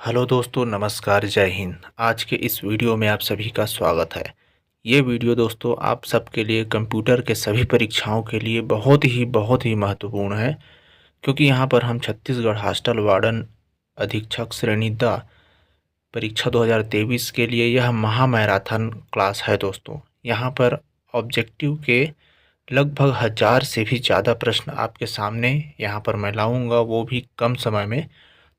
Hello दोस्तों, नमस्कार, जय हिंद। आज के इस वीडियो में आप सभी का स्वागत है। ये वीडियो दोस्तों आप सबके लिए कंप्यूटर के सभी परीक्षाओं के लिए बहुत ही महत्वपूर्ण है, क्योंकि यहाँ पर हम छत्तीसगढ़ हॉस्टल वार्डन अधीक्षक श्रेणी द परीक्षा 2023 के लिए यह महा मैराथन क्लास है दोस्तों। यहाँ पर ऑब्जेक्टिव के लगभग 1000 से भी ज़्यादा प्रश्न आपके सामने यहाँ पर मैं लाऊंगा, वो भी कम समय में।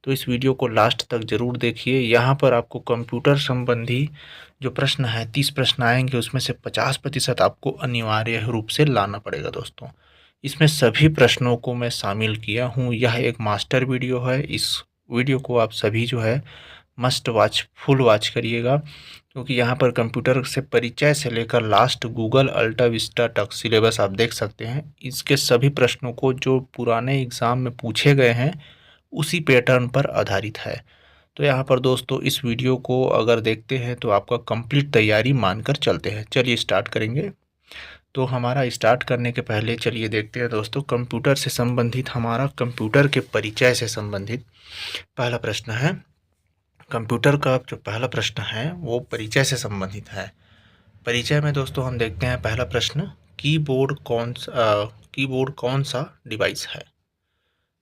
तो इस वीडियो को लास्ट तक ज़रूर देखिए। यहाँ पर आपको कंप्यूटर संबंधी जो प्रश्न है 30 प्रश्न आएंगे, उसमें से 50% आपको अनिवार्य रूप से लाना पड़ेगा दोस्तों। इसमें सभी प्रश्नों को मैं शामिल किया हूँ। यह एक मास्टर वीडियो है। इस वीडियो को आप सभी जो है मस्ट वॉच, फुल वॉच करिएगा, क्योंकि यहाँ पर कंप्यूटर से परिचय से लेकर लास्ट गूगल अल्टा विस्टा तक सिलेबस आप देख सकते हैं। इसके सभी प्रश्नों को जो पुराने एग्ज़ाम में पूछे गए हैं उसी पैटर्न पर आधारित है। तो यहाँ पर दोस्तों इस वीडियो को अगर देखते हैं तो आपका कंप्लीट तैयारी मानकर चलते हैं। चलिए स्टार्ट करेंगे। तो हमारा स्टार्ट करने के पहले चलिए देखते हैं दोस्तों कंप्यूटर से संबंधित, हमारा कंप्यूटर के परिचय से संबंधित पहला प्रश्न है। कंप्यूटर का जो पहला प्रश्न है वो परिचय से संबंधित है। परिचय में दोस्तों हम देखते हैं पहला प्रश्न, कीबोर्ड कौन सा डिवाइस है।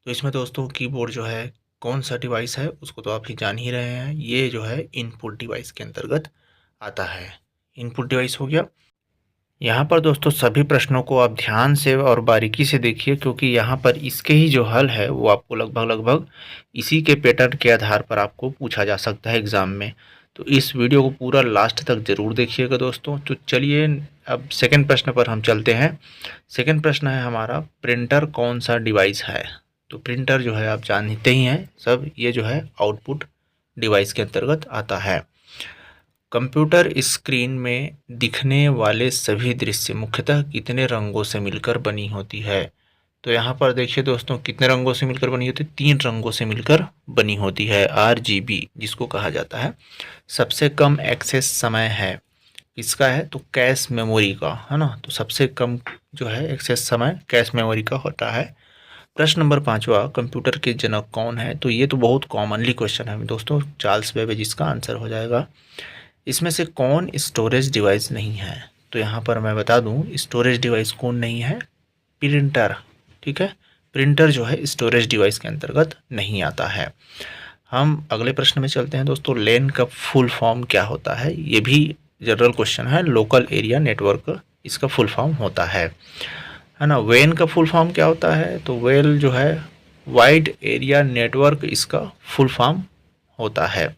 तो इसमें दोस्तों कीबोर्ड जो है कौन सा डिवाइस है उसको तो आप ही जान ही रहे हैं। ये जो है इनपुट डिवाइस के अंतर्गत आता है। इनपुट डिवाइस हो गया। यहाँ पर दोस्तों सभी प्रश्नों को आप ध्यान से और बारीकी से देखिए, क्योंकि यहाँ पर इसके ही जो हल है वो आपको लगभग इसी के पैटर्न के आधार पर आपको पूछा जा सकता है एग्ज़ाम में। तो इस वीडियो को पूरा लास्ट तक ज़रूर देखिएगा दोस्तों। तो चलिए अब सेकंड प्रश्न पर हम चलते हैं। सेकंड प्रश्न है हमारा, प्रिंटर कौन सा डिवाइस है। तो प्रिंटर जो है आप जानते ही हैं सब, ये जो है आउटपुट डिवाइस के अंतर्गत आता है। कंप्यूटर स्क्रीन में दिखने वाले सभी दृश्य मुख्यतः कितने रंगों से मिलकर बनी होती है। तो यहाँ पर देखिए दोस्तों कितने रंगों से मिलकर बनी होती है, 3 रंगों से मिलकर बनी होती है। RGB जिसको कहा जाता है। सबसे कम एक्सेस समय है किसका है, तो कैश मेमोरी का, है ना। तो सबसे कम जो है एक्सेस समय कैश मेमोरी का होता है। प्रश्न नंबर 5वां, कंप्यूटर के जनक कौन है। तो ये तो बहुत कॉमनली क्वेश्चन है दोस्तों, चार्ल्स बेबेज इसका आंसर हो जाएगा। इसमें से कौन स्टोरेज डिवाइस नहीं है। तो यहाँ पर मैं बता दूँ स्टोरेज डिवाइस कौन नहीं है, प्रिंटर। ठीक है, प्रिंटर जो है स्टोरेज डिवाइस के अंतर्गत नहीं आता है। हम अगले प्रश्न में चलते हैं दोस्तों। लेन का फुल फॉर्म क्या होता है। ये भी जनरल क्वेश्चन है, लोकल एरिया नेटवर्क इसका फुल फॉर्म होता है ना। वेन का फुल फॉर्म क्या होता है, तो वेल जो है वाइड एरिया नेटवर्क इसका फुल फॉर्म होता है।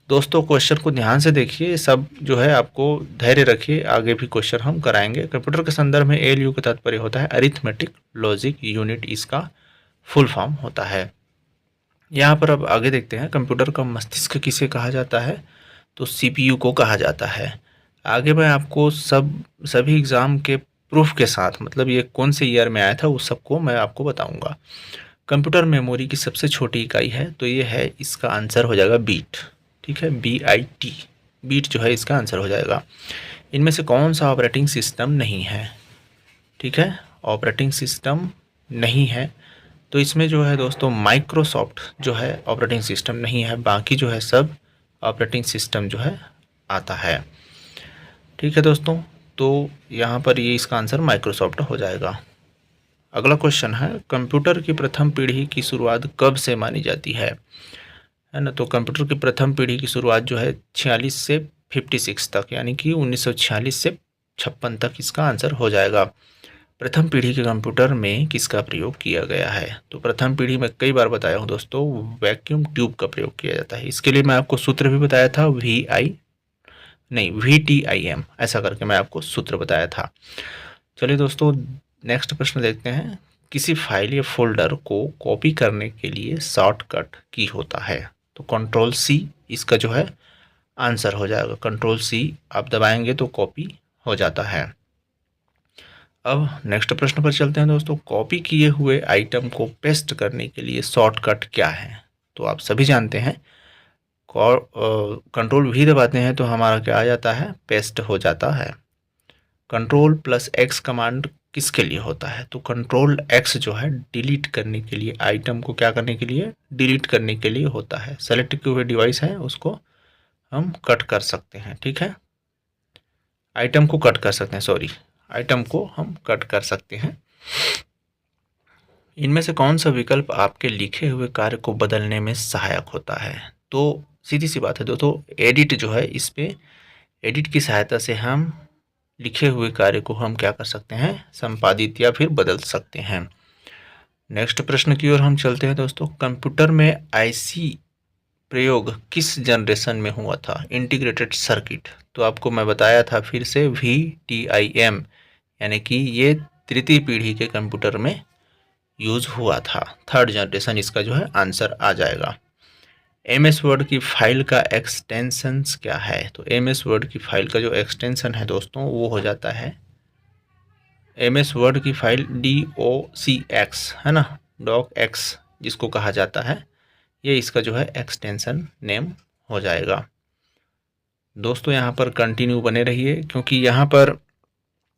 दोस्तों क्वेश्चन को ध्यान से देखिए, सब जो है आपको धैर्य रखिए, आगे भी क्वेश्चन हम कराएंगे। कंप्यूटर के संदर्भ में ALU का तात्पर्य होता है अरिथमेटिक लॉजिक यूनिट, इसका फुल फॉर्म होता है। यहाँ पर अब आगे देखते हैं कंप्यूटर का मस्तिष्क किसे कहा जाता है, तो CPU को कहा जाता है। आगे मैं आपको सभी एग्ज़ाम के प्रूफ के साथ, मतलब ये कौन से ईयर में आया था उस सबको मैं आपको बताऊंगा। कंप्यूटर मेमोरी की सबसे छोटी इकाई है, तो ये है, इसका आंसर हो जाएगा बीट। ठीक है, BIT, बीट जो है इसका आंसर हो जाएगा। इनमें से कौन सा ऑपरेटिंग सिस्टम नहीं है। ठीक है, ऑपरेटिंग सिस्टम नहीं है, तो इसमें जो है दोस्तों माइक्रोसॉफ्ट जो है ऑपरेटिंग सिस्टम नहीं है, बाकी जो है सब ऑपरेटिंग सिस्टम जो है आता है। ठीक है दोस्तों, तो यहाँ पर ये इसका आंसर माइक्रोसॉफ्ट हो जाएगा। अगला क्वेश्चन है, कंप्यूटर की प्रथम पीढ़ी की शुरुआत कब से मानी जाती है ना। तो कंप्यूटर की प्रथम पीढ़ी की शुरुआत जो है 46 से 56 तक, यानी कि 1946 से 56 तक इसका आंसर हो जाएगा। प्रथम पीढ़ी के कंप्यूटर में किसका प्रयोग किया गया है। तो प्रथम पीढ़ी में कई बार बताया हूँ दोस्तों, वैक्यूम ट्यूब का प्रयोग किया जाता है। इसके लिए मैं आपको सूत्र भी बताया था, VTIM ऐसा करके मैं आपको सूत्र बताया था। चलिए दोस्तों नेक्स्ट प्रश्न देखते हैं। किसी फाइल या फोल्डर को कॉपी करने के लिए शॉर्टकट की होता है। तो Ctrl+C इसका जो है आंसर हो जाएगा। Ctrl+C आप दबाएंगे तो कॉपी हो जाता है। अब नेक्स्ट प्रश्न पर चलते हैं दोस्तों। कॉपी किए हुए आइटम को पेस्ट करने के लिए शॉर्टकट क्या है। तो आप सभी जानते हैं, Ctrl+V दबाते हैं तो हमारा क्या आ जाता है, पेस्ट हो जाता है। Ctrl+X कमांड किसके लिए होता है? तो कंट्रोल एक्स जो है डिलीट करने के लिए, आइटम को क्या करने के लिए? डिलीट करने के लिए होता है। सेलेक्ट किए हुए डिवाइस है उसको हम कट कर सकते हैं, ठीक है। आइटम को कट कर सकते हैं, सॉरी, आइटम को हम कट कर सकते हैं। इनमें से कौन सा विकल्प आपके लिखे हुए कार्य को बदलने में सहायक होता है? तो सीधी सी बात है दोस्तों, एडिट जो है, इस पे एडिट की सहायता से हम लिखे हुए कार्य को हम क्या कर सकते हैं? संपादित या फिर बदल सकते हैं। नेक्स्ट प्रश्न की ओर हम चलते हैं दोस्तों। कंप्यूटर में आईसी प्रयोग किस जनरेशन में हुआ था? इंटीग्रेटेड सर्किट, तो आपको मैं बताया था फिर से, VTIM, यानी कि ये तृतीय पीढ़ी के कंप्यूटर में यूज हुआ था। थर्ड जनरेशन इसका जो है आंसर आ जाएगा। MS वर्ड की फाइल का एक्सटेंशन क्या है? तो MS वर्ड की फाइल का जो एक्सटेंशन है दोस्तों वो हो जाता है, MS वर्ड की फाइल DOCX है ना, DOCX जिसको कहा जाता है, ये इसका जो है एक्सटेंशन नेम हो जाएगा। दोस्तों यहाँ पर कंटिन्यू बने रहिए, क्योंकि यहाँ पर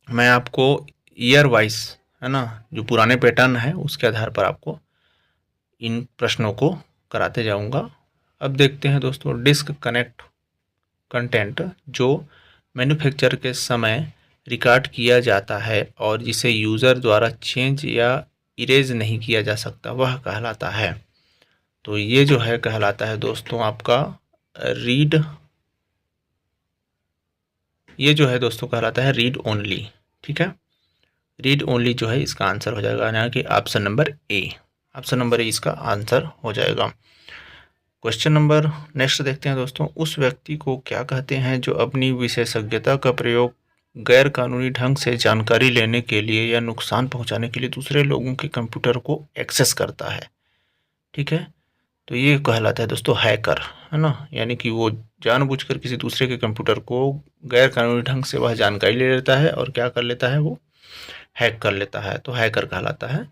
मैं आपको ईयर वाइज है ना, जो पुराने पैटर्न है उसके आधार पर आपको इन प्रश्नों को कराते जाऊंगा। अब देखते हैं दोस्तों, डिस्क कनेक्ट कंटेंट जो मैन्युफैक्चर के समय रिकॉर्ड किया जाता है और जिसे यूज़र द्वारा चेंज या इरेज नहीं किया जा सकता, वह कहलाता है। तो ये जो है कहलाता है दोस्तों आपका रीड, ये जो है दोस्तों कहलाता है रीड ओनली, ठीक है। रीड ओनली जो है इसका आंसर हो जाएगा, यानी कि option number A, option number A इसका आंसर हो जाएगा। क्वेश्चन नंबर नेक्स्ट देखते हैं दोस्तों। उस व्यक्ति को क्या कहते हैं जो अपनी विशेषज्ञता का प्रयोग गैर कानूनी ढंग से जानकारी लेने के लिए या नुकसान पहुंचाने के लिए दूसरे लोगों के कंप्यूटर को एक्सेस करता है, ठीक है। तो ये कहलाता है दोस्तों हैकर, है ना, यानी कि वो जानबूझकर किसी दूसरे के कंप्यूटर को गैर कानूनी ढंग से वह जानकारी ले लेता है और क्या कर लेता है, वो हैक कर लेता है, तो हैकर कहलाता है।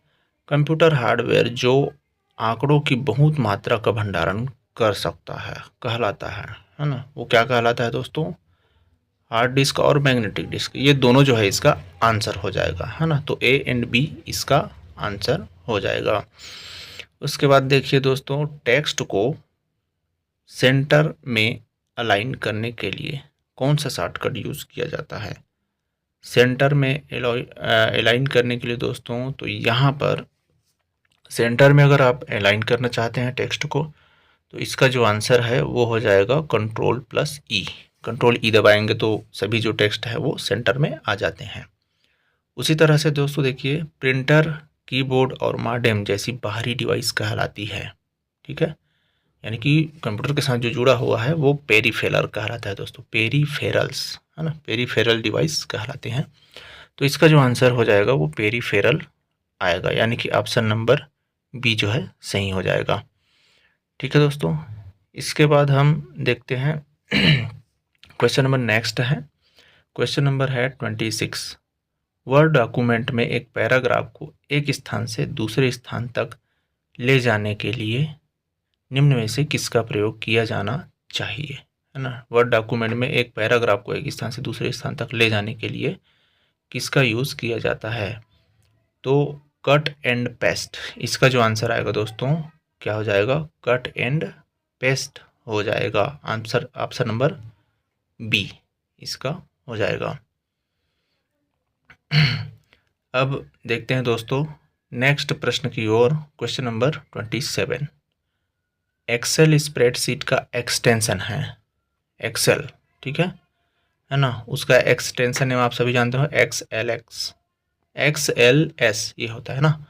कंप्यूटर हार्डवेयर जो आंकड़ों की बहुत मात्रा का भंडारण कर सकता है कहलाता है ना, वो क्या कहलाता है दोस्तों? हार्ड डिस्क और मैग्नेटिक डिस्क, ये दोनों जो है इसका आंसर हो जाएगा, है ना। तो A एंड B इसका आंसर हो जाएगा। उसके बाद देखिए दोस्तों, टेक्स्ट को सेंटर में अलाइन करने के लिए कौन सा शॉर्टकट यूज़ किया जाता है? सेंटर में अलाइन करने के लिए दोस्तों, तो यहाँ पर सेंटर में अगर आप अलाइन करना चाहते हैं टेक्स्ट को, तो इसका जो आंसर है वो हो जाएगा Ctrl+E। Ctrl+E दबाएंगे तो सभी जो टेक्स्ट है वो सेंटर में आ जाते हैं। उसी तरह से दोस्तों देखिए, प्रिंटर, कीबोर्ड और मॉडेम जैसी बाहरी डिवाइस कहलाती है, ठीक है, यानी कि कंप्यूटर के साथ जो जुड़ा हुआ है वो पेरीफेरल कहलाता है दोस्तों, पेरीफेरल्स, है ना, पेरीफेरल डिवाइस कहलाते हैं। तो इसका जो आंसर हो जाएगा वो पेरीफेरल आएगा, यानी कि ऑप्शन नंबर बी जो है सही हो जाएगा, ठीक है दोस्तों। इसके बाद हम देखते हैं क्वेश्चन नंबर नेक्स्ट है। क्वेश्चन नंबर है 26। वर्ड डॉक्यूमेंट में एक पैराग्राफ को एक स्थान से दूसरे स्थान तक ले जाने के लिए निम्न में से किसका प्रयोग किया जाना चाहिए, है ना। वर्ड डॉक्यूमेंट में एक पैराग्राफ को एक स्थान से दूसरे स्थान तक ले जाने के लिए किसका यूज़ किया जाता है? तो कट एंड पेस्ट, इसका जो आंसर आएगा दोस्तों क्या हो जाएगा? कट एंड पेस्ट हो जाएगा, आंसर ऑप्शन नंबर बी इसका हो जाएगा। अब देखते हैं दोस्तों नेक्स्ट प्रश्न की ओर। Question number 27। एक्सेल स्प्रेडशीट का एक्सटेंशन है एक्सेल, ठीक है ना, उसका एक्सटेंशन नेम आप सभी जानते हो XLS ये होता है ना।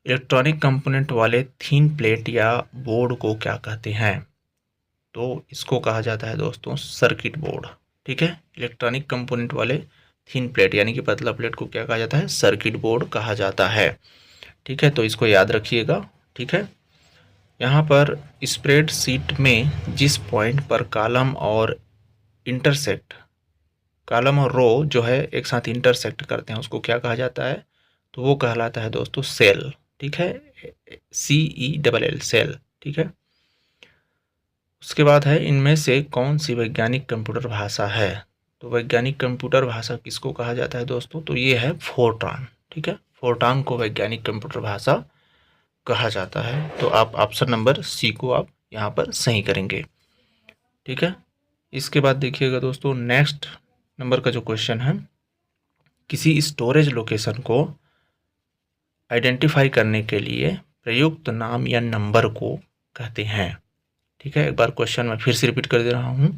इलेक्ट्रॉनिक कंपोनेंट वाले थीन प्लेट या बोर्ड को क्या कहते हैं? तो इसको कहा जाता है दोस्तों सर्किट बोर्ड, ठीक है। इलेक्ट्रॉनिक कंपोनेंट वाले थीन प्लेट यानी कि पतला प्लेट को क्या कहा जाता है? सर्किट बोर्ड कहा जाता है, ठीक है। तो इसको याद रखिएगा, ठीक है। यहाँ पर स्प्रेडशीट में जिस पॉइंट पर कॉलम और रो जो है एक साथ इंटरसेक्ट करते हैं उसको क्या कहा जाता है? तो वो कहलाता है दोस्तों सेल, ठीक है, CELL सेल, ठीक है। उसके बाद है, इनमें से कौन सी वैज्ञानिक कंप्यूटर भाषा है? तो वैज्ञानिक कंप्यूटर भाषा किसको कहा जाता है दोस्तों? तो ये है फोरट्रान। ठीक है, फोरट्रान को वैज्ञानिक कंप्यूटर भाषा कहा जाता है। तो आप ऑप्शन नंबर सी को आप यहाँ पर सही करेंगे। ठीक है, इसके बाद देखिएगा दोस्तों, नेक्स्ट नंबर का जो क्वेश्चन है, किसी स्टोरेज लोकेशन को आइडेंटिफाई करने के लिए प्रयुक्त नाम या नंबर को कहते हैं। ठीक है, एक बार क्वेश्चन मैं फिर से रिपीट कर दे रहा हूँ।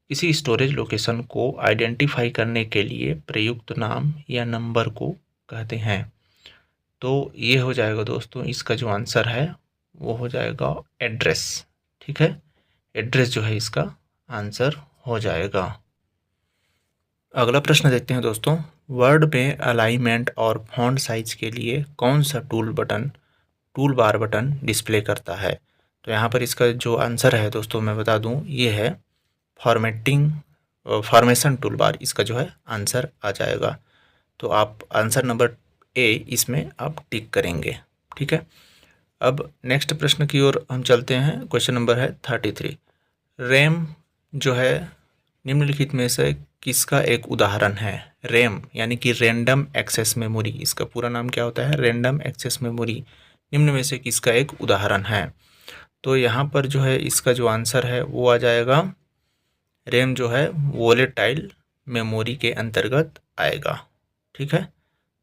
किसी स्टोरेज लोकेशन को आइडेंटिफाई करने के लिए प्रयुक्त नाम या नंबर को कहते हैं। तो ये हो जाएगा दोस्तों, इसका जो आंसर है वो हो जाएगा एड्रेस। ठीक है, एड्रेस जो है इसका आंसर हो जाएगा। अगला प्रश्न देखते हैं दोस्तों, वर्ड में अलाइनमेंट और फॉन्ट साइज के लिए कौन सा टूल बार बटन डिस्प्ले करता है? तो यहाँ पर इसका जो आंसर है दोस्तों मैं बता दूँ, ये है फॉर्मेशन टूल बार, इसका जो है आंसर आ जाएगा। तो आप आंसर नंबर ए इसमें आप टिक करेंगे। ठीक है, अब नेक्स्ट प्रश्न की ओर हम चलते हैं। क्वेश्चन नंबर है 33। रैम जो है निम्नलिखित में से किसका एक उदाहरण है? रैम यानी कि रैंडम एक्सेस मेमोरी, इसका पूरा नाम क्या होता है? रैंडम एक्सेस मेमोरी निम्न में से किसका एक उदाहरण है? तो यहाँ पर जो है इसका जो आंसर है वो आ जाएगा, रैम जो है वोलेटाइल मेमोरी के अंतर्गत आएगा। ठीक है,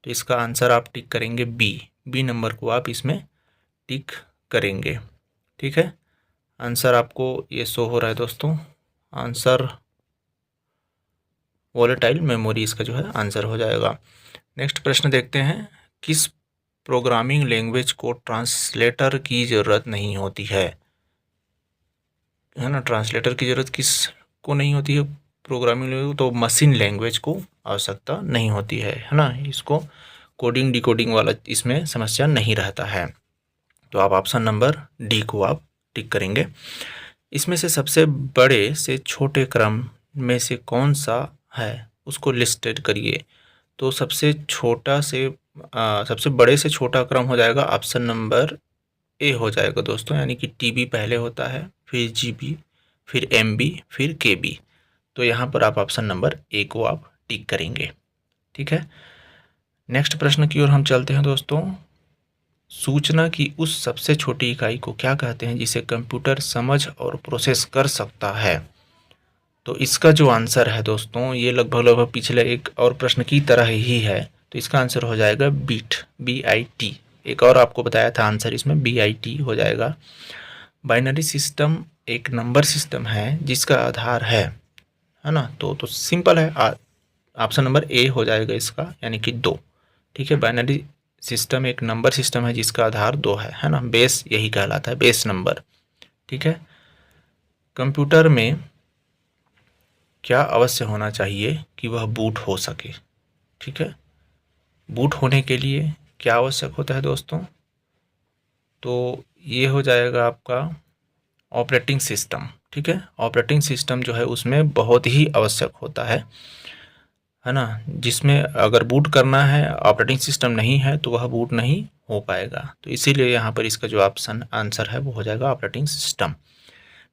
तो इसका आंसर आप टिक करेंगे बी नंबर को आप इसमें टिक करेंगे। ठीक है, आंसर आपको ये शो हो रहा है दोस्तों, आंसर वोलेटाइल मेमोरी इसका जो है आंसर हो जाएगा। नेक्स्ट प्रश्न देखते हैं, किस प्रोग्रामिंग लैंग्वेज को ट्रांसलेटर की ज़रूरत नहीं होती है ना? ट्रांसलेटर की ज़रूरत किस को नहीं होती है प्रोग्रामिंग लैंग्वेज? तो मशीन लैंग्वेज को आवश्यकता नहीं होती है ना? इसको कोडिंग डिकोडिंग वाला इसमें समस्या नहीं रहता है। तो आप ऑप्शन नंबर डी को आप टिक करेंगे। इसमें से सबसे बड़े से छोटे क्रम में से कौन सा है उसको लिस्टेड करिए। तो सबसे बड़े से छोटा क्रम हो जाएगा ऑप्शन नंबर ए हो जाएगा दोस्तों, यानी कि टीबी पहले होता है, फिर जीबी, फिर एमबी, फिर केबी। तो यहाँ पर आप ऑप्शन नंबर ए को आप टिक करेंगे। ठीक है, नेक्स्ट प्रश्न की ओर हम चलते हैं दोस्तों। सूचना की उस सबसे छोटी इकाई को क्या कहते हैं जिसे कंप्यूटर समझ और प्रोसेस कर सकता है? तो इसका जो आंसर है दोस्तों, ये लगभग पिछले एक और प्रश्न की तरह ही है। तो इसका आंसर हो जाएगा बीट, BIT। एक और आपको बताया था आंसर इसमें BIT हो जाएगा। बाइनरी सिस्टम एक नंबर सिस्टम है जिसका आधार है ना? तो सिंपल है, ऑप्शन नंबर ए हो जाएगा इसका, यानी कि 2। ठीक है, बाइनरी सिस्टम एक नंबर सिस्टम है जिसका आधार 2 है ना? बेस यही कहलाता है, बेस नंबर। ठीक है, कंप्यूटर में क्या अवश्य होना चाहिए कि वह बूट हो सके? ठीक है, बूट होने के लिए क्या आवश्यक होता है दोस्तों? तो ये हो जाएगा आपका ऑपरेटिंग सिस्टम। ठीक है, ऑपरेटिंग सिस्टम जो है उसमें बहुत ही आवश्यक होता है ना? जिसमें अगर बूट करना है, ऑपरेटिंग सिस्टम नहीं है तो वह बूट नहीं हो पाएगा। तो इसीलिए यहाँ पर इसका जो ऑप्शन आंसर है वो हो जाएगा ऑपरेटिंग सिस्टम।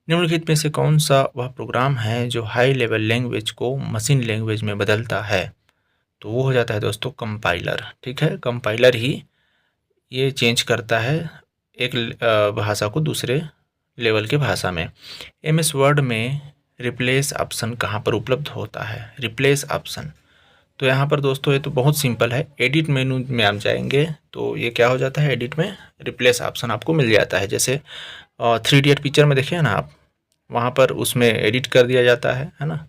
निम्नलिखित में से कौन सा वह प्रोग्राम है जो हाई लेवल लैंग्वेज को मशीन लैंग्वेज में बदलता है? तो वो हो जाता है दोस्तों कंपाइलर। ठीक है, कंपाइलर ही ये चेंज करता है एक भाषा को दूसरे लेवल के भाषा में। MS वर्ड में रिप्लेस ऑप्शन कहाँ पर उपलब्ध होता है? रिप्लेस ऑप्शन, तो यहाँ पर दोस्तों ये तो बहुत सिंपल है, एडिट मेनू में आप जाएंगे तो ये क्या हो जाता है, एडिट में रिप्लेस ऑप्शन आपको मिल जाता है। जैसे 3 इडियट पिक्चर में देखिए ना आप, वहाँ पर उसमें एडिट कर दिया जाता है ना?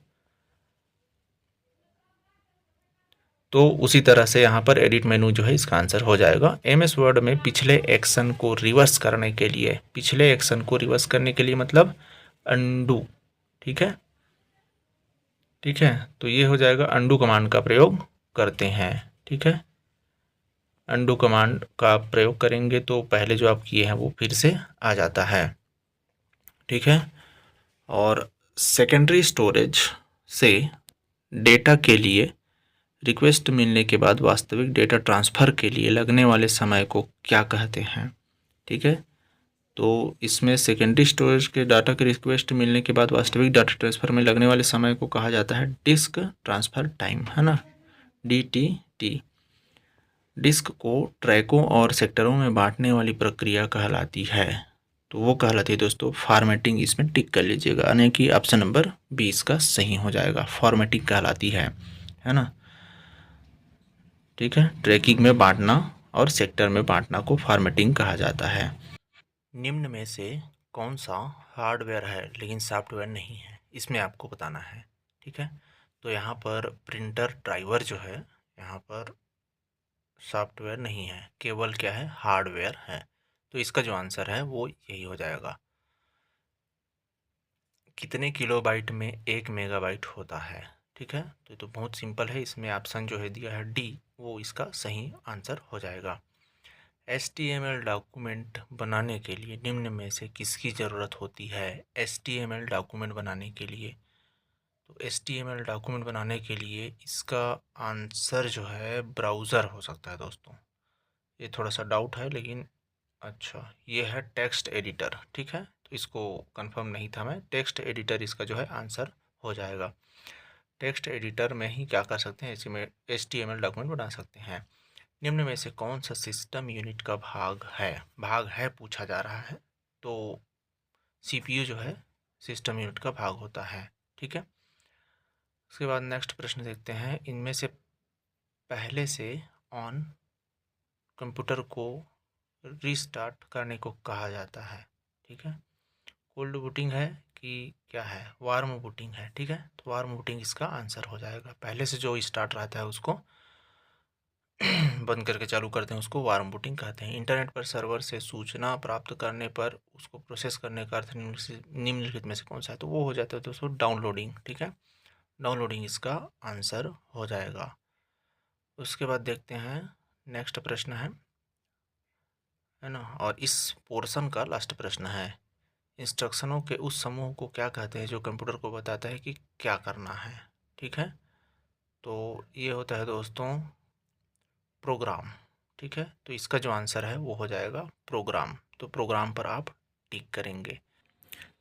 तो उसी तरह से यहाँ पर एडिट मेनू जो है इसका आंसर हो जाएगा। MS वर्ड में पिछले एक्शन को रिवर्स करने के लिए, मतलब अंडू। ठीक है, ठीक है, तो ये हो जाएगा अंडू कमांड का प्रयोग करते हैं। ठीक है, अंडू कमांड का प्रयोग करेंगे तो पहले जो आप किए हैं वो फिर से आ जाता है। ठीक है, और सेकेंडरी स्टोरेज से डेटा के लिए रिक्वेस्ट मिलने के बाद वास्तविक डेटा ट्रांसफ़र के लिए लगने वाले समय को क्या कहते हैं? ठीक है, तो इसमें सेकेंडरी स्टोरेज के डाटा की रिक्वेस्ट मिलने के बाद वास्तविक डाटा ट्रांसफ़र में लगने वाले समय को कहा जाता है डिस्क ट्रांसफ़र टाइम, है ना, DTT। डिस्क को ट्रैकों और सेक्टरों में बांटने वाली प्रक्रिया कहलाती है, तो वो कहलाती है दोस्तों फॉर्मेटिंग। इसमें टिक कर लीजिएगा, यानी कि ऑप्शन नंबर 20 का सही हो जाएगा, फॉर्मेटिंग कहलाती है ना। ठीक है, ट्रैकिंग में बांटना और सेक्टर में बांटना को फॉर्मेटिंग कहा जाता है। निम्न में से कौन सा हार्डवेयर है लेकिन सॉफ्टवेयर नहीं है, इसमें आपको बताना है। ठीक है, तो यहाँ पर प्रिंटर ड्राइवर जो है, यहाँ पर सॉफ्टवेयर नहीं है, केवल क्या है, हार्डवेयर है। तो इसका जो आंसर है वो यही हो जाएगा। कितने किलोबाइट में 1 मेगाबाइट होता है? ठीक है, तो ये तो बहुत सिंपल है, इसमें ऑप्शन जो है दिया है डी, वो इसका सही आंसर हो जाएगा। HTML डॉक्यूमेंट बनाने के लिए निम्न में से किसकी ज़रूरत होती है? HTML डॉक्यूमेंट बनाने के लिए, तो HTML डॉक्यूमेंट बनाने के लिए इसका आंसर जो है ब्राउज़र हो सकता है दोस्तों। ये थोड़ा सा डाउट है, लेकिन अच्छा ये है टेक्स्ट एडिटर। ठीक है, तो इसको कंफर्म नहीं था मैं, टेक्स्ट एडिटर इसका जो है आंसर हो जाएगा। टेक्स्ट एडिटर में ही क्या कर सकते हैं, इसमें HTML डॉक्यूमेंट बना सकते हैं। निम्न में से कौन सा सिस्टम यूनिट का भाग है पूछा जा रहा है, तो CPU जो है सिस्टम यूनिट का भाग होता है। ठीक है, उसके बाद नेक्स्ट प्रश्न देखते हैं। इनमें से पहले से ऑन कंप्यूटर को रीस्टार्ट करने को कहा जाता है। ठीक है, कोल्ड बूटिंग है कि क्या है, वार्म बूटिंग है। ठीक है, तो वार्म बूटिंग इसका आंसर हो जाएगा। पहले से जो स्टार्ट रहता है उसको बंद करके चालू करते हैं, उसको वार्म बूटिंग कहते हैं। इंटरनेट पर सर्वर से सूचना प्राप्त करने पर उसको प्रोसेस करने का अर्थ निम्नलिखित में से कौन सा है, तो वो हो जाता है दोस्तों डाउनलोडिंग। ठीक है, डाउनलोडिंग इसका आंसर हो जाएगा। उसके बाद देखते हैं नेक्स्ट प्रश्न है ना, और इस पोर्शन का लास्ट प्रश्न है। इंस्ट्रक्शनों के उस समूह को क्या कहते हैं जो कंप्यूटर को बताता है कि क्या करना है? ठीक है, तो ये होता है दोस्तों प्रोग्राम। ठीक है, तो इसका जो आंसर है वो हो जाएगा प्रोग्राम। तो प्रोग्राम पर आप टिक करेंगे।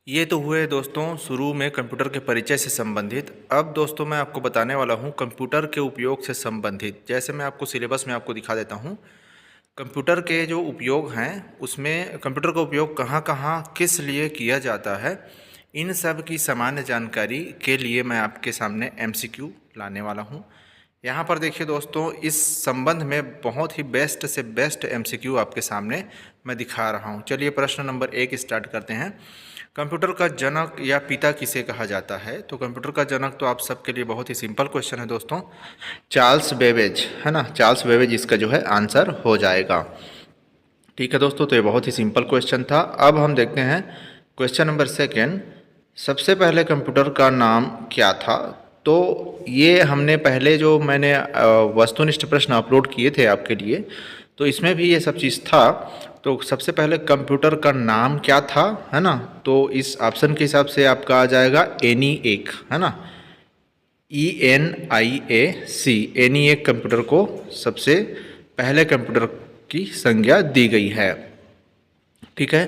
ये तो हुए दोस्तों शुरू में कंप्यूटर के परिचय से संबंधित। अब दोस्तों मैं आपको बताने वाला हूँ कंप्यूटर के उपयोग से संबंधित। जैसे मैं आपको सिलेबस में आपको दिखा देता हूँ, कंप्यूटर के जो उपयोग हैं उसमें कंप्यूटर का उपयोग कहाँ कहाँ किस लिए किया जाता है, इन सब की सामान्य जानकारी के लिए मैं आपके सामने MCQ लाने वाला हूँ। यहाँ पर देखिए दोस्तों, इस संबंध में बहुत ही बेस्ट से बेस्ट MCQ आपके सामने मैं दिखा रहा हूँ। चलिए प्रश्न नंबर 1 स्टार्ट करते हैं। कंप्यूटर का जनक या पिता किसे कहा जाता है? तो कंप्यूटर का जनक तो आप सबके लिए बहुत ही सिंपल क्वेश्चन है दोस्तों, चार्ल्स बेबेज, है ना, चार्ल्स बेबेज इसका जो है आंसर हो जाएगा। ठीक है दोस्तों, तो ये बहुत ही सिंपल क्वेश्चन था। अब हम देखते हैं क्वेश्चन नंबर 2। सबसे पहले कंप्यूटर का नाम क्या था? तो ये हमने पहले जो मैंने वस्तुनिष्ठ प्रश्न अपलोड किए थे आपके लिए, तो इसमें भी ये सब चीज़ था। तो सबसे पहले कंप्यूटर का नाम क्या था, है ना, तो इस ऑप्शन के हिसाब से आपका आ जाएगा ENIAC, है ना, ENIAC, ENIAC कंप्यूटर को सबसे पहले कंप्यूटर की संज्ञा दी गई है। ठीक है,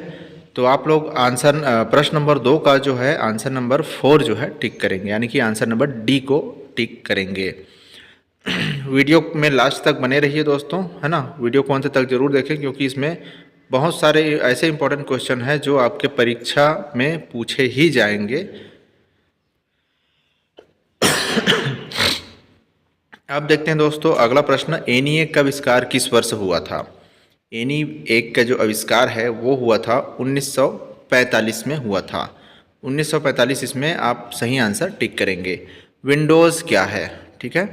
तो आप लोग आंसर प्रश्न नंबर 2 का जो है आंसर नंबर 4 जो है टिक करेंगे, यानी कि आंसर नंबर डी को टिक करेंगे। वीडियो में लास्ट तक बने रहिए दोस्तों, है ना, वीडियो को अंत तक जरूर देखें, क्योंकि इसमें बहुत सारे ऐसे इंपॉर्टेंट क्वेश्चन हैं जो आपके परीक्षा में पूछे ही जाएंगे। अब देखते हैं दोस्तों अगला प्रश्न, ENIAC का आविष्कार किस वर्ष हुआ था? ENIAC का जो आविष्कार है वो हुआ था 1945 में हुआ था। 1945 इसमें आप सही आंसर टिक करेंगे। विंडोज़ क्या है? ठीक है,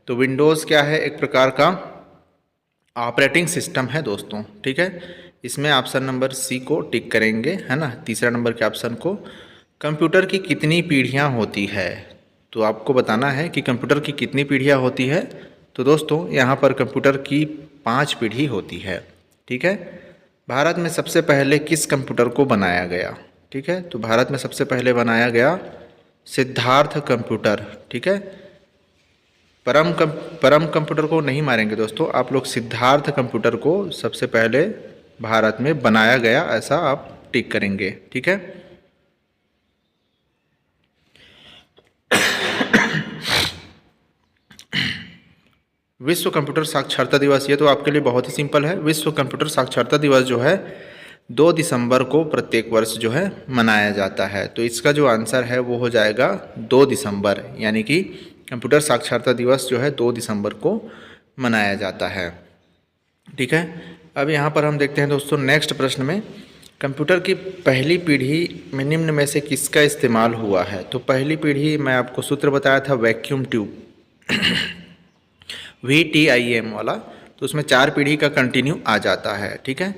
तो विंडोज़ क्या है, एक प्रकार का ऑपरेटिंग सिस्टम है दोस्तों। ठीक है, इसमें ऑप्शन नंबर सी को टिक करेंगे, है ना, तीसरा नंबर के ऑप्शन को। कंप्यूटर की कितनी पीढ़ियाँ होती है? तो आपको बताना है कि कंप्यूटर की कितनी पीढ़ियाँ होती है। तो दोस्तों यहाँ पर कंप्यूटर की 5 पीढ़ी होती है। ठीक है, भारत में सबसे पहले किस कंप्यूटर को बनाया गया? ठीक है, तो भारत में सबसे पहले बनाया गया सिद्धार्थ कंप्यूटर। ठीक है, परम कंप्यूटर को नहीं मारेंगे दोस्तों, आप लोग सिद्धार्थ कंप्यूटर को सबसे पहले भारत में बनाया गया ऐसा आप टिक करेंगे। ठीक है, विश्व कंप्यूटर साक्षरता दिवस, ये तो आपके लिए बहुत ही सिंपल है। विश्व कंप्यूटर साक्षरता दिवस जो है 2 दिसंबर को प्रत्येक वर्ष जो है मनाया जाता है। तो इसका जो आंसर है वो हो जाएगा 2 दिसंबर, यानी कि कंप्यूटर साक्षरता दिवस जो है 2 दिसंबर को मनाया जाता है। ठीक है, अब यहाँ पर हम देखते हैं दोस्तों नेक्स्ट प्रश्न में, कंप्यूटर की पहली पीढ़ी में निम्न में से किसका इस्तेमाल हुआ है। तो पहली पीढ़ी मैं आपको सूत्र बताया था वैक्यूम ट्यूब VTIM वाला, तो उसमें 4 पीढ़ी का कंटिन्यू आ जाता है। ठीक है,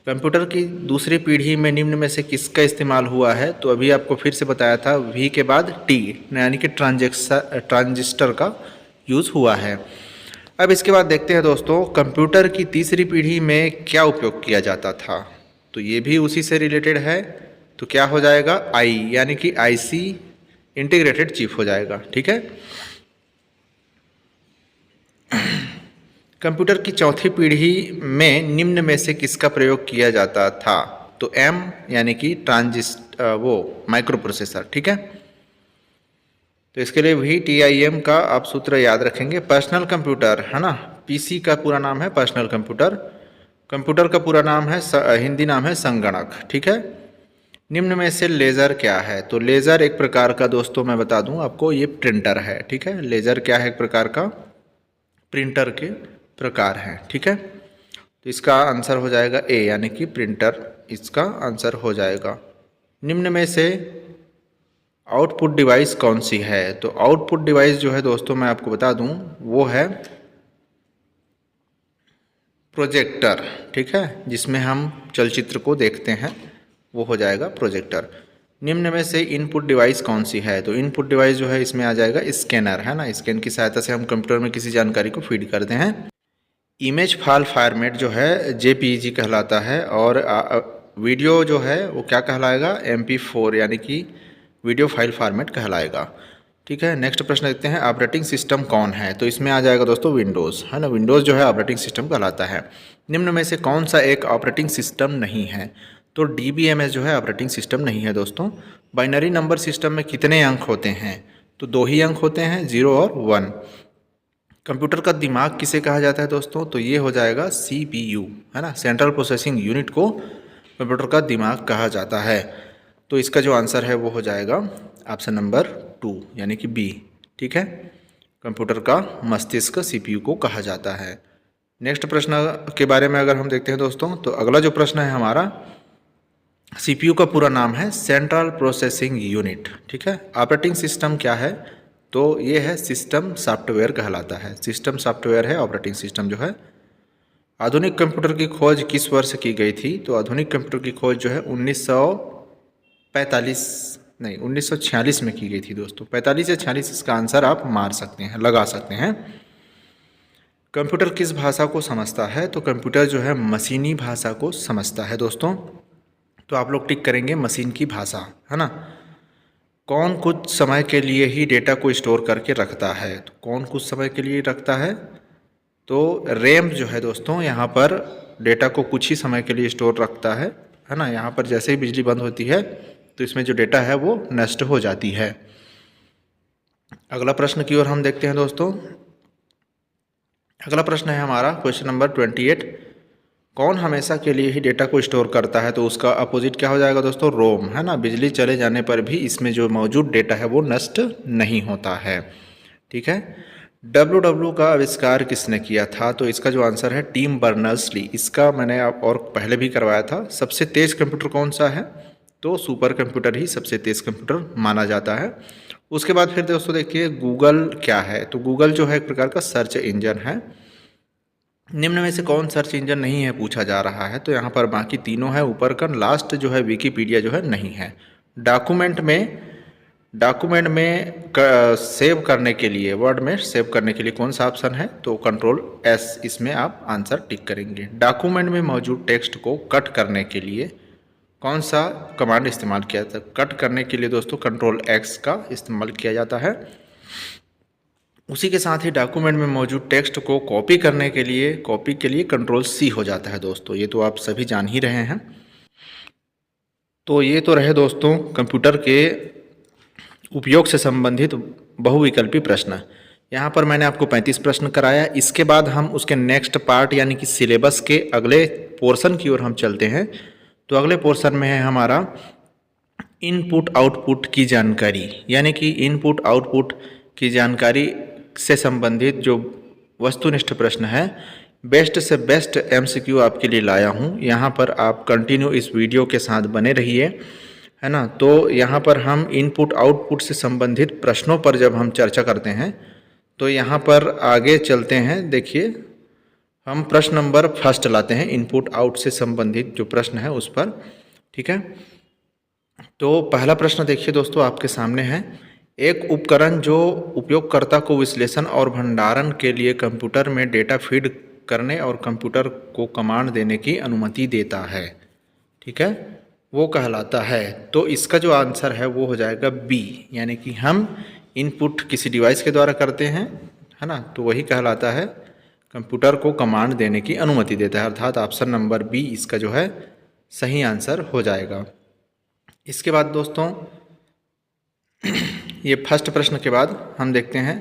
कंप्यूटर की दूसरी पीढ़ी में निम्न में से किसका इस्तेमाल हुआ है, तो अभी आपको फिर से बताया था V के बाद T यानी कि ट्रांजिस्टर का यूज़ हुआ है। अब इसके बाद देखते हैं दोस्तों कंप्यूटर की तीसरी पीढ़ी में क्या उपयोग किया जाता था, तो ये भी उसी से रिलेटेड है। तो क्या हो जाएगा I यानी कि IC इंटीग्रेटेड चिप हो जाएगा। ठीक है, कंप्यूटर की चौथी पीढ़ी में निम्न में से किसका प्रयोग किया जाता था, तो M यानी कि माइक्रो प्रोसेसर। ठीक है, तो इसके लिए VTIM का आप सूत्र याद रखेंगे। पर्सनल कंप्यूटर है ना, PC का पूरा नाम है पर्सनल कंप्यूटर, कंप्यूटर का पूरा नाम है हिंदी नाम है संगणक। ठीक है, निम्न में से लेज़र क्या है, तो लेज़र एक प्रकार का दोस्तों मैं बता दूं आपको, ये प्रिंटर है। ठीक है, लेज़र क्या है, एक प्रकार का प्रिंटर के प्रकार है। ठीक है, तो इसका आंसर हो जाएगा A यानी कि प्रिंटर, इसका आंसर हो जाएगा। निम्न में से आउटपुट डिवाइस कौन सी है, तो आउटपुट डिवाइस जो है दोस्तों मैं आपको बता दूं वो है प्रोजेक्टर। ठीक है, जिसमें हम चलचित्र को देखते हैं वो हो जाएगा प्रोजेक्टर। निम्न में से इनपुट डिवाइस कौन सी है, तो इनपुट डिवाइस जो है इसमें आ जाएगा स्कैनर है ना, स्कैन की सहायता से हम कंप्यूटर में किसी जानकारी को फीड करते हैं। इमेज फाइल फॉर्मेट जो है JPEG कहलाता है, और वीडियो जो है वो क्या कहलाएगा MP4 यानी कि वीडियो फाइल फॉर्मेट कहलाएगा। ठीक है, नेक्स्ट प्रश्न देखते हैं, ऑपरेटिंग सिस्टम कौन है, तो इसमें आ जाएगा दोस्तों विंडोज़ है ना, विंडोज़ जो है ऑपरेटिंग सिस्टम कहलाता है। निम्न में से कौन सा एक ऑपरेटिंग सिस्टम नहीं है, तो DBMS जो है ऑपरेटिंग सिस्टम नहीं है दोस्तों। बाइनरी नंबर सिस्टम में कितने अंक होते हैं, तो 2 ही अंक होते हैं, 0 और 1। कंप्यूटर का दिमाग किसे कहा जाता है दोस्तों, तो ये हो जाएगा CPU है ना, सेंट्रल प्रोसेसिंग यूनिट को कंप्यूटर का दिमाग कहा जाता है। तो इसका जो आंसर है वो हो जाएगा ऑप्शन नंबर 2 यानी कि B। ठीक है, कंप्यूटर का मस्तिष्क CPU को कहा जाता है। नेक्स्ट प्रश्न के बारे में अगर हम देखते हैं दोस्तों, तो अगला जो प्रश्न है हमारा, CPU का पूरा नाम है सेंट्रल प्रोसेसिंग यूनिट। ठीक है, ऑपरेटिंग सिस्टम क्या है, तो ये है सिस्टम सॉफ्टवेयर कहलाता है, सिस्टम सॉफ्टवेयर है ऑपरेटिंग सिस्टम जो है। आधुनिक कंप्यूटर की खोज किस वर्ष की गई थी, तो आधुनिक कंप्यूटर की खोज जो है 1946 में की गई थी दोस्तों। 45 या 46 इसका आंसर आप मार सकते हैं, लगा सकते हैं। कंप्यूटर किस भाषा को समझता है, तो कंप्यूटर जो है मशीनी भाषा को समझता है दोस्तों। तो आप लोग टिक करेंगे मशीन की भाषा है ना। कौन कुछ समय के लिए ही डेटा को स्टोर करके रखता है, तो कौन कुछ समय के लिए रखता है, तो रैम जो है दोस्तों यहाँ पर डेटा को कुछ ही समय के लिए स्टोर रखता है ना। यहाँ पर जैसे ही बिजली बंद होती है तो इसमें जो डेटा है वो नष्ट हो जाती है। अगला प्रश्न की ओर हम देखते हैं दोस्तों। अगला प्रश्न है हमारा क्वेश्चन नंबर 28, कौन हमेशा के लिए ही डेटा को स्टोर करता है, तो उसका अपोजिट क्या हो जाएगा दोस्तों, रोम है ना। बिजली चले जाने पर भी इसमें जो मौजूद डेटा है वो नष्ट नहीं होता है। ठीक है, WW का आविष्कार किसने किया था, तो इसका जो आंसर है टिम बर्नर्स-ली। इसका मैंने और पहले भी करवाया था। सबसे तेज़ कंप्यूटर कौन सा है, तो सुपर कंप्यूटर ही सबसे तेज़ कंप्यूटर माना जाता है। उसके बाद फिर दोस्तों देखिए गूगल क्या है, तो गूगल जो है एक प्रकार का सर्च इंजन है। निम्न में से कौन सर्च इंजन नहीं है पूछा जा रहा है, तो यहाँ पर बाकी तीनों है ऊपर का, लास्ट जो है विकीपीडिया जो है नहीं है। डॉक्यूमेंट में सेव करने के लिए, वर्ड में सेव करने के लिए कौन सा ऑप्शन है, तो Ctrl+S, इसमें आप आंसर टिक करेंगे। डॉक्यूमेंट में मौजूद टेक्स्ट को कट करने के लिए कौन सा कमांड इस्तेमाल किया जाता है, कट करने के लिए दोस्तों Ctrl+X का इस्तेमाल किया जाता है। उसी के साथ ही डॉक्यूमेंट में मौजूद टेक्स्ट को कॉपी करने के लिए Ctrl+C हो जाता है दोस्तों, ये तो आप सभी जान ही रहे हैं। तो ये तो रहे दोस्तों कंप्यूटर के उपयोग से संबंधित बहुविकल्पी प्रश्न। यहाँ पर मैंने आपको 35 प्रश्न कराया। इसके बाद हम उसके नेक्स्ट पार्ट यानी कि सिलेबस के अगले पोर्शन की ओर हम चलते हैं। तो अगले पोर्शन में है हमारा इनपुट आउटपुट की जानकारी, यानी कि इनपुट आउटपुट की जानकारी से संबंधित जो वस्तुनिष्ठ प्रश्न है, बेस्ट से बेस्ट MCQ आपके लिए लाया हूँ। यहाँ पर आप कंटिन्यू इस वीडियो के साथ बने रहिए, है ना। तो यहाँ पर हम इनपुट आउटपुट से संबंधित प्रश्नों पर जब हम चर्चा करते हैं तो यहाँ पर आगे चलते हैं। देखिए हम प्रश्न नंबर फर्स्ट लाते हैं, इनपुट आउट से संबंधित जो प्रश्न है उस पर, ठीक है। तो पहला प्रश्न देखिए दोस्तों आपके सामने है, एक उपकरण जो उपयोगकर्ता को विश्लेषण और भंडारण के लिए कंप्यूटर में डेटा फीड करने और कंप्यूटर को कमांड देने की अनुमति देता है, ठीक है, वो कहलाता है। तो इसका जो आंसर है वो हो जाएगा बी, यानी कि हम इनपुट किसी डिवाइस के द्वारा करते हैं, है ना, तो वही कहलाता है कंप्यूटर को कमांड देने की अनुमति देता है, अर्थात ऑप्शन नंबर बी इसका जो है सही आंसर हो जाएगा। इसके बाद दोस्तों ये फर्स्ट प्रश्न के बाद हम देखते हैं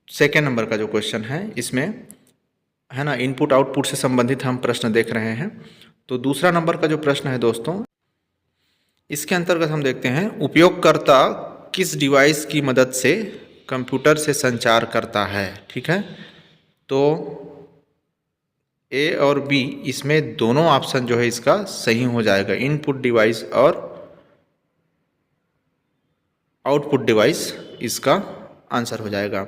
सेकेंड नंबर का जो क्वेश्चन है, इसमें है ना इनपुट आउटपुट से संबंधित हम प्रश्न देख रहे हैं। तो दूसरा नंबर का जो प्रश्न है दोस्तों, इसके अंतर्गत हम देखते हैं उपयोगकर्ता किस डिवाइस की मदद से कंप्यूटर से संचार करता है, ठीक है। तो ए और बी इसमें दोनों ऑप्शन जो है इसका सही हो जाएगा, इनपुट डिवाइस और आउटपुट डिवाइस इसका आंसर हो जाएगा।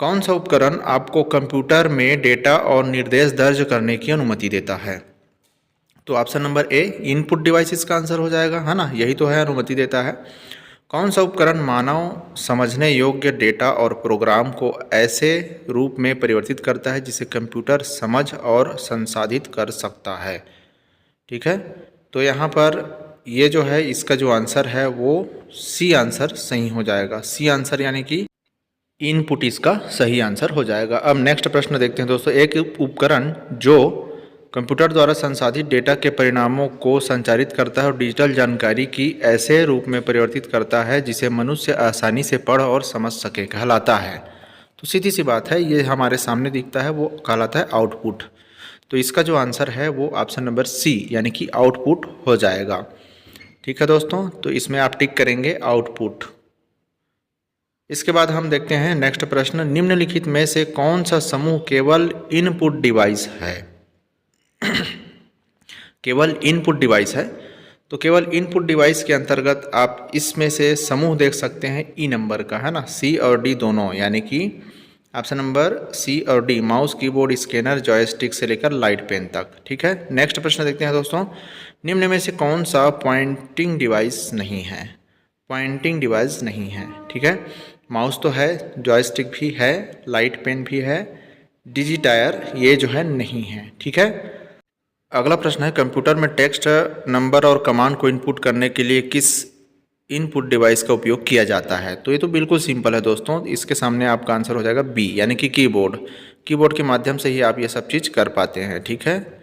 कौन सा उपकरण आपको कंप्यूटर में डेटा और निर्देश दर्ज करने की अनुमति देता है? तो option number A input device इसका आंसर हो जाएगा, है ना, यही तो है अनुमति देता है। कौन सा उपकरण मानव समझने योग्य डेटा और प्रोग्राम को ऐसे रूप में परिवर्तित करता है जिसे कंप्यूटर समझ और संसाधित कर सकता है, ठीक है। तो यहाँ पर ये जो है इसका जो आंसर है वो सी आंसर सही हो जाएगा, सी आंसर यानी कि इनपुट इसका सही आंसर हो जाएगा। अब नेक्स्ट प्रश्न देखते हैं दोस्तों, एक उपकरण जो कंप्यूटर द्वारा संसाधित डेटा के परिणामों को संचारित करता है और डिजिटल जानकारी की ऐसे रूप में परिवर्तित करता है जिसे मनुष्य आसानी से पढ़ और समझ सके कहलाता है। तो सीधी सी बात है, ये हमारे सामने दिखता है वो कहलाता है आउटपुट। तो इसका जो आंसर है वो ऑप्शन नंबर सी यानी कि आउटपुट हो जाएगा, ठीक है दोस्तों। तो इसमें आप टिक करेंगे आउटपुट। इसके बाद हम देखते हैं नेक्स्ट प्रश्न, निम्नलिखित में से कौन सा समूह केवल इनपुट डिवाइस है? केवल इनपुट डिवाइस है। तो केवल इनपुट डिवाइस के अंतर्गत आप इसमें से समूह देख सकते हैं ई नंबर का, है ना, सी और डी दोनों, यानी कि ऑप्शन नंबर सी और D, mouse, keyboard, scanner, joystick से लेकर लाइट पेन तक, ठीक है। नेक्स्ट प्रश्न देखते हैं दोस्तों, निम्न में से कौन सा पॉइंटिंग डिवाइस नहीं है? पॉइंटिंग डिवाइस नहीं है, ठीक है। माउस तो है, जॉयस्टिक भी है, लाइट पेन भी है, डिजिटायर ये जो है नहीं है, ठीक है। अगला प्रश्न है, कंप्यूटर में टेक्स्ट, नंबर और कमांड को इनपुट करने के लिए किस इनपुट डिवाइस का उपयोग किया जाता है? तो ये तो बिल्कुल सिंपल है दोस्तों, इसके सामने आपका आंसर हो जाएगा बी यानी कि कीबोर्ड। कीबोर्ड के माध्यम से ही आप ये सब चीज़ कर पाते हैं, ठीक है।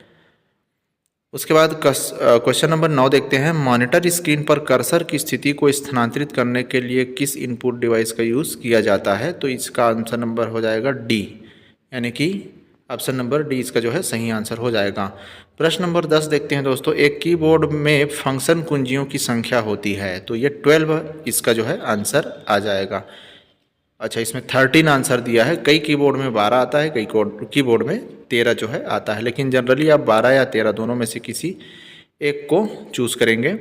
उसके बाद क्वेश्चन नंबर 9 देखते हैं, मॉनिटर स्क्रीन पर कर्सर की स्थिति को स्थानांतरित करने के लिए किस इनपुट डिवाइस का यूज़ किया जाता है? तो इसका आंसर नंबर हो जाएगा डी, यानी कि ऑप्शन नंबर डी इसका जो है सही आंसर हो जाएगा। प्रश्न नंबर 10 देखते हैं दोस्तों, एक कीबोर्ड में फंक्शन कुंजियों की संख्या होती है, तो ये 12 इसका जो है आंसर आ जाएगा। अच्छा, इसमें 13 आंसर दिया है, कई कीबोर्ड में 12 आता है, कई कीबोर्ड में 13 जो है आता है, लेकिन जनरली आप 12 या 13 दोनों में से किसी एक को चूज़ करेंगे।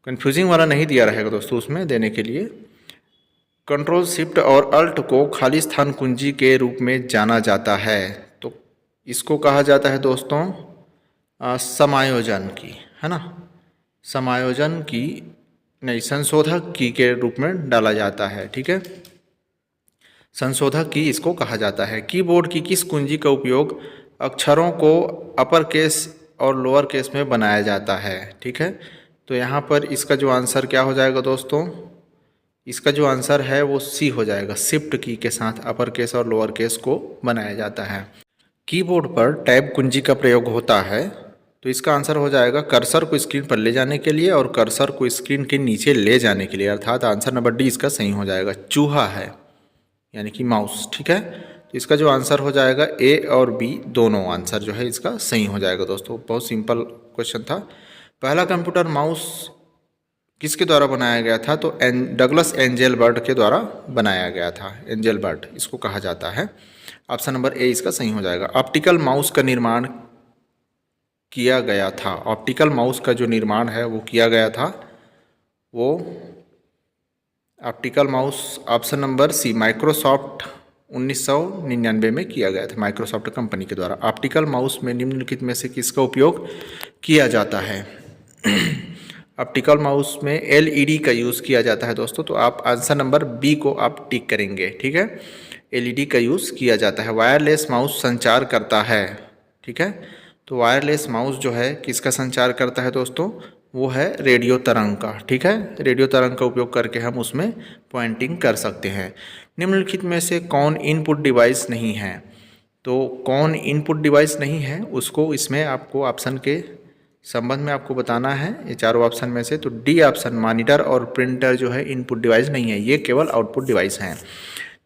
कन्फ्यूजिंग वाला नहीं दिया रहेगा दोस्तों उसमें देने के लिए। कंट्रोल शिफ्ट और अल्ट को खाली स्थान कुंजी के रूप में जाना जाता है, तो इसको कहा जाता है दोस्तों समायोजन की, है ना, समायोजन की नहीं, संशोधक की के रूप में डाला जाता है, ठीक है, संशोधक की इसको कहा जाता है। कीबोर्ड की किस कुंजी का उपयोग अक्षरों को अपर केस और लोअर केस में बनाया जाता है? ठीक है, तो यहाँ पर इसका जो आंसर क्या हो जाएगा दोस्तों, इसका जो आंसर है वो सी हो जाएगा। शिफ्ट की के साथ अपर केस और लोअर केस को बनाया जाता है। कीबोर्ड पर टैब कुंजी का प्रयोग होता है, तो इसका आंसर हो जाएगा कर्सर को स्क्रीन पर ले जाने के लिए और कर्सर को स्क्रीन के नीचे ले जाने के लिए, अर्थात आंसर नंबर डी इसका सही हो जाएगा। चूहा है यानी कि माउस, ठीक है। तो इसका जो आंसर हो जाएगा ए और बी दोनों आंसर जो है इसका सही हो जाएगा। दोस्तों बहुत सिंपल क्वेश्चन था। पहला कंप्यूटर माउस किसके द्वारा बनाया गया था? तो डगलस एंजेलबर्ट के द्वारा बनाया गया था। एंजेलबर्ट इसको कहा जाता है। ऑप्शन नंबर ए इसका सही हो जाएगा। ऑप्टिकल माउस का निर्माण किया गया था। ऑप्टिकल माउस का जो निर्माण है वो किया गया था, वो optical mouse option number C Microsoft 1999 में किया गया था, माइक्रोसॉफ्ट कंपनी के द्वारा। ऑप्टिकल माउस में निम्नलिखित में से किसका उपयोग किया जाता है? ऑप्टिकल माउस में एलईडी का यूज़ किया जाता है दोस्तों। तो आप आंसर नंबर बी को आप टिक करेंगे, ठीक है। एलईडी का यूज़ किया जाता है। वायरलेस माउस संचार करता है, ठीक है। तो वायरलेस माउस जो है किसका संचार करता है दोस्तों? वो है रेडियो तरंग का, ठीक है। रेडियो तरंग का उपयोग करके हम उसमें पॉइंटिंग कर सकते हैं। निम्नलिखित में से कौन इनपुट डिवाइस नहीं है? तो कौन इनपुट डिवाइस नहीं है उसको इसमें आपको ऑप्शन के संबंध में आपको बताना है, ये चारों ऑप्शन में से। तो डी ऑप्शन मॉनिटर और प्रिंटर जो है इनपुट डिवाइस नहीं है, ये केवल आउटपुट डिवाइस हैं।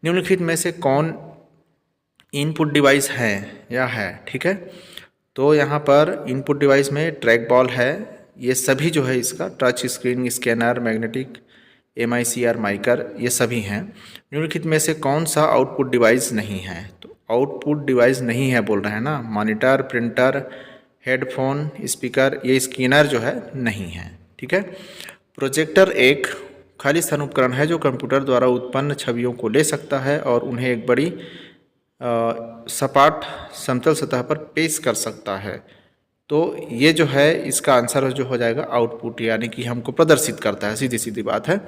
निम्नलिखित में से कौन इनपुट डिवाइस है या है, ठीक है। तो यहाँ पर इनपुट डिवाइस में ट्रैक बॉल है, ये सभी जो है इसका touch screen, scanner, magnetic, MICR माइकर, ये सभी हैं। निम्नलिखित में से कौन सा आउटपुट डिवाइस नहीं है? तो आउटपुट डिवाइस नहीं है बोल रहे हैं ना, मॉनिटर, प्रिंटर, हेडफोन, स्पीकर, ये स्कैनर जो है नहीं है, ठीक है। प्रोजेक्टर एक खाली स्थान उपकरण है जो कंप्यूटर द्वारा उत्पन्न छवियों को ले सकता है और उन्हें एक बड़ी सपाट समतल सतह पर पेश कर सकता है। तो ये जो है इसका आंसर जो हो जाएगा आउटपुट, यानी कि हमको प्रदर्शित करता है, सीधी सीधी बात है।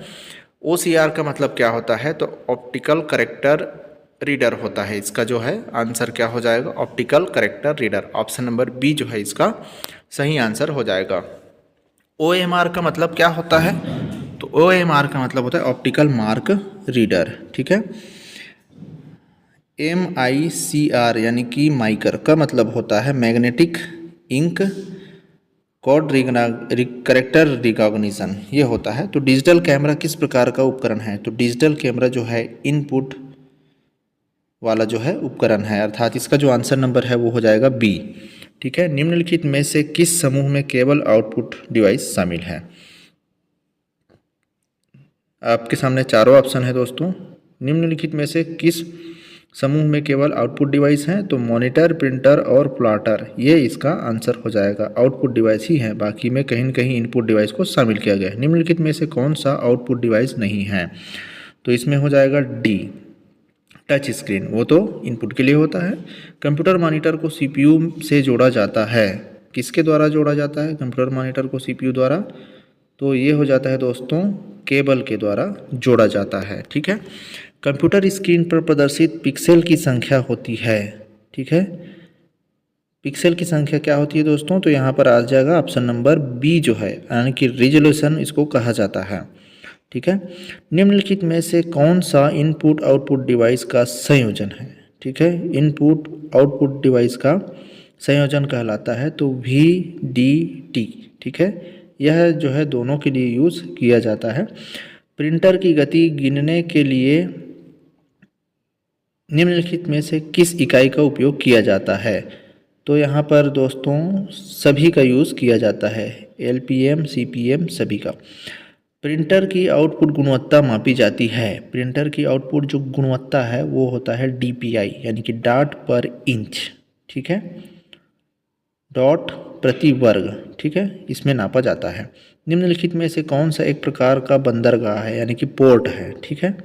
OCR का मतलब क्या होता है? तो ऑप्टिकल करेक्टर रीडर होता है। इसका जो है आंसर क्या हो जाएगा? Optical character reader. Option number B जो है इसका सही आंसर हो जाएगा। OMR का मतलब क्या होता है? तो OMR का मतलब होता है ऑप्टिकल मार्क रीडर, ठीक है। MICR यानी कि माइकर का मतलब होता है magnetic ink code character recognition, ये होता है। तो डिजिटल कैमरा किस प्रकार का उपकरण है? तो डिजिटल कैमरा जो है इनपुट वाला जो है उपकरण है, अर्थात इसका जो आंसर नंबर है वो हो जाएगा बी, ठीक है। निम्नलिखित में से किस समूह में केवल आउटपुट डिवाइस शामिल है? आपके सामने चारों ऑप्शन है दोस्तों। निम्नलिखित में से किस समूह में केवल आउटपुट डिवाइस हैं? तो मॉनिटर, प्रिंटर और प्लॉटर, ये इसका आंसर हो जाएगा। आउटपुट डिवाइस ही है, बाकी में कहीं न कहीं इनपुट डिवाइस को शामिल किया गया है। निम्नलिखित में से कौन सा आउटपुट डिवाइस नहीं है? तो इसमें हो जाएगा डी टच स्क्रीन, वो तो इनपुट के लिए होता है। कंप्यूटर मॉनिटर को CPU से जोड़ा जाता है, किसके द्वारा जोड़ा जाता है कंप्यूटर मॉनिटर को CPU द्वारा? तो ये हो जाता है दोस्तों केबल के द्वारा जोड़ा जाता है, ठीक है। कंप्यूटर स्क्रीन पर प्रदर्शित पिक्सेल की संख्या होती है, ठीक है। पिक्सेल की संख्या क्या होती है दोस्तों? तो यहाँ पर आ जाएगा ऑप्शन नंबर बी जो है, यानी कि रिजोल्यूशन इसको कहा जाता है, ठीक है। निम्नलिखित में से कौन सा इनपुट आउटपुट डिवाइस का संयोजन है? ठीक है, इनपुट आउटपुट डिवाइस का संयोजन कहलाता है। तो VDT, ठीक है, यह जो है दोनों के लिए यूज़ किया जाता है। प्रिंटर की गति गिनने के लिए निम्नलिखित में से किस इकाई का उपयोग किया जाता है? तो यहाँ पर दोस्तों सभी का यूज़ किया जाता है, LPM, CPM सभी का। प्रिंटर की आउटपुट गुणवत्ता मापी जाती है। प्रिंटर की आउटपुट जो गुणवत्ता है वो होता है DPI, यानी कि डॉट पर इंच, ठीक है, डॉट प्रति वर्ग, ठीक है, इसमें नापा जाता है। निम्नलिखित में से कौन सा एक प्रकार का बंदरगाह है, यानी कि पोर्ट है, ठीक है।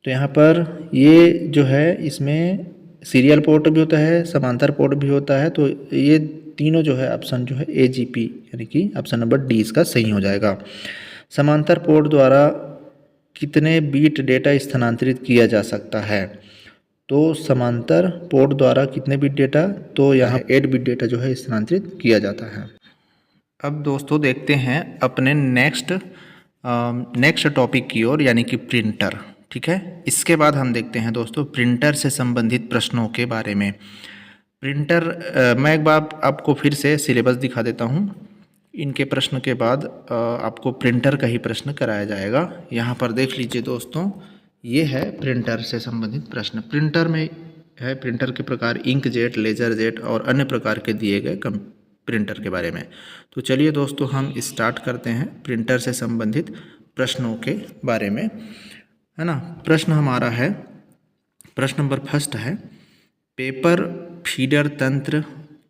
तो यहाँ पर ये जो है इसमें सीरियल पोर्ट भी होता है, समांतर पोर्ट भी होता है। तो ये तीनों जो है ऑप्शन जो है AGP, यानी कि ऑप्शन नंबर डी इसका सही हो जाएगा। समांतर पोर्ट द्वारा कितने बीट डेटा स्थानांतरित किया जा सकता है? तो समांतर पोर्ट द्वारा कितने बिट डेटा? तो यहाँ 8 बिट डेटा जो है स्थानांतरित किया जाता है। अब दोस्तों देखते हैं अपने नेक्स्ट टॉपिक की ओर, यानी कि प्रिंटर, ठीक है। इसके बाद हम देखते हैं दोस्तों प्रिंटर से संबंधित प्रश्नों के बारे में। प्रिंटर मैं एक बार आपको फिर से सिलेबस दिखा देता हूँ। इनके प्रश्न के बाद आपको प्रिंटर का ही प्रश्न कराया जाएगा। यहाँ पर देख लीजिए दोस्तों, ये है प्रिंटर से संबंधित प्रश्न। प्रिंटर में है प्रिंटर के प्रकार, इंक जेट, लेजर जेट और अन्य प्रकार के दिए गए प्रिंटर के बारे में। तो चलिए दोस्तों, हम स्टार्ट करते हैं प्रिंटर से संबंधित प्रश्नों के बारे में, है ना। प्रश्न हमारा है, प्रश्न नंबर फर्स्ट है, पेपर फीडर तंत्र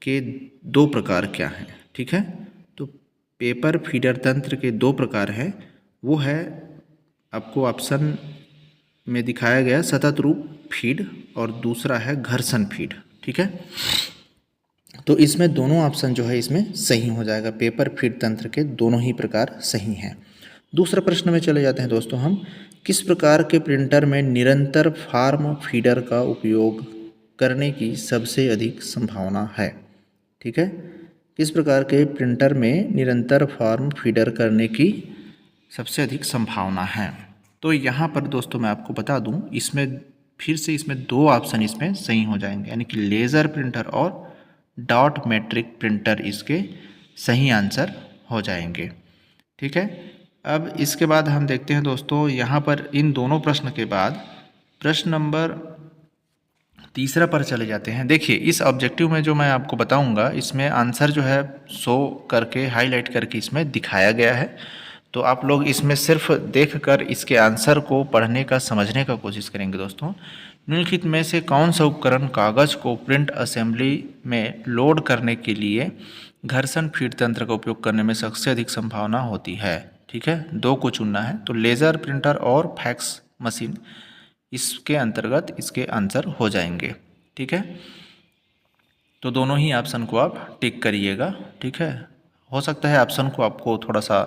के दो प्रकार क्या हैं। ठीक है, तो पेपर फीडर तंत्र के दो प्रकार हैं। वो है आपको ऑप्शन में दिखाया गया सतत रूप फीड और दूसरा है घर्षण फीड। ठीक है, तो इसमें दोनों ऑप्शन जो है इसमें सही हो जाएगा। पेपर फीड तंत्र के दोनों ही प्रकार सही हैं। दूसरा प्रश्न में चले जाते हैं दोस्तों हम, किस प्रकार के प्रिंटर में निरंतर फार्म फीडर का उपयोग करने की सबसे अधिक संभावना है। ठीक है, किस प्रकार के प्रिंटर में निरंतर फार्म फीडर करने की सबसे अधिक संभावना है। तो यहाँ पर दोस्तों मैं आपको बता दूँ, इसमें फिर से इसमें दो ऑप्शन इसमें सही हो जाएंगे, यानी कि लेज़र प्रिंटर और डॉट मैट्रिक प्रिंटर इसके सही आंसर हो जाएंगे। ठीक है, अब इसके बाद हम देखते हैं दोस्तों, यहाँ पर इन दोनों प्रश्न के बाद प्रश्न नंबर तीसरा पर चले जाते हैं। देखिए, इस ऑब्जेक्टिव में जो मैं आपको बताऊंगा, इसमें आंसर जो है शो करके हाईलाइट करके इसमें दिखाया गया है। तो आप लोग इसमें सिर्फ देखकर इसके आंसर को पढ़ने का, समझने का कोशिश करेंगे दोस्तों। निम्नलिखित में से कौन सा उपकरण कागज़ को प्रिंट असेंबली में लोड करने के लिए घर्षण फीड तंत्र का उपयोग करने में सबसे अधिक संभावना होती है। ठीक है, दो को चुनना है, तो लेज़र प्रिंटर और फैक्स मशीन इसके अंतर्गत इसके आंसर हो जाएंगे। ठीक है, तो दोनों ही ऑप्शन को आप टिक करिएगा। ठीक है, हो सकता है ऑप्शन को आपको थोड़ा सा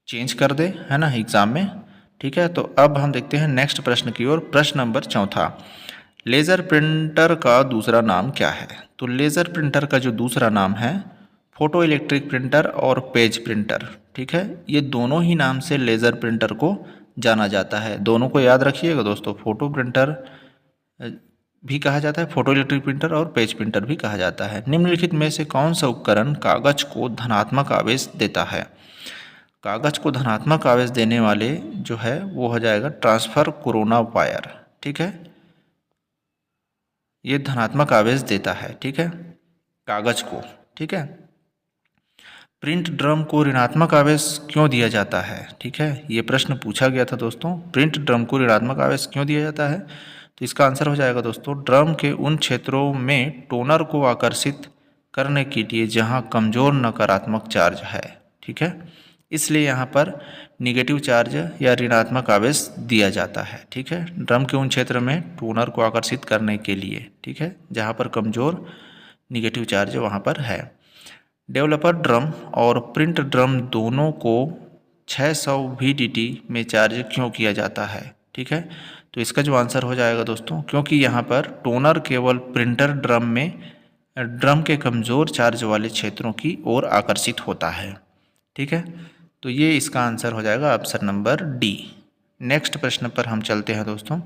चेंज कर दे, है ना, एग्ज़ाम में। ठीक है, तो अब हम देखते हैं नेक्स्ट प्रश्न की ओर। प्रश्न नंबर चौथा, लेज़र प्रिंटर का दूसरा नाम क्या है। तो लेज़र प्रिंटर का जो दूसरा नाम है फोटो इलेक्ट्रिक प्रिंटर और पेज प्रिंटर। ठीक है, ये दोनों ही नाम से लेज़र प्रिंटर को जाना जाता है। दोनों को याद रखिएगा दोस्तों, फोटो प्रिंटर भी कहा जाता है, फोटो इलेक्ट्रिक प्रिंटर और पेज प्रिंटर भी कहा जाता है। निम्नलिखित में से कौन सा उपकरण कागज को धनात्मक आवेश देता है। कागज को धनात्मक आवेश देने वाले जो है वो हो जाएगा ट्रांसफर कोरोना वायर। ठीक है, ये धनात्मक आवेश देता है। ठीक है, कागज को। ठीक है, प्रिंट ड्रम को ऋणात्मक आवेश क्यों दिया जाता है। ठीक है, ये प्रश्न पूछा गया था दोस्तों, प्रिंट ड्रम को ऋणात्मक आवेश क्यों दिया जाता है। तो इसका आंसर हो जाएगा दोस्तों, ड्रम के उन क्षेत्रों में टोनर को आकर्षित करने के लिए जहां कमजोर नकारात्मक चार्ज है। ठीक है, इसलिए यहाँ पर निगेटिव चार्ज या ऋणात्मक आवेश दिया जाता है। ठीक है, ड्रम के उन क्षेत्र में टोनर को आकर्षित करने के लिए, ठीक है, जहाँ पर कमजोर निगेटिव चार्ज वहाँ पर है। डेवलपर ड्रम और प्रिंट ड्रम दोनों को 600 VDT में चार्ज क्यों किया जाता है। ठीक है, तो इसका जो आंसर हो जाएगा दोस्तों, क्योंकि यहाँ पर टोनर केवल प्रिंटर ड्रम में ड्रम के कमज़ोर चार्ज वाले क्षेत्रों की ओर आकर्षित होता है। ठीक है, तो ये इसका आंसर हो जाएगा ऑप्शन नंबर डी। नेक्स्ट प्रश्न पर हम चलते हैं दोस्तों,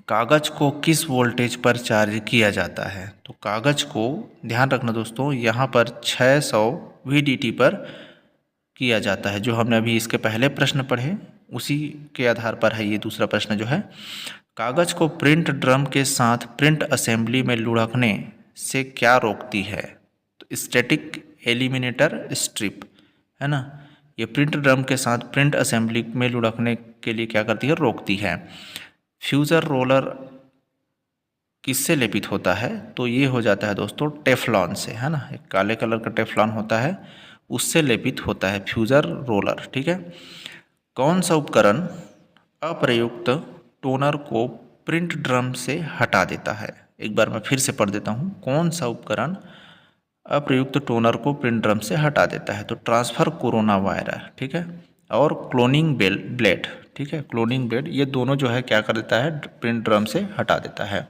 कागज को किस वोल्टेज पर चार्ज किया जाता है। तो कागज को ध्यान रखना दोस्तों, यहाँ पर 600 VDT पर किया जाता है। जो हमने अभी इसके पहले प्रश्न पढ़े उसी के आधार पर है ये दूसरा प्रश्न जो है। कागज को प्रिंट ड्रम के साथ प्रिंट असेंबली में लुढ़कने से क्या रोकती है। तो स्टैटिक एलिमिनेटर स्ट्रिप, है ना, ये प्रिंट ड्रम के साथ प्रिंट असेंबली में लुढ़कने के लिए क्या करती है, रोकती है। फ्यूज़र रोलर किससे लेपित होता है। तो ये हो जाता है दोस्तों टेफ्लॉन से, है ना, एक काले कलर का टेफ्लॉन होता है, उससे लेपित होता है फ्यूज़र रोलर। ठीक है, कौन सा उपकरण अप्रयुक्त टोनर को प्रिंट ड्रम से हटा देता है। एक बार मैं फिर से पढ़ देता हूँ, कौन सा उपकरण अप्रयुक्त टोनर को प्रिंट ड्रम से हटा देता है। तो ट्रांसफर कोरोना वायर, ठीक है, और क्लोनिंग ब्लेड। ठीक है, क्लोनिंग ब्लेड, ये दोनों जो है क्या कर देता है, प्रिंट ड्रम से हटा देता है।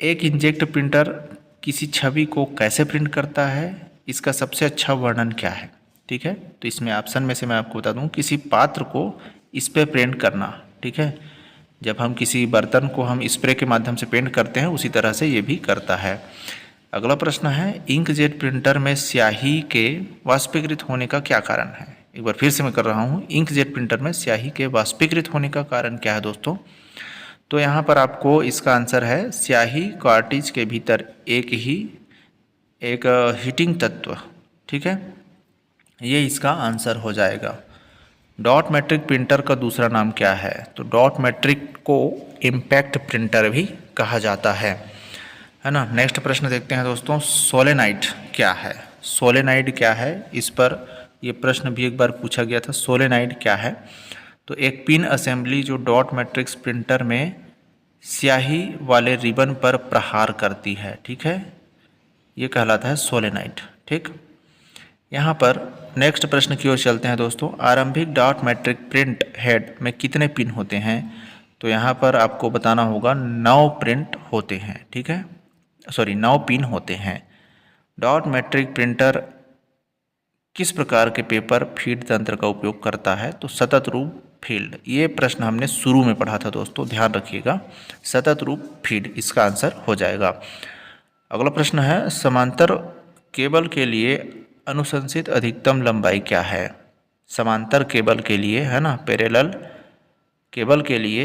एक इंजेक्ट प्रिंटर किसी छवि को कैसे प्रिंट करता है, इसका सबसे अच्छा वर्णन क्या है। ठीक है, तो इसमें ऑप्शन में से मैं आपको बता दूं, किसी पात्र को इस पे प्रिंट करना। ठीक है, जब हम किसी बर्तन को हम स्प्रे के माध्यम से पेंट करते हैं उसी तरह से ये भी करता है। अगला प्रश्न है, इंकजेट प्रिंटर में स्याही के वाष्पीकृत होने का क्या कारण है। एक बार फिर से मैं कर रहा हूँ, इंकजेट प्रिंटर में स्याही के वाष्पीकृत होने का कारण क्या है दोस्तों। तो यहाँ पर आपको इसका आंसर है स्याही कार्ट्रिज के भीतर एक हीटिंग तत्व, ठीक है, ये इसका आंसर हो जाएगा। डॉट मैट्रिक प्रिंटर का दूसरा नाम क्या है। तो डॉट मैट्रिक को इम्पैक्ट प्रिंटर भी कहा जाता है ना। नेक्स्ट प्रश्न देखते हैं दोस्तों, सोलेनाइड क्या है। सोलेनाइड क्या है, इस पर ये प्रश्न भी एक बार पूछा गया था, सोलेनाइड क्या है। तो एक पिन असेंबली जो डॉट मैट्रिक्स प्रिंटर में स्याही वाले रिबन पर प्रहार करती है, ठीक है, ये कहलाता है सोलेनाइड। ठीक, यहाँ पर नेक्स्ट प्रश्न की ओर चलते हैं दोस्तों, आरंभिक डॉट मैट्रिक प्रिंट हेड में कितने पिन होते हैं। तो यहाँ पर आपको बताना होगा 9 प्रिंट होते हैं, ठीक है, 9 पिन होते हैं। डॉट मैट्रिक प्रिंटर किस प्रकार के पेपर फीड तंत्र का उपयोग करता है। तो सतत रूप फील्ड, ये प्रश्न हमने शुरू में पढ़ा था दोस्तों, ध्यान रखिएगा, सतत रूप फीड इसका आंसर हो जाएगा। अगला प्रश्न है, समांतर केबल के लिए अनुशंसित अधिकतम लंबाई क्या है। समांतर केबल के लिए, है ना, पैरेलल केबल के लिए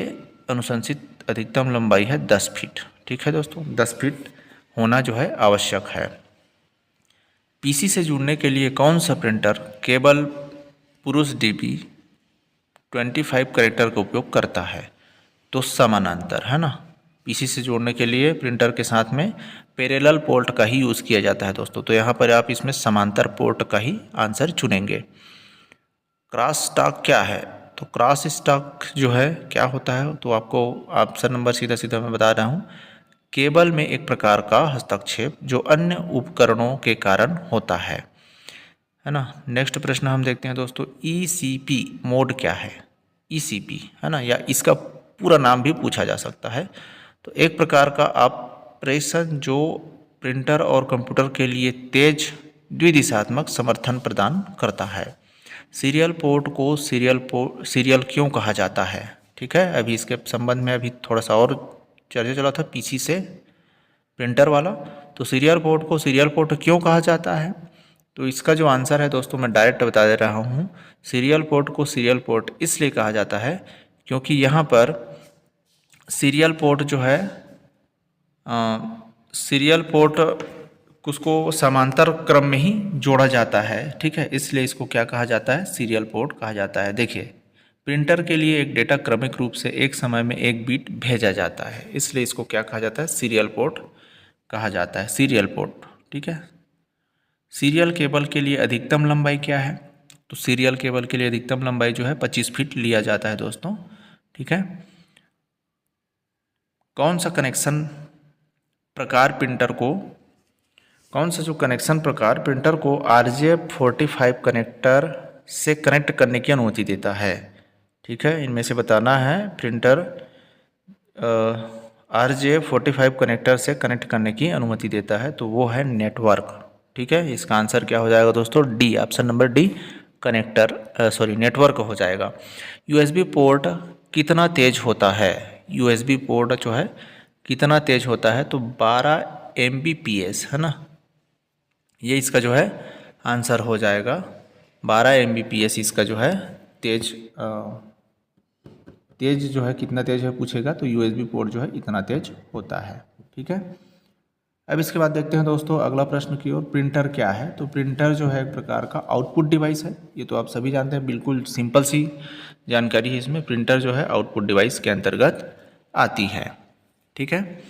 अनुशंसित अधिकतम लंबाई है 10 फीट। ठीक है दोस्तों, 10 फीट होना जो है आवश्यक है। पीसी से जुड़ने के लिए कौन सा प्रिंटर केबल पुरुष डीबी 25 कैरेक्टर का उपयोग करता है। तो समानांतर, है ना, पीसी से जोड़ने के लिए प्रिंटर के साथ में पैरेलल पोर्ट का ही यूज़ किया जाता है दोस्तों। तो यहाँ पर आप इसमें समांतर पोर्ट का ही आंसर चुनेंगे। क्रॉस स्टॉक क्या है। तो क्रॉस स्टॉक जो है क्या होता है, तो आपको ऑप्शन नंबर सीधा सीधा मैं बता रहा हूँ, केबल में एक प्रकार का हस्तक्षेप जो अन्य उपकरणों के कारण होता है ना। नेक्स्ट प्रश्न हम देखते हैं दोस्तों, ईसीपी मोड क्या है। ईसीपी, है ना, या इसका पूरा नाम भी पूछा जा सकता है। तो एक प्रकार का ऑपरेशन जो प्रिंटर और कंप्यूटर के लिए तेज द्विदिशात्मक समर्थन प्रदान करता है। सीरियल पोर्ट को सीरियल क्यों कहा जाता है। ठीक है, अभी इसके संबंध में अभी थोड़ा सा और चर्चा चला था पीसी से प्रिंटर वाला। तो सीरियल पोर्ट को सीरियल पोर्ट क्यों कहा जाता है। तो इसका जो आंसर है दोस्तों मैं डायरेक्ट बता दे रहा हूँ, सीरियल पोर्ट को सीरियल पोर्ट इसलिए कहा जाता है क्योंकि यहाँ पर सीरियल पोर्ट जो है सीरियल पोर्ट उसको समांतर क्रम में ही जोड़ा जाता है। ठीक है, इसलिए इसको क्या कहा जाता है, सीरियल पोर्ट कहा जाता है। देखिए, प्रिंटर के लिए एक डेटा क्रमिक रूप से एक समय में एक बीट भेजा जाता है, इसलिए इसको क्या कहा जाता है, सीरियल पोर्ट कहा जाता है, सीरियल पोर्ट। ठीक है, सीरियल केबल के लिए अधिकतम लंबाई क्या है। तो सीरियल केबल के लिए अधिकतम लंबाई जो है 25 फीट लिया जाता है दोस्तों। ठीक है, कौन सा कनेक्शन प्रकार प्रिंटर को RJ45 कनेक्टर से कनेक्ट करने की अनुमति देता है। ठीक है, इनमें से बताना है प्रिंटर RJ45 कनेक्टर से कनेक्ट करने की अनुमति देता है, तो वो है नेटवर्क। ठीक है, इसका आंसर क्या हो जाएगा दोस्तों, D, option number D, network हो जाएगा। USB पोर्ट कितना तेज होता है। USB पोर्ट जो है कितना तेज होता है, तो 12 Mbps, है ना, ये इसका जो है आंसर हो जाएगा। 12 Mbps इसका जो है तेज जो है, कितना तेज है पूछेगा तो USB पोर्ट जो है इतना तेज होता है। ठीक है, अब इसके बाद देखते हैं दोस्तों अगला प्रश्न की ओर, प्रिंटर क्या है। तो प्रिंटर जो है एक प्रकार का आउटपुट डिवाइस है, ये तो आप सभी जानते हैं, बिल्कुल सिंपल सी जानकारी है इसमें। प्रिंटर जो है आउटपुट डिवाइस के अंतर्गत आती है। ठीक है,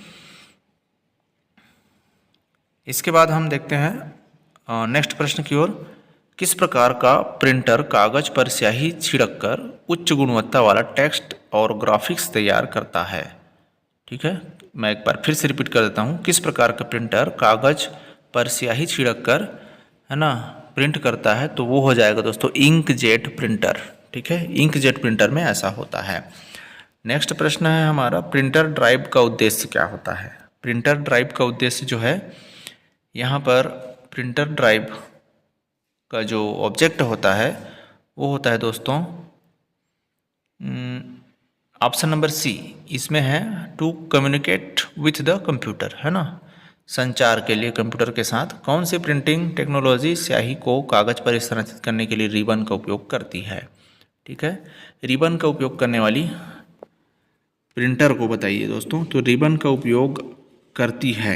इसके बाद हम देखते हैं नेक्स्ट प्रश्न की ओर, किस प्रकार का प्रिंटर कागज पर स्याही छिड़ककर उच्च गुणवत्ता वाला टेक्स्ट और ग्राफिक्स तैयार करता है। ठीक है, मैं एक बार फिर से रिपीट कर देता हूँ, किस प्रकार का प्रिंटर कागज पर स्याही छिड़ककर, है ना, प्रिंट करता है, तो वो हो जाएगा दोस्तों इंकजेट प्रिंटर। ठीक है, इंकजेट प्रिंटर में ऐसा होता है। नेक्स्ट प्रश्न है हमारा, प्रिंटर ड्राइव का उद्देश्य क्या होता है। प्रिंटर ड्राइव का उद्देश्य जो है, यहाँ पर प्रिंटर ड्राइव का जो ऑब्जेक्ट होता है वो होता है दोस्तों ऑप्शन नंबर सी इसमें है to communicate with the computer, है ना, संचार के लिए कंप्यूटर के साथ। कौन सी प्रिंटिंग टेक्नोलॉजी स्याही को कागज़ पर स्थानांतरित करने के लिए रिबन का उपयोग करती है? ठीक है, रिबन का उपयोग करने वाली प्रिंटर को बताइए दोस्तों। तो रिबन का उपयोग करती है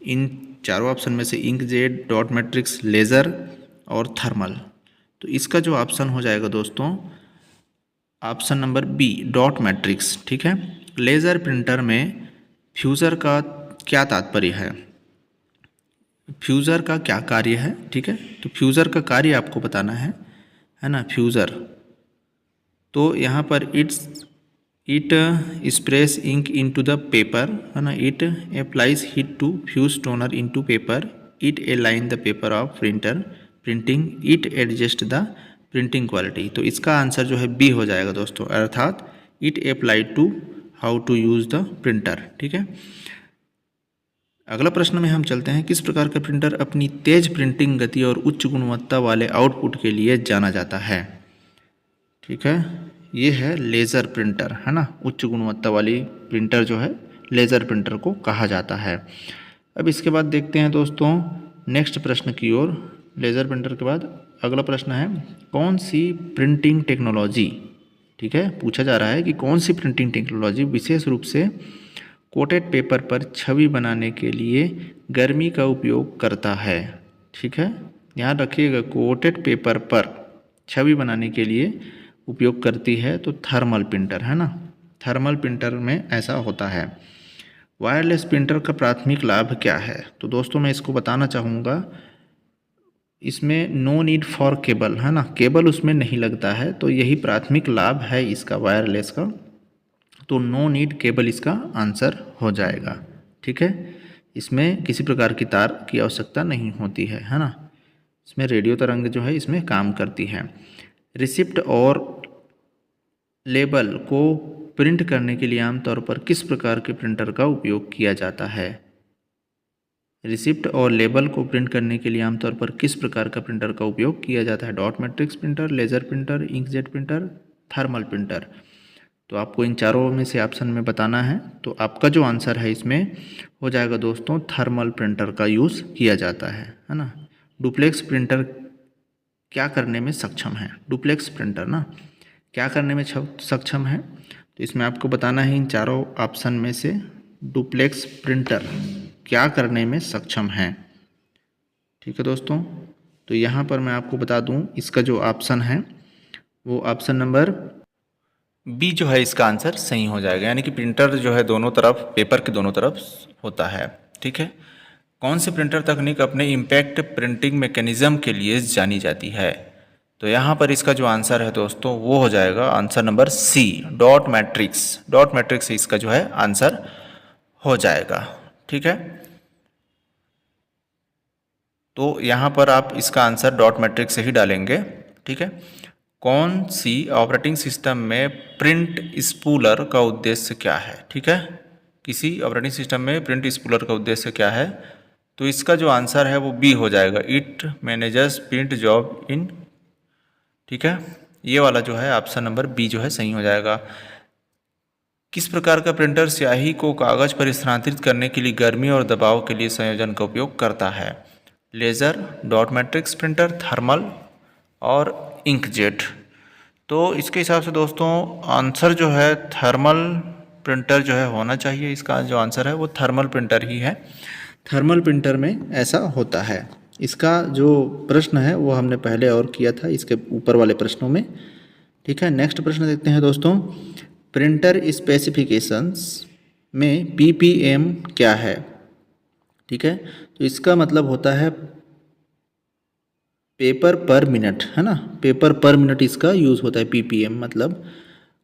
इन चारों ऑप्शन में से इंकजेट, डॉट मैट्रिक्स, लेज़र और थर्मल। तो इसका जो ऑप्शन हो जाएगा दोस्तों option number B, dot matrix. ठीक है, लेज़र प्रिंटर में फ्यूज़र का क्या तात्पर्य है, फ्यूज़र का क्या कार्य है? ठीक है, तो फ्यूज़र का कार्य आपको बताना है ना। फ्यूज़र तो यहाँ पर it sprays ink into the paper, है ना, it applies heat to fuse toner into paper, it align the paper of printing, it adjust the printing quality. तो इसका आंसर जो है बी हो जाएगा दोस्तों, अर्थात it applied to how to use the printer. ठीक है, अगला प्रश्न में हम चलते हैं। किस प्रकार का प्रिंटर अपनी तेज प्रिंटिंग गति और उच्च गुणवत्ता वाले आउटपुट के लिए जाना जाता है? ठीक है, ये है लेज़र प्रिंटर, है ना। उच्च गुणवत्ता वाली प्रिंटर जो है लेज़र प्रिंटर को कहा जाता है। अब इसके बाद देखते हैं दोस्तों नेक्स्ट प्रश्न की ओर। लेज़र प्रिंटर के बाद अगला प्रश्न है कौन सी प्रिंटिंग टेक्नोलॉजी, ठीक है, पूछा जा रहा है कि कौन सी प्रिंटिंग टेक्नोलॉजी विशेष रूप से कोटेड पेपर पर छवि बनाने के लिए गर्मी का उपयोग करता है? ठीक है, ध्यान रखिएगा, कोटेड पेपर पर छवि बनाने के लिए उपयोग करती है तो थर्मल प्रिंटर, है ना। थर्मल प्रिंटर में ऐसा होता है। वायरलेस प्रिंटर का प्राथमिक लाभ क्या है? तो दोस्तों मैं इसको बताना चाहूँगा, इसमें नो नीड फॉर केबल, है ना, केबल उसमें नहीं लगता है, तो यही प्राथमिक लाभ है इसका वायरलेस का। तो नो नीड केबल इसका आंसर हो जाएगा। ठीक है, इसमें किसी प्रकार की तार की आवश्यकता नहीं होती है ना। इसमें रेडियो तरंग जो है इसमें काम करती है। रिसिप्ट और लेबल को प्रिंट करने के लिए आमतौर पर किस प्रकार के प्रिंटर का उपयोग किया जाता है? रिसिप्ट और लेबल को प्रिंट करने के लिए आमतौर पर किस प्रकार का प्रिंटर का उपयोग किया जाता है? Dot matrix printer, laser printer, inkjet printer, thermal printer. तो आपको इन चारों में से ऑप्शन में बताना है। तो आपका जो आंसर है इसमें हो जाएगा दोस्तों थर्मल प्रिंटर का यूज़ किया जाता है ना। डुप्लेक्स प्रिंटर क्या करने में सक्षम है? डुप्लेक्स प्रिंटर ना क्या करने में सक्षम है? तो इसमें आपको बताना है इन चारों ऑप्शन में से डुप्लेक्स प्रिंटर क्या करने में सक्षम है। ठीक है दोस्तों, तो यहाँ पर मैं आपको बता दूँ इसका जो ऑप्शन है वो ऑप्शन नंबर बी जो है इसका आंसर सही हो जाएगा, यानी कि प्रिंटर जो है दोनों तरफ, पेपर के दोनों तरफ होता है। ठीक है, कौन सी प्रिंटर तकनीक अपने इम्पैक्ट प्रिंटिंग मैकेनिज्म के लिए जानी जाती है? तो यहाँ पर इसका जो आंसर है दोस्तों वो हो जाएगा answer number C, dot matrix. Dot matrix इसका जो है आंसर हो जाएगा। ठीक है, तो यहाँ पर आप इसका आंसर डॉट मैट्रिक्स से ही डालेंगे। ठीक है, कौन सी ऑपरेटिंग सिस्टम में प्रिंट स्पूलर का उद्देश्य क्या है? ठीक है, किसी ऑपरेटिंग सिस्टम में प्रिंट स्पूलर का उद्देश्य क्या है? तो इसका जो आंसर है वो बी हो जाएगा, it managers print job in. ठीक है, ये वाला जो है ऑप्शन नंबर बी जो है सही हो जाएगा। किस प्रकार का प्रिंटर स्याही को कागज पर स्थानांतरित करने के लिए गर्मी और दबाव के लिए संयोजन का उपयोग करता है? Laser, dot matrix printer, thermal और इंकजेट। तो इसके हिसाब से दोस्तों आंसर जो है थर्मल प्रिंटर जो है होना चाहिए। इसका जो आंसर है वो थर्मल प्रिंटर ही है। थर्मल प्रिंटर में ऐसा होता है। इसका जो प्रश्न है वो हमने पहले और किया था इसके ऊपर वाले प्रश्नों में। ठीक है, नेक्स्ट प्रश्न देखते हैं दोस्तों। प्रिंटर स्पेसिफिकेशंस में पीपीएम क्या है? ठीक है, तो इसका मतलब होता है पेपर पर मिनट, है ना, पेपर पर मिनट इसका यूज़ होता है पीपीएम। मतलब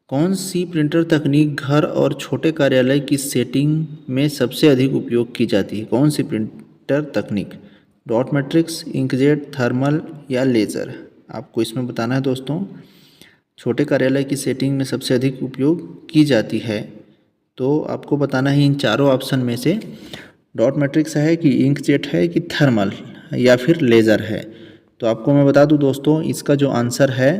कौन सी प्रिंटर तकनीक घर और छोटे कार्यालय की सेटिंग में सबसे अधिक उपयोग की जाती है? कौन सी प्रिंटर तकनीक? डॉट मैट्रिक्स, इंकजेट, थर्मल या लेज़र? आपको इसमें बताना है दोस्तों छोटे कार्यालय की सेटिंग में सबसे अधिक उपयोग की जाती है। तो आपको बताना है इन चारों ऑप्शन में से डॉट मैट्रिक्स है कि इंकजेट है कि थर्मल या फिर लेज़र है। तो आपको मैं बता दूं दोस्तों इसका जो आंसर है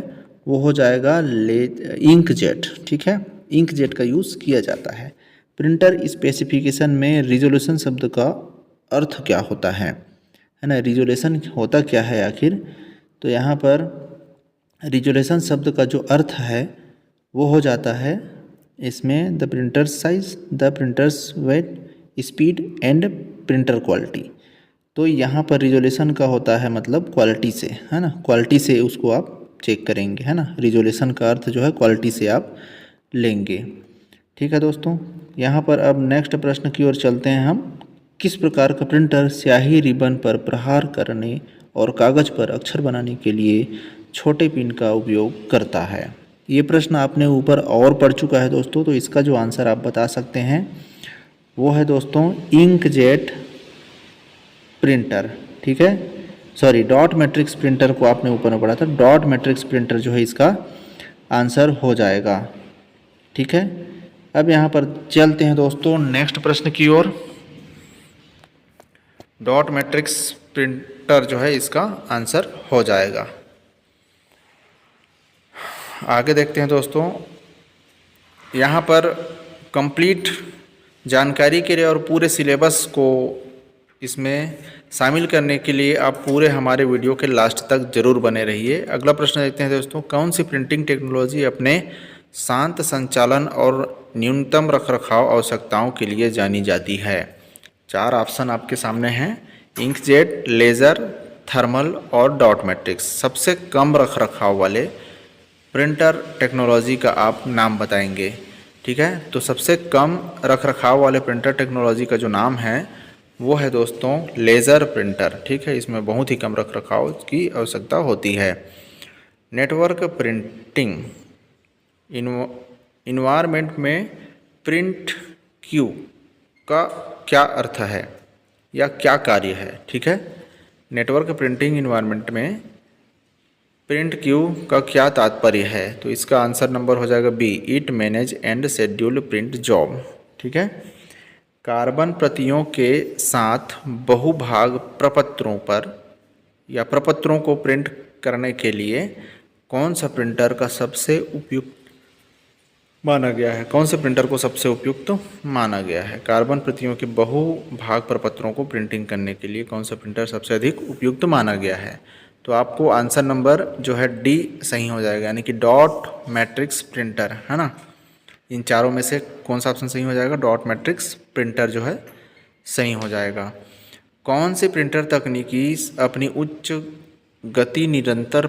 वो हो जाएगा इंकजेट। ठीक है, इंकजेट का यूज़ किया जाता है। प्रिंटर स्पेसिफिकेशन में रिजोल्यूशन शब्द का अर्थ क्या होता है ना, रिजोल्यूशन होता क्या है आखिर। तो यहाँ पर रिजोल्यूशन शब्द का जो अर्थ है वो हो जाता है इसमें the printer size, the printer's weight, speed and printer quality. तो यहाँ पर रिजोल्यूशन का होता है मतलब क्वालिटी से, है ना, क्वालिटी से उसको आप चेक करेंगे, है ना, रिजोल्यूशन का अर्थ जो है क्वालिटी से आप लेंगे। ठीक है दोस्तों, यहाँ पर अब नेक्स्ट प्रश्न की ओर चलते हैं हम। किस प्रकार का प्रिंटर स्याही रिबन पर प्रहार करने और कागज़ पर अक्षर बनाने के लिए छोटे पिन का उपयोग करता है। ये प्रश्न आपने ऊपर और पढ़ चुका है दोस्तों, तो इसका जो आंसर आप बता सकते हैं वो है दोस्तों इंकजेट प्रिंटर। ठीक है, सॉरी, डॉट मैट्रिक्स प्रिंटर को आपने ऊपर में पढ़ा था, डॉट मैट्रिक्स प्रिंटर जो है इसका आंसर हो जाएगा। ठीक है, अब यहाँ पर चलते हैं दोस्तों नेक्स्ट प्रश्न की ओर। डॉट मैट्रिक्स प्रिंटर जो है इसका आंसर हो जाएगा। आगे देखते हैं दोस्तों, यहाँ पर कंप्लीट जानकारी के लिए और पूरे सिलेबस को इसमें शामिल करने के लिए आप पूरे हमारे वीडियो के लास्ट तक जरूर बने रहिए। अगला प्रश्न देखते हैं दोस्तों, कौन सी प्रिंटिंग टेक्नोलॉजी अपने शांत संचालन और न्यूनतम रखरखाव आवश्यकताओं के लिए जानी जाती है। 4 ऑप्शन आपके सामने हैं, इंकजेट, लेज़र, थर्मल और डॉट मैट्रिक्स। सबसे कम रखरखाव वाले प्रिंटर टेक्नोलॉजी का आप नाम बताएंगे। ठीक है, तो सबसे कम रखरखाव वाले प्रिंटर टेक्नोलॉजी का जो नाम है वो है दोस्तों लेज़र प्रिंटर। ठीक है, इसमें बहुत ही कम रखरखाव की आवश्यकता होती है। नेटवर्क प्रिंटिंग इन्वायरमेंट में प्रिंट क्यू का क्या अर्थ है या क्या कार्य है। ठीक है, नेटवर्क प्रिंटिंग इन्वायरमेंट में प्रिंट क्यू का क्या तात्पर्य है, तो इसका आंसर नंबर हो जाएगा B, it manage and schedule print job. ठीक है, कार्बन प्रतियों के साथ बहुभाग प्रपत्रों पर या प्रपत्रों को प्रिंट करने के लिए कौन सा प्रिंटर का सबसे उपयुक्त माना गया है, कौन से प्रिंटर को सबसे उपयुक्त माना गया है। कार्बन प्रतियों के बहुभाग प्रपत्रों को प्रिंटिंग करने के लिए कौन सा प्रिंटर सबसे अधिक उपयुक्त माना गया है, तो आपको आंसर नंबर जो है डी सही हो जाएगा, यानी कि डॉट मैट्रिक्स प्रिंटर, है ना। इन चारों में से कौन सा ऑप्शन सही हो जाएगा, डॉट मैट्रिक्स प्रिंटर जो है सही हो जाएगा। कौन सी प्रिंटर तकनीकी अपनी उच्च गति निरंतर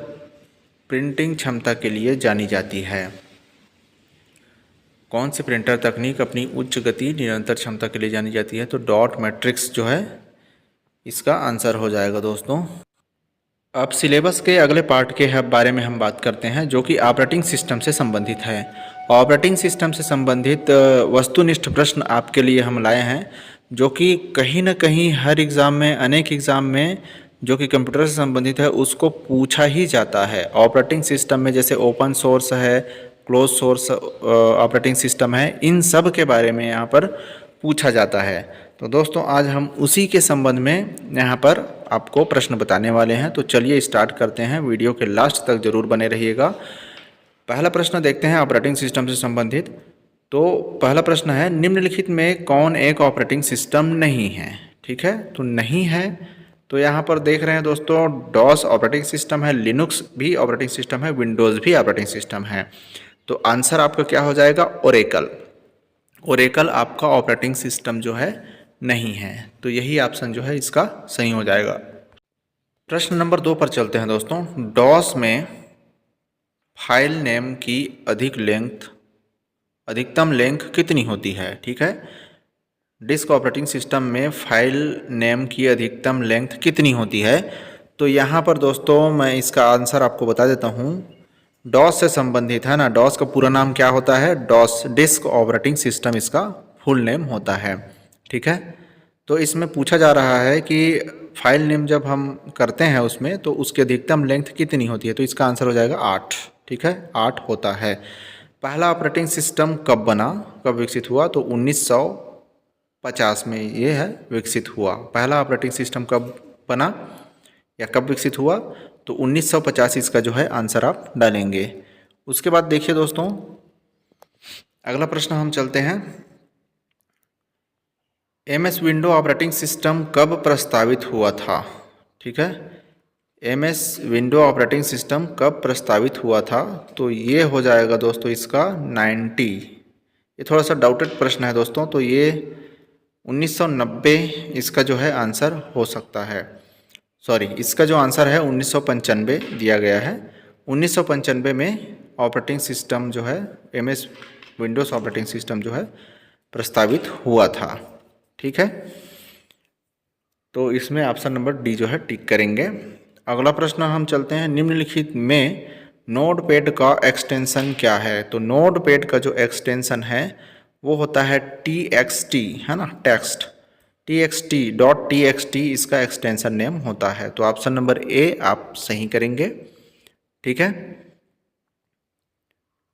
प्रिंटिंग क्षमता के लिए जानी जाती है। कौन सी प्रिंटर तकनीक अपनी उच्च गति निरंतर क्षमता के लिए जानी जाती है, तो डॉट मैट्रिक्स जो है इसका आंसर हो जाएगा दोस्तों। अब सिलेबस के अगले पार्ट के बारे में हम बात करते हैं, जो कि ऑपरेटिंग सिस्टम से संबंधित है। ऑपरेटिंग सिस्टम से संबंधित वस्तुनिष्ठ प्रश्न आपके लिए हम लाए हैं, जो कि कहीं ना कहीं हर एग्ज़ाम में, अनेक एग्ज़ाम में जो कि कंप्यूटर से संबंधित है उसको पूछा ही जाता है। ऑपरेटिंग सिस्टम में जैसे ओपन सोर्स है, क्लोज सोर्स ऑपरेटिंग सिस्टम है, इन सब के बारे में यहाँ पर पूछा जाता है। तो दोस्तों आज हम उसी के संबंध में यहाँ पर आपको प्रश्न बताने वाले हैं। तो चलिए स्टार्ट करते हैं, वीडियो के लास्ट तक जरूर बने रहिएगा। पहला प्रश्न देखते हैं ऑपरेटिंग सिस्टम से संबंधित। तो पहला प्रश्न है, निम्नलिखित में कौन एक ऑपरेटिंग सिस्टम नहीं है। ठीक है, तो नहीं है, तो यहाँ पर देख रहे हैं दोस्तों, डॉस ऑपरेटिंग सिस्टम है, लिनुक्स भी ऑपरेटिंग सिस्टम है, विंडोज़ भी ऑपरेटिंग सिस्टम है। तो आंसर आपका क्या हो जाएगा, ओरेकल। ओरेकल आपका ऑपरेटिंग सिस्टम जो है नहीं है, तो यही ऑप्शन जो है इसका सही हो जाएगा। प्रश्न नंबर 2 पर चलते हैं दोस्तों। डॉस में फाइल नेम की अधिकतम लेंथ कितनी होती है। ठीक है, डिस्क ऑपरेटिंग सिस्टम में फाइल नेम की अधिकतम लेंथ कितनी होती है, तो यहाँ पर दोस्तों मैं इसका आंसर आपको बता देता हूँ। डॉस से संबंधित है ना, डॉस का पूरा नाम क्या होता है, डॉस डिस्क ऑपरेटिंग सिस्टम इसका फुल नेम होता है। ठीक है, तो इसमें पूछा जा रहा है कि फाइल नेम जब हम करते हैं उसमें तो उसकी अधिकतम लेंथ कितनी होती है, तो इसका आंसर हो जाएगा 8। ठीक है, 8 होता है। पहला ऑपरेटिंग सिस्टम कब बना, कब विकसित हुआ, तो 1950 में ये है विकसित हुआ। पहला ऑपरेटिंग सिस्टम कब बना या कब विकसित हुआ, तो 1950 इसका जो है आंसर आप डालेंगे। उसके बाद देखिए दोस्तों, अगला प्रश्न हम चलते हैं, MS विंडो ऑपरेटिंग सिस्टम कब प्रस्तावित हुआ था? ठीक है, MS विंडो ऑपरेटिंग सिस्टम कब प्रस्तावित हुआ था? तो ये हो जाएगा दोस्तों इसका 90। ये थोड़ा सा डाउटेड प्रश्न है दोस्तों, तो ये 1990 इसका जो है आंसर हो सकता है। सॉरी, इसका जो आंसर है 1995 दिया गया है। 1995 में ऑपरेटिंग सिस्टम जो है MS विंडोज़ ऑपरेटिंग सिस्टम जो है प्रस्तावित हुआ था। ठीक है, तो इसमें ऑप्शन नंबर डी जो है टिक करेंगे। अगला प्रश्न हम चलते हैं, निम्नलिखित में नोटपैड का एक्सटेंशन क्या है? तो नोटपैड का जो एक्सटेंशन है वो होता है TXT, है ना, टेक्स्ट, TXT इसका एक्सटेंशन नेम होता है। तो ऑप्शन नंबर ए आप सही करेंगे। ठीक है,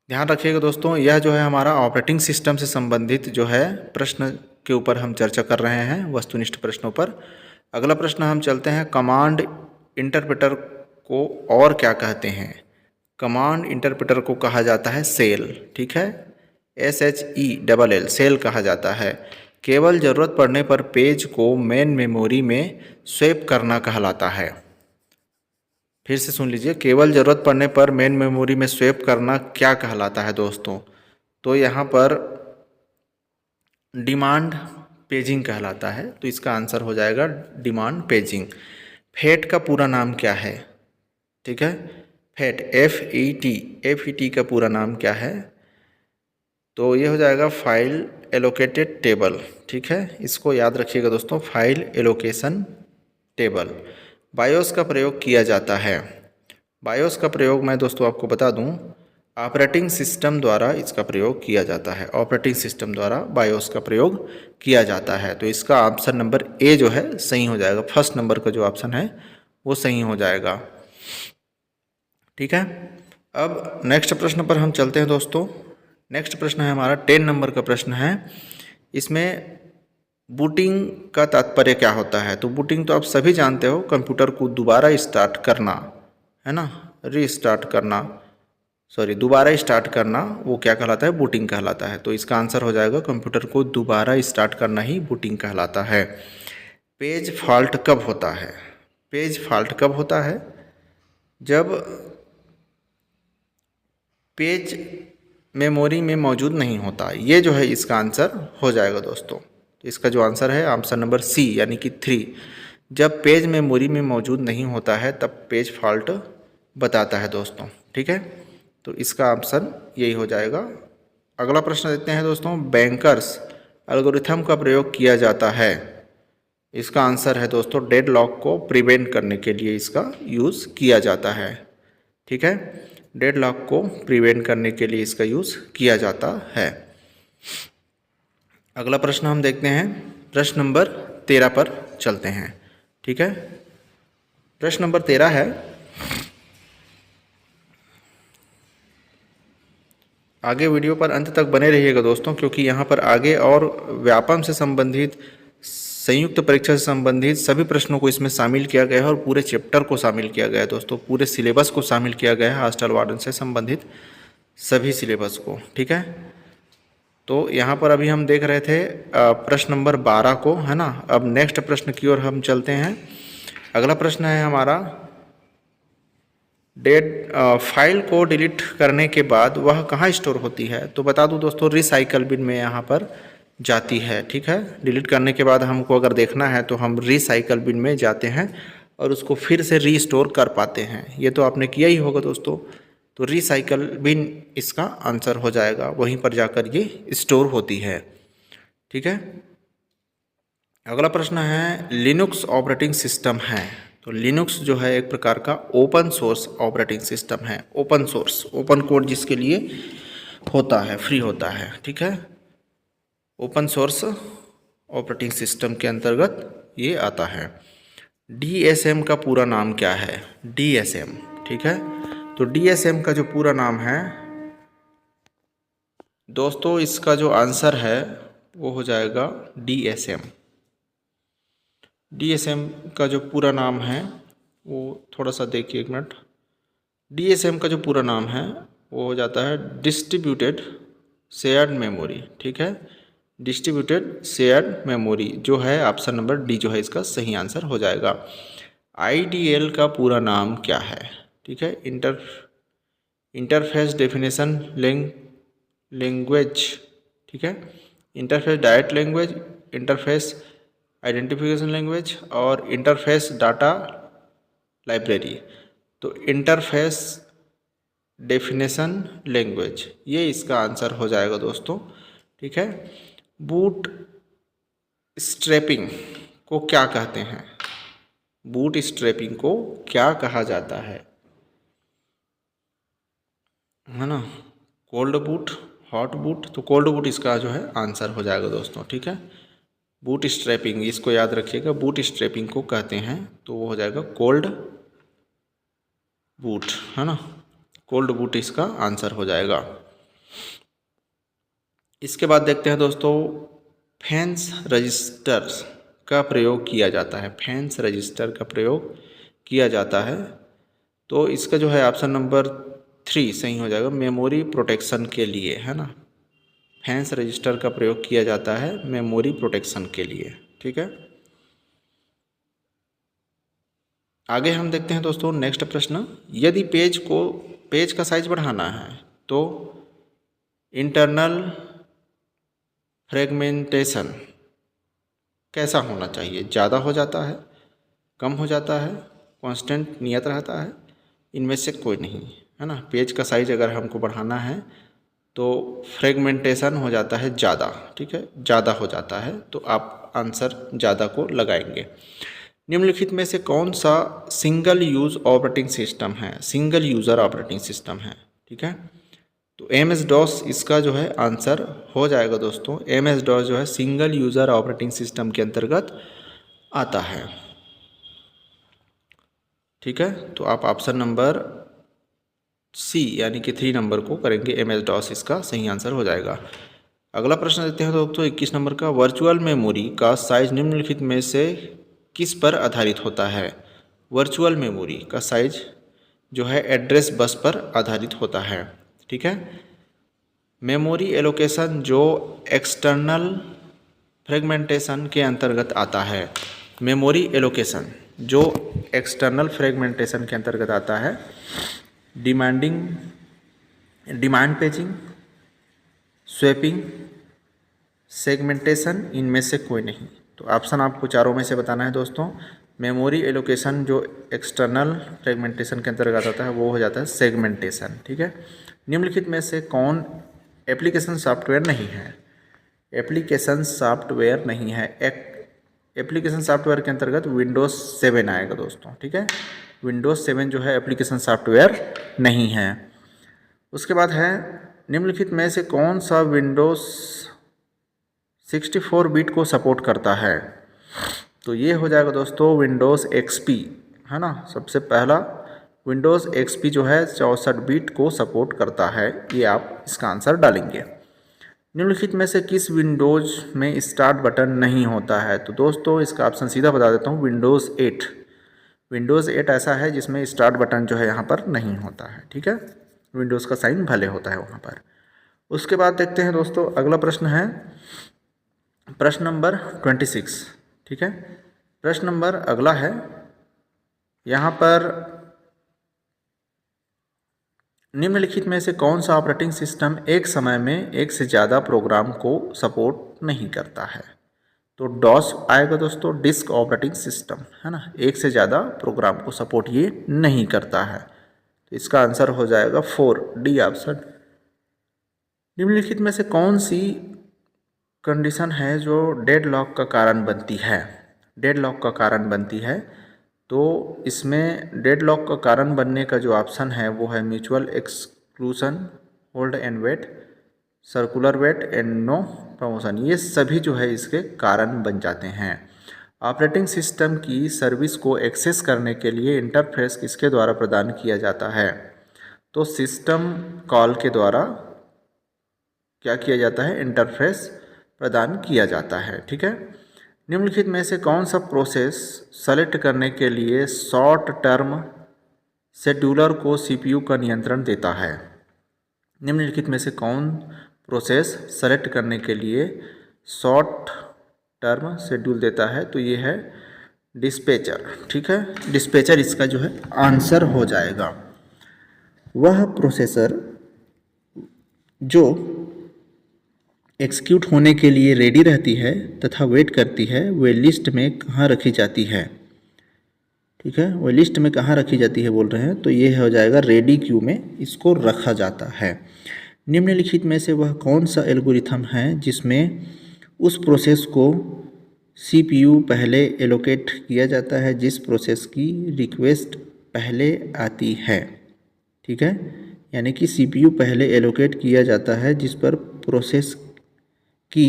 ध्यान रखिएगा दोस्तों, यह जो है हमारा ऑपरेटिंग सिस्टम से संबंधित जो है प्रश्न के ऊपर हम चर्चा कर रहे हैं, वस्तुनिष्ठ प्रश्नों पर। अगला प्रश्न हम चलते हैं, कमांड इंटरप्रेटर को और क्या कहते हैं? कमांड इंटरप्रेटर को कहा जाता है सेल। ठीक है, SHELL सेल कहा जाता है। केवल ज़रूरत पड़ने पर पेज को मेन मेमोरी में स्वैप करना कहलाता है। फिर से सुन लीजिए, केवल ज़रूरत पड़ने पर मेन मेमोरी में स्वैप करना क्या कहलाता है दोस्तों? तो यहाँ पर डिमांड पेजिंग कहलाता है। तो इसका आंसर हो जाएगा डिमांड पेजिंग। फेट का पूरा नाम क्या है? ठीक है, फेट FET का पूरा नाम क्या है? तो ये हो जाएगा फाइल एलोकेटेड टेबल। ठीक है, इसको याद रखिएगा दोस्तों, फाइल एलोकेशन टेबल। बायोस का प्रयोग किया जाता है। बायोस का प्रयोग मैं दोस्तों आपको बता दूं, ऑपरेटिंग सिस्टम द्वारा इसका प्रयोग किया जाता है। ऑपरेटिंग सिस्टम द्वारा बायोस का प्रयोग किया जाता है। तो इसका ऑप्शन नंबर ए जो है सही हो जाएगा। फर्स्ट नंबर का जो ऑप्शन है वो सही हो जाएगा। ठीक है, अब नेक्स्ट प्रश्न पर हम चलते हैं दोस्तों। नेक्स्ट प्रश्न है हमारा 10 नंबर का प्रश्न है। इसमें बूटिंग का तात्पर्य क्या होता है? तो बूटिंग तो आप सभी जानते हो, कंप्यूटर को दोबारा स्टार्ट करना, है ना, रीस्टार्ट करना, सॉरी दोबारा स्टार्ट करना, वो क्या कहलाता है? बूटिंग कहलाता है। तो इसका आंसर हो जाएगा कंप्यूटर को दोबारा स्टार्ट करना ही बूटिंग कहलाता है। पेज फॉल्ट कब होता है? पेज फॉल्ट कब होता है? जब पेज मेमोरी में मौजूद नहीं होता। ये जो है इसका आंसर हो जाएगा दोस्तों। तो इसका जो आंसर है ऑप्शन नंबर सी यानी कि 3। जब पेज मेमोरी में मौजूद नहीं होता है तब पेज फॉल्ट बताता है दोस्तों। ठीक है, तो इसका ऑप्शन यही हो जाएगा। अगला प्रश्न देखते हैं दोस्तों, बैंकर्स एल्गोरिथम का प्रयोग किया जाता है। इसका आंसर है दोस्तों डेडलॉक को प्रिवेंट करने के लिए इसका यूज़ किया जाता है। ठीक है, डेडलॉक को प्रिवेंट करने के लिए इसका यूज़ किया जाता है। अगला प्रश्न हम देखते हैं, प्रश्न नंबर 13 पर चलते हैं। ठीक है, प्रश्न नंबर 13 है, आगे वीडियो पर अंत तक बने रहिएगा दोस्तों, क्योंकि यहाँ पर आगे और व्यापम से संबंधित, संयुक्त परीक्षा से संबंधित सभी प्रश्नों को इसमें शामिल किया गया है और पूरे चैप्टर को शामिल किया गया है दोस्तों। पूरे सिलेबस को शामिल किया गया है, हॉस्टल वार्डन से संबंधित सभी सिलेबस को। ठीक है, तो यहाँ पर अभी हम देख रहे थे प्रश्न नंबर 12 को, है ना। अब नेक्स्ट प्रश्न की ओर हम चलते हैं। अगला प्रश्न है हमारा, फाइल को डिलीट करने के बाद वह कहाँ स्टोर होती है? तो बता दूं दोस्तों, रिसाइकल बिन में यहाँ पर जाती है। ठीक है, डिलीट करने के बाद हमको अगर देखना है तो हम रिसाइकल बिन में जाते हैं और उसको फिर से रीस्टोर कर पाते हैं। ये तो आपने किया ही होगा दोस्तों। तो रिसाइकल बिन इसका आंसर हो जाएगा, वहीं पर जाकर ये स्टोर होती है। ठीक है, अगला प्रश्न है, लिनक्स ऑपरेटिंग सिस्टम है। तो लिनक्स जो है एक प्रकार का ओपन सोर्स ऑपरेटिंग सिस्टम है। ओपन सोर्स, ओपन कोड जिसके लिए होता है, फ्री होता है। ठीक है, ओपन सोर्स ऑपरेटिंग सिस्टम के अंतर्गत ये आता है। DSM का पूरा नाम क्या है? DSM। ठीक है, तो DSM का जो पूरा नाम है दोस्तों, इसका जो आंसर है वो हो जाएगा DSM। DSM का जो पूरा नाम है वो, थोड़ा सा देखिए एक मिनट, DSM का जो पूरा नाम है वो हो जाता है डिस्ट्रीब्यूटेड शेयर्ड मेमोरी, ठीक है, डिस्ट्रीब्यूटेड शेयर्ड मेमोरी जो है ऑप्शन नंबर डी जो है इसका सही आंसर हो जाएगा। आईडीएल का पूरा नाम क्या है? ठीक है, इंटरफेस डेफिनेशन लैंग्वेज, ठीक है, interface direct language, interface identification language और इंटरफेस डाटा लाइब्रेरी। तो इंटरफेस डेफिनेशन लैंग्वेज ये इसका आंसर हो जाएगा दोस्तों, ठीक है। बूट स्ट्रैपिंग को क्या कहते हैं? बूट स्ट्रैपिंग को क्या कहा जाता है ना? कोल्ड बूट, हॉट बूट, तो कोल्ड बूट इसका जो है आंसर हो जाएगा दोस्तों, ठीक है। बूट स्ट्रैपिंग इसको याद रखिएगा, बूट स्ट्रैपिंग को कहते हैं तो वो हो जाएगा कोल्ड बूट, है ना, कोल्ड बूट इसका आंसर हो जाएगा। इसके बाद देखते हैं दोस्तों, फैंस रजिस्टर का प्रयोग किया जाता है, फैंस रजिस्टर का प्रयोग किया जाता है तो इसका जो है ऑप्शन नंबर 3 सही हो जाएगा, मेमोरी प्रोटेक्शन के लिए, है ना। फैंस रजिस्टर का प्रयोग किया जाता है मेमोरी प्रोटेक्शन के लिए, ठीक है। आगे हम देखते हैं दोस्तों नेक्स्ट प्रश्न, यदि पेज का साइज बढ़ाना है तो इंटरनल फ्रेगमेंटेशन कैसा होना चाहिए? ज़्यादा हो जाता है, कम हो जाता है, कांस्टेंट नियत रहता है, इनमें से कोई नहीं, है ना। पेज का साइज अगर हमको बढ़ाना है तो फ्रेगमेंटेशन हो जाता है ज़्यादा, ठीक है, ज़्यादा हो जाता है तो आप आंसर ज़्यादा को लगाएंगे। निम्नलिखित में से कौन सा सिंगल यूज़ ऑपरेटिंग सिस्टम है? सिंगल यूज़र ऑपरेटिंग सिस्टम है, ठीक है। तो MS-DOS इसका जो है आंसर हो जाएगा दोस्तों। MS-DOS जो है सिंगल यूज़र ऑपरेटिंग सिस्टम के अंतर्गत आता है, ठीक है। तो आप ऑप्शन नंबर सी यानी कि 3 नंबर को करेंगे, MS-DOS इसका सही आंसर हो जाएगा। अगला प्रश्न देते हैं दोस्तों 21 नंबर का, वर्चुअल मेमोरी का साइज निम्नलिखित में से किस पर आधारित होता है? वर्चुअल मेमोरी का साइज जो है एड्रेस बस पर आधारित होता है, ठीक है। मेमोरी एलोकेशन जो एक्सटर्नल फ्रेगमेंटेशन के अंतर्गत आता है, मेमोरी एलोकेशन जो एक्सटर्नल फ्रेगमेंटेशन के अंतर्गत आता है, डिमांड पेजिंग, स्वैपिंग, सेगमेंटेशन, इनमें से कोई नहीं। तो ऑप्शन आपको चारों में से बताना है दोस्तों। मेमोरी एलोकेशन जो एक्सटर्नल फ्रेगमेंटेशन के अंतर्गत आता है वो हो जाता है सेगमेंटेशन, ठीक है। निम्नलिखित में से कौन एप्लीकेशन सॉफ्टवेयर नहीं है? एप्लीकेशन सॉफ्टवेयर नहीं है, एप्लीकेशन सॉफ्टवेयर के अंतर्गत विंडोज़ 7 आएगा दोस्तों, ठीक है। विंडोज़ 7 जो है एप्लीकेशन सॉफ्टवेयर नहीं है। उसके बाद है निम्नलिखित में से कौन सा विंडोज़ 64 बिट को सपोर्ट करता है? तो ये हो जाएगा दोस्तों विंडोज़ XP, है ना। सबसे पहला विंडोज़ XP जो है 64 बिट को सपोर्ट करता है, ये आप इसका आंसर डालेंगे। निम्नलिखित में से किस विंडोज़ में स्टार्ट बटन नहीं होता है? तो दोस्तों इसका ऑप्शन सीधा बता देता हूँ, विंडोज़ 8। विंडोज़ 8 ऐसा है जिसमें स्टार्ट बटन जो है यहाँ पर नहीं होता है, ठीक है। विंडोज़ का साइन भले होता है वहाँ पर। उसके बाद देखते हैं दोस्तों अगला प्रश्न है प्रश्न नंबर 26, ठीक है। प्रश्न नंबर अगला है, यहाँ पर निम्नलिखित में से कौन सा ऑपरेटिंग सिस्टम एक समय में एक से ज़्यादा प्रोग्राम को सपोर्ट नहीं करता है? तो डॉस आएगा दोस्तों, डिस्क ऑपरेटिंग सिस्टम, है ना। एक से ज़्यादा प्रोग्राम को सपोर्ट ये नहीं करता है, तो इसका आंसर हो जाएगा 4 डी ऑप्शन। निम्नलिखित में से कौन सी कंडीशन है जो डेडलॉक का कारण बनती है? डेडलॉक का कारण बनती है तो इसमें डेडलॉक का कारण बनने का जो ऑप्शन है वो है mutual exclusion, hold and wait, circular wait and no promotion. ये सभी जो है इसके कारण बन जाते हैं। ऑपरेटिंग सिस्टम की सर्विस को एक्सेस करने के लिए इंटरफेस किसके द्वारा प्रदान किया जाता है? तो सिस्टम कॉल के द्वारा क्या किया जाता है? इंटरफेस प्रदान किया जाता है, ठीक है। निम्नलिखित में से कौन सा प्रोसेस सेलेक्ट करने के लिए शॉर्ट टर्म शेड्यूलर को CPU का नियंत्रण देता है? निम्नलिखित में से कौन प्रोसेस सेलेक्ट करने के लिए शॉर्ट टर्म शेड्यूल देता है, तो ये है डिस्पैचर। ठीक है, डिस्पैचर इसका जो है आंसर हो जाएगा। वह प्रोसेसर जो एग्जीक्यूट होने के लिए रेडी रहती है तथा वेट करती है, वे लिस्ट में कहाँ रखी जाती है। ठीक है, वे लिस्ट में कहाँ रखी जाती है बोल रहे हैं, तो ये हो जाएगा रेडी क्यू में इसको रखा जाता है। निम्नलिखित में से वह कौन सा एल्गोरिथम है जिसमें उस प्रोसेस को सीपीयू पहले एलोकेट किया जाता है जिस प्रोसेस की रिक्वेस्ट पहले आती है। ठीक है, यानी कि सीपीयू पहले एलोकेट किया जाता है जिस पर प्रोसेस की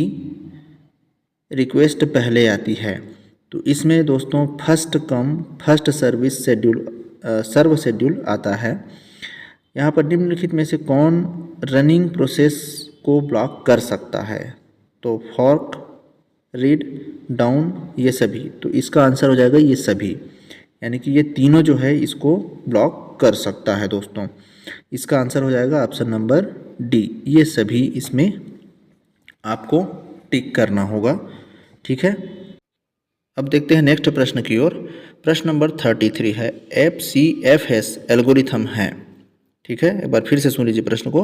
रिक्वेस्ट पहले आती है। तो इसमें दोस्तों फर्स्ट सर्व शेड्यूल आता है। यहाँ पर निम्नलिखित में से कौन रनिंग प्रोसेस को ब्लॉक कर सकता है, तो फॉर्क, रीड, डाउन, ये सभी। तो इसका आंसर हो जाएगा ये सभी, यानी कि ये तीनों जो है इसको ब्लॉक कर सकता है दोस्तों। इसका आंसर हो जाएगा ऑप्शन नंबर डी, ये सभी इसमें आपको टिक करना होगा। ठीक है, अब देखते हैं नेक्स्ट प्रश्न की ओर। प्रश्न नंबर 33 है, FCFS एल्गोरिथम है। ठीक है, एक बार फिर से सुन लीजिए प्रश्न को।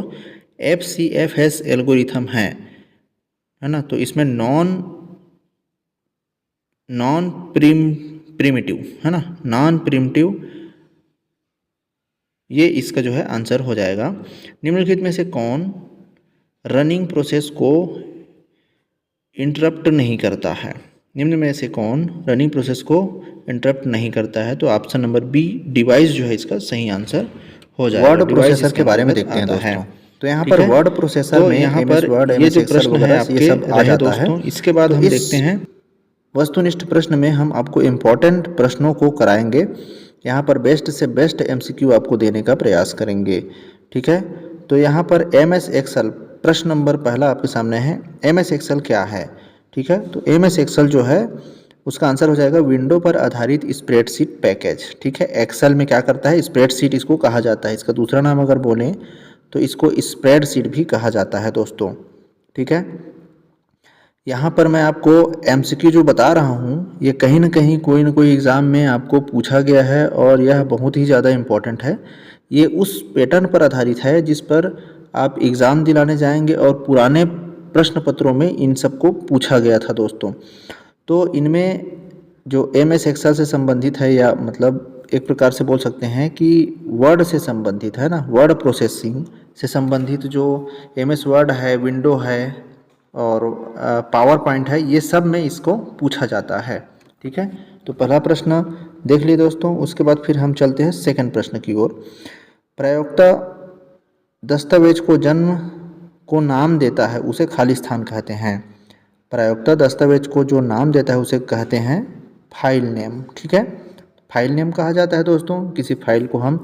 FCFS एल्गोरिथम है ना, तो इसमें नॉन प्रिमिटिव है ना, नॉन प्रिमिटिव, ये इसका जो है आंसर हो जाएगा। निम्नलिखित में से कौन रनिंग प्रोसेस को इंटरप्ट नहीं करता है, निम्न में से कौन रनिंग प्रोसेस को इंटरप्ट नहीं करता है, तो ऑप्शन नंबर बी डिवाइस जो है इसका सही आंसर हो जाएगा। वर्ड प्रोसेसर के बारे में देखते हैं दोस्तों। तो यहाँ पर वर्ड प्रोसेसर में यहाँ पर ये जो प्रश्न है आपके सब आ जाता है। इसके बाद हम देखते हैं वस्तुनिष्ठ प्रश्न में हम आपको इम्पोर्टेंट प्रश्नों को कराएंगे। यहाँ पर बेस्ट से बेस्ट MCQ आपको देने का प्रयास करेंगे। ठीक है, तो यहाँ पर MS एक्सेल प्रश्न नंबर पहला आपके सामने है। MS एक्सेल क्या है? ठीक है, तो MS एक्सेल जो है उसका आंसर हो जाएगा विंडो पर आधारित स्प्रेडशीट पैकेज। ठीक है, एक्सेल में क्या करता है, स्प्रेडशीट इसको कहा जाता है। इसका दूसरा नाम अगर बोलें तो इसको स्प्रेडशीट भी कहा जाता है दोस्तों। ठीक है, यहाँ पर मैं आपको MCQ जो बता रहा हूँ ये कहीं ना कहीं कोई ना कोई एग्ज़ाम में आपको पूछा गया है और यह बहुत ही ज़्यादा इम्पोर्टेंट है। ये उस पैटर्न पर आधारित है जिस पर आप एग्ज़ाम दिलाने जाएंगे और पुराने प्रश्न पत्रों में इन सबको पूछा गया था दोस्तों। तो इनमें जो MS एक्सेल से संबंधित है, या मतलब एक प्रकार से बोल सकते हैं कि वर्ड से संबंधित है ना, वर्ड प्रोसेसिंग से संबंधित जो MS वर्ड है, विंडो है और पावर पॉइंट है, ये सब में इसको पूछा जाता है। ठीक है, तो पहला प्रश्न देख लिए दोस्तों। उसके बाद फिर हम चलते हैं सेकंड प्रश्न की ओर। प्रयोक्ता दस्तावेज को जन्म को नाम देता है उसे खाली स्थान कहते हैं। प्रयोक्ता दस्तावेज को जो नाम देता है उसे कहते हैं फाइल नेम। ठीक है, फाइल नेम कहा जाता है दोस्तों। किसी फाइल को हम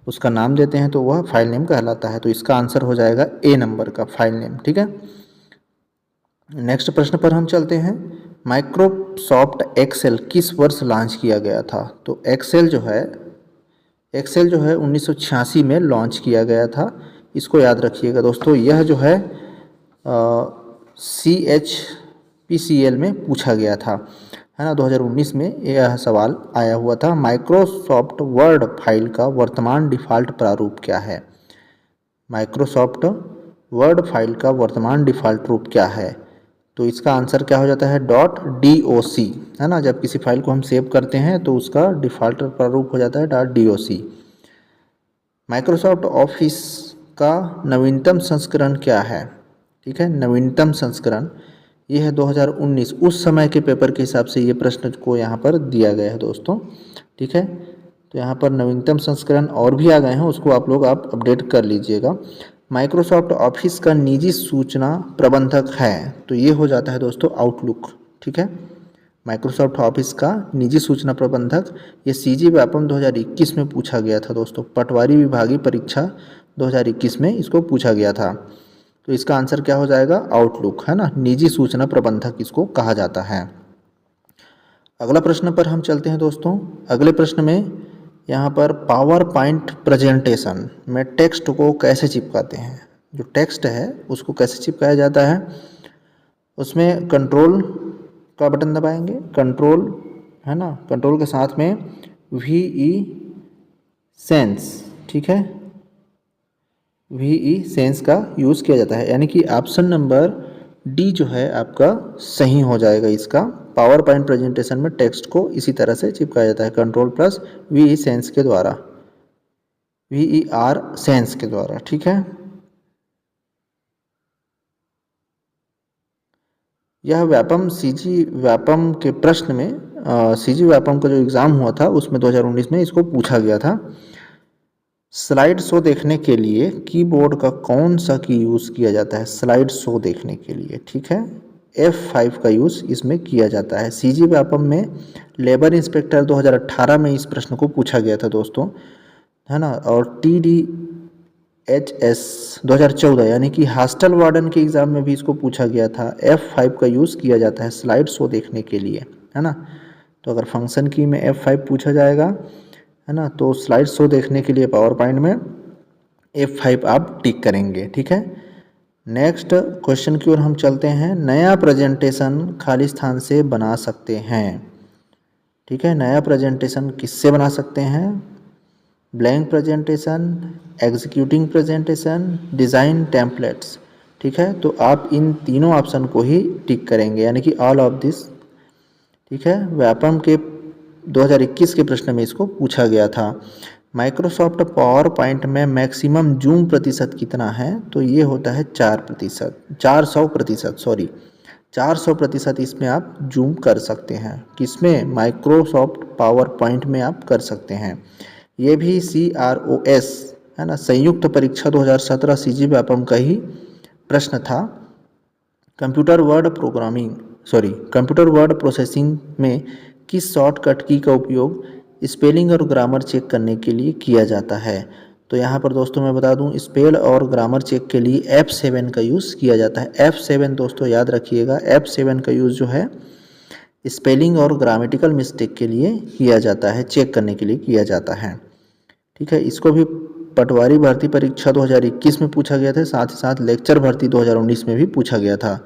उसका नाम देते हैं तो वह फाइल नेम कहलाता है। तो इसका आंसर हो जाएगा A नंबर का फाइल नेम। ठीक है, नेक्स्ट प्रश्न पर हम चलते हैं। माइक्रोसॉफ्ट एक्सेल किस वर्ष लॉन्च किया गया था? तो एक्सेल जो है 1986 में लॉन्च किया गया था। इसको याद रखिएगा दोस्तों। यह जो है CHPCL में पूछा गया था, है ना, 2019 में यह सवाल आया हुआ था। माइक्रोसॉफ्ट वर्ड फाइल का वर्तमान डिफ़ॉल्ट प्रारूप क्या है? माइक्रोसॉफ्ट वर्ड फाइल का वर्तमान डिफ़ॉल्ट रूप क्या है? तो इसका आंसर क्या हो जाता है .doc, है ना। जब किसी फाइल को हम सेव करते हैं तो उसका डिफ़ॉल्ट प्रारूप हो जाता है .doc। माइक्रोसॉफ्ट ऑफिस का नवीनतम संस्करण क्या है? ठीक है, नवीनतम संस्करण ये है 2019। उस समय के पेपर के हिसाब से ये प्रश्न को यहाँ पर दिया गया है दोस्तों। ठीक है, तो यहाँ पर नवीनतम संस्करण और भी आ गए हैं, उसको आप अपडेट कर लीजिएगा। माइक्रोसॉफ्ट ऑफिस का निजी सूचना प्रबंधक है, तो ये हो जाता है दोस्तों आउटलुक। ठीक है, माइक्रोसॉफ्ट ऑफिस का निजी सूचना प्रबंधक, ये CG व्यापम 2021 में पूछा गया था दोस्तों। पटवारी विभागीय परीक्षा 2021 में इसको पूछा गया था। तो इसका आंसर क्या हो जाएगा आउटलुक, है ना, निजी सूचना प्रबंधक इसको कहा जाता है। अगला प्रश्न पर हम चलते हैं दोस्तों। अगले प्रश्न में यहाँ पर पावर पॉइंट प्रेजेंटेशन में टेक्स्ट को कैसे चिपकाते हैं? जो टेक्स्ट है उसको कैसे चिपकाया जाता है, उसमें कंट्रोल का बटन दबाएंगे, कंट्रोल है ना, कंट्रोल के साथ में VE सेंस, ठीक है, VE सेंस का यूज़ किया जाता है, यानी कि ऑप्शन नंबर डी जो है आपका सही हो जाएगा। इसका पावर पॉइंट प्रेजेंटेशन में टेक्स्ट को इसी तरह से चिपकाया जाता है, कंट्रोल प्लस VE सेंस के द्वारा, VER सेंस के द्वारा, ठीक है। यह व्यापम सीजी व्यापम के प्रश्न में सीजी व्यापम का जो एग्ज़ाम हुआ था उसमें 2019 में इसको पूछा गया था। स्लाइड शो देखने के लिए कीबोर्ड का कौन सा की यूज़ किया जाता है, स्लाइड शो देखने के लिए, ठीक है, F5 का यूज़ इसमें किया जाता है। सीजी व्यापम में लेबर इंस्पेक्टर 2018 में इस प्रश्न को पूछा गया था दोस्तों, है ना, और TDHS 2014 यानी कि हॉस्टल वार्डन के एग्ज़ाम में भी इसको पूछा गया था। F5 का यूज़ किया जाता है स्लाइड शो देखने के लिए, है ना। तो अगर फंक्शन की में F5 पूछा जाएगा, है ना, तो स्लाइड शो देखने के लिए पावर पॉइंट में F5 आप टिक करेंगे, ठीक है। नेक्स्ट क्वेश्चन की ओर हम चलते हैं। नया प्रेजेंटेशन खाली स्थान से बना सकते हैं, ठीक है, नया प्रेजेंटेशन किससे बना सकते हैं, blank presentation, executing presentation, design templates, ठीक है। तो आप इन तीनों ऑप्शन को ही टिक करेंगे, यानी कि ऑल ऑफ दिस, ठीक है। व्यापम के 2021 के प्रश्न में इसको पूछा गया था। माइक्रोसॉफ्ट पावर पॉइंट में मैक्सिमम जूम प्रतिशत कितना है, तो ये होता है 400%, सॉरी 400% इसमें आप जूम कर सकते हैं। किसमें, माइक्रोसॉफ्ट पावर पॉइंट में आप कर सकते हैं। ये भी CROS, है ना, संयुक्त परीक्षा 2017 सीजी व्यापम का ही प्रश्न था। कंप्यूटर वर्ड प्रोसेसिंग में किस शॉर्टकट की का उपयोग स्पेलिंग और ग्रामर चेक करने के लिए किया जाता है, तो यहाँ पर दोस्तों मैं बता दूँ, स्पेल और ग्रामर चेक के लिए F7 का यूज़ किया जाता है। F7 दोस्तों याद रखिएगा, F7 का यूज़ जो है स्पेलिंग और ग्रामेटिकल मिस्टेक के लिए किया जाता है, चेक करने के लिए किया जाता है, ठीक है। इसको भी पटवारी भर्ती परीक्षा 2021 में पूछा गया था, साथ ही साथ लेक्चर भर्ती 2019 में भी पूछा गया था।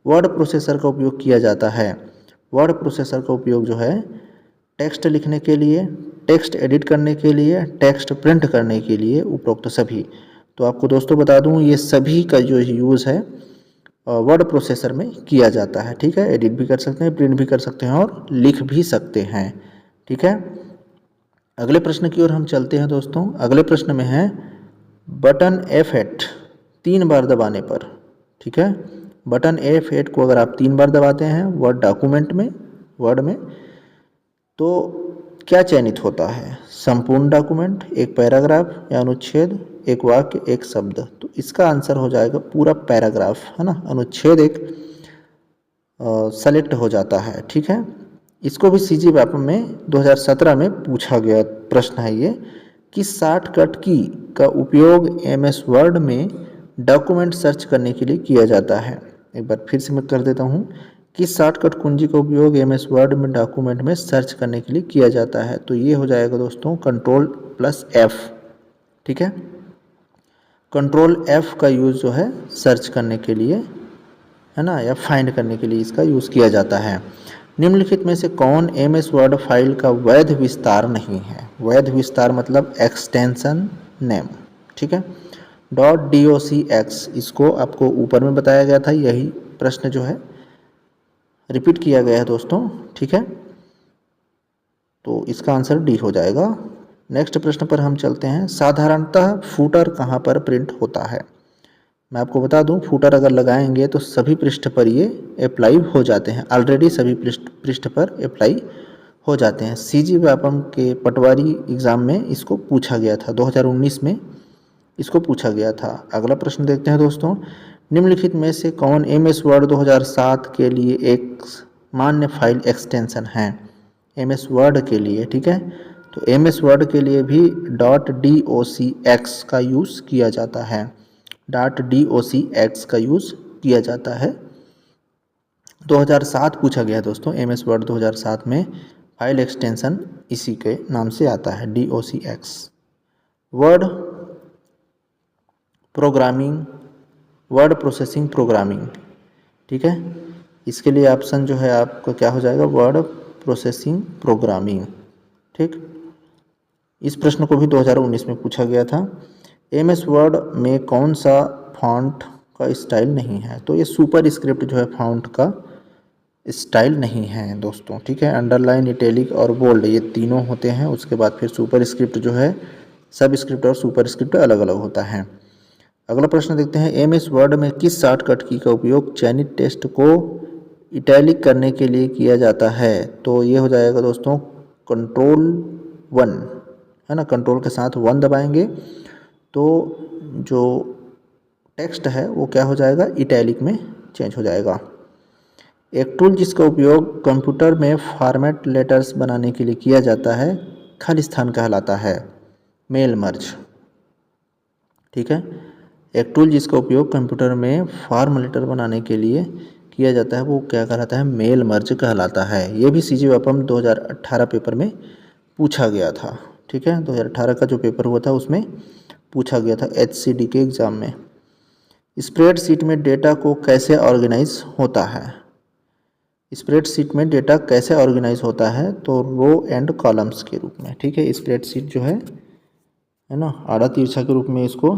वर्ड प्रोसेसर का उपयोग किया जाता है। वर्ड प्रोसेसर का उपयोग जो है टेक्स्ट लिखने के लिए, टेक्स्ट एडिट करने के लिए, टेक्स्ट प्रिंट करने के लिए, उपरोक्त सभी। तो आपको दोस्तों बता दूं, ये सभी का जो यूज़ है वर्ड प्रोसेसर में किया जाता है, ठीक है। एडिट भी कर सकते हैं, प्रिंट भी कर सकते हैं और लिख भी सकते हैं, ठीक है। अगले प्रश्न की ओर हम चलते हैं दोस्तों। अगले प्रश्न में है बटन F8 3 बार दबाने पर, ठीक है, बटन F8 को अगर आप 3 बार दबाते हैं वर्ड डॉक्यूमेंट में, वर्ड में, तो क्या चयनित होता है, संपूर्ण डॉक्यूमेंट, एक पैराग्राफ या अनुच्छेद, एक वाक्य, एक शब्द। तो इसका आंसर हो जाएगा पूरा पैराग्राफ, है ना, अनुच्छेद एक सेलेक्ट हो जाता है, ठीक है। इसको भी सीजी व्यापम में 2017 में पूछा गया प्रश्न है ये, कि शॉर्टकट की का उपयोग MS वर्ड में डॉक्यूमेंट सर्च करने के लिए किया जाता है। एक बार फिर से मैं कर देता हूँ, किस शॉर्टकट कुंजी का उपयोग MS वर्ड में डॉक्यूमेंट में सर्च करने के लिए किया जाता है, तो ये हो जाएगा दोस्तों Ctrl+F, ठीक है। Ctrl+F का यूज़ जो है सर्च करने के लिए, है ना, या फाइंड करने के लिए इसका यूज़ किया जाता है। निम्नलिखित में से कौन MS वर्ड फाइल का वैध विस्तार नहीं है, वैध विस्तार मतलब एक्सटेंशन नेम, ठीक है। .docx इसको आपको ऊपर में बताया गया था, यही प्रश्न जो है रिपीट किया गया है दोस्तों, ठीक है। तो इसका आंसर डी हो जाएगा। नेक्स्ट प्रश्न पर हम चलते हैं। साधारणतः फूटर कहाँ पर प्रिंट होता है, मैं आपको बता दूं, फूटर अगर लगाएंगे तो सभी पृष्ठ पर ये अप्लाई हो जाते हैं, ऑलरेडी सभी पृष्ठ पर अप्लाई हो जाते हैं। सीजी व्यापम के पटवारी एग्ज़ाम में इसको पूछा गया था, 2019 में इसको पूछा गया था। अगला प्रश्न देखते हैं दोस्तों। निम्नलिखित में से कौन MS वर्ड 2007 के लिए एक मान्य फाइल एक्सटेंशन है, MS वर्ड के लिए, ठीक है। तो MS वर्ड के लिए भी .docx का यूज़ किया जाता है, .docx का यूज़ किया जाता है। 2007 पूछा गया दोस्तों, MS वर्ड 2007 में फाइल एक्सटेंशन इसी के नाम से आता है, docx। Word programming word processing programming. ठीक है, इसके लिए ऑप्शन जो है आपका क्या हो जाएगा, वर्ड प्रोसेसिंग प्रोग्रामिंग। ठीक, इस प्रश्न को भी 2019 में पूछा गया था। MS वर्ड में कौन सा फॉन्ट का स्टाइल नहीं है, तो ये सुपर स्क्रिप्ट जो है फॉन्ट का स्टाइल नहीं है दोस्तों। ठीक है, अंडरलाइन, इटैलिक और बोल्ड ये तीनों होते हैं। उसके बाद फिर सुपर स्क्रिप्ट जो है, सब स्क्रिप्ट और सुपर स्क्रिप्ट अलग अलग होता है। अगला प्रश्न देखते हैं, MS वर्ड में किस शॉर्टकट की का उपयोग चयनित टेक्स्ट को इटैलिक करने के लिए किया जाता है, तो ये हो जाएगा दोस्तों Ctrl+1, है ना। कंट्रोल के साथ 1 दबाएंगे तो जो टेक्स्ट है वो क्या हो जाएगा, इटैलिक में चेंज हो जाएगा। एक टूल जिसका उपयोग कंप्यूटर में फॉर्मेट लेटर्स बनाने के लिए किया जाता है खालिस्तान कहलाता है, मेल मर्ज। ठीक है, एक टूल जिसका उपयोग कंप्यूटर में फॉर्म लेटर बनाने के लिए किया जाता है वो क्या कहलाता है, मेल मर्ज कहलाता है। ये भी CG WAPM 2018 पेपर में पूछा गया था। ठीक है, 2018 का जो पेपर हुआ था उसमें पूछा गया था HCD के एग्ज़ाम में। स्प्रेडशीट में डेटा को कैसे ऑर्गेनाइज होता है, स्प्रेडशीट में डेटा कैसे ऑर्गेनाइज होता है, तो रो एंड कॉलम्स के रूप में। ठीक है, स्प्रेडशीट जो है ना, आड़ा तिरछा के रूप में इसको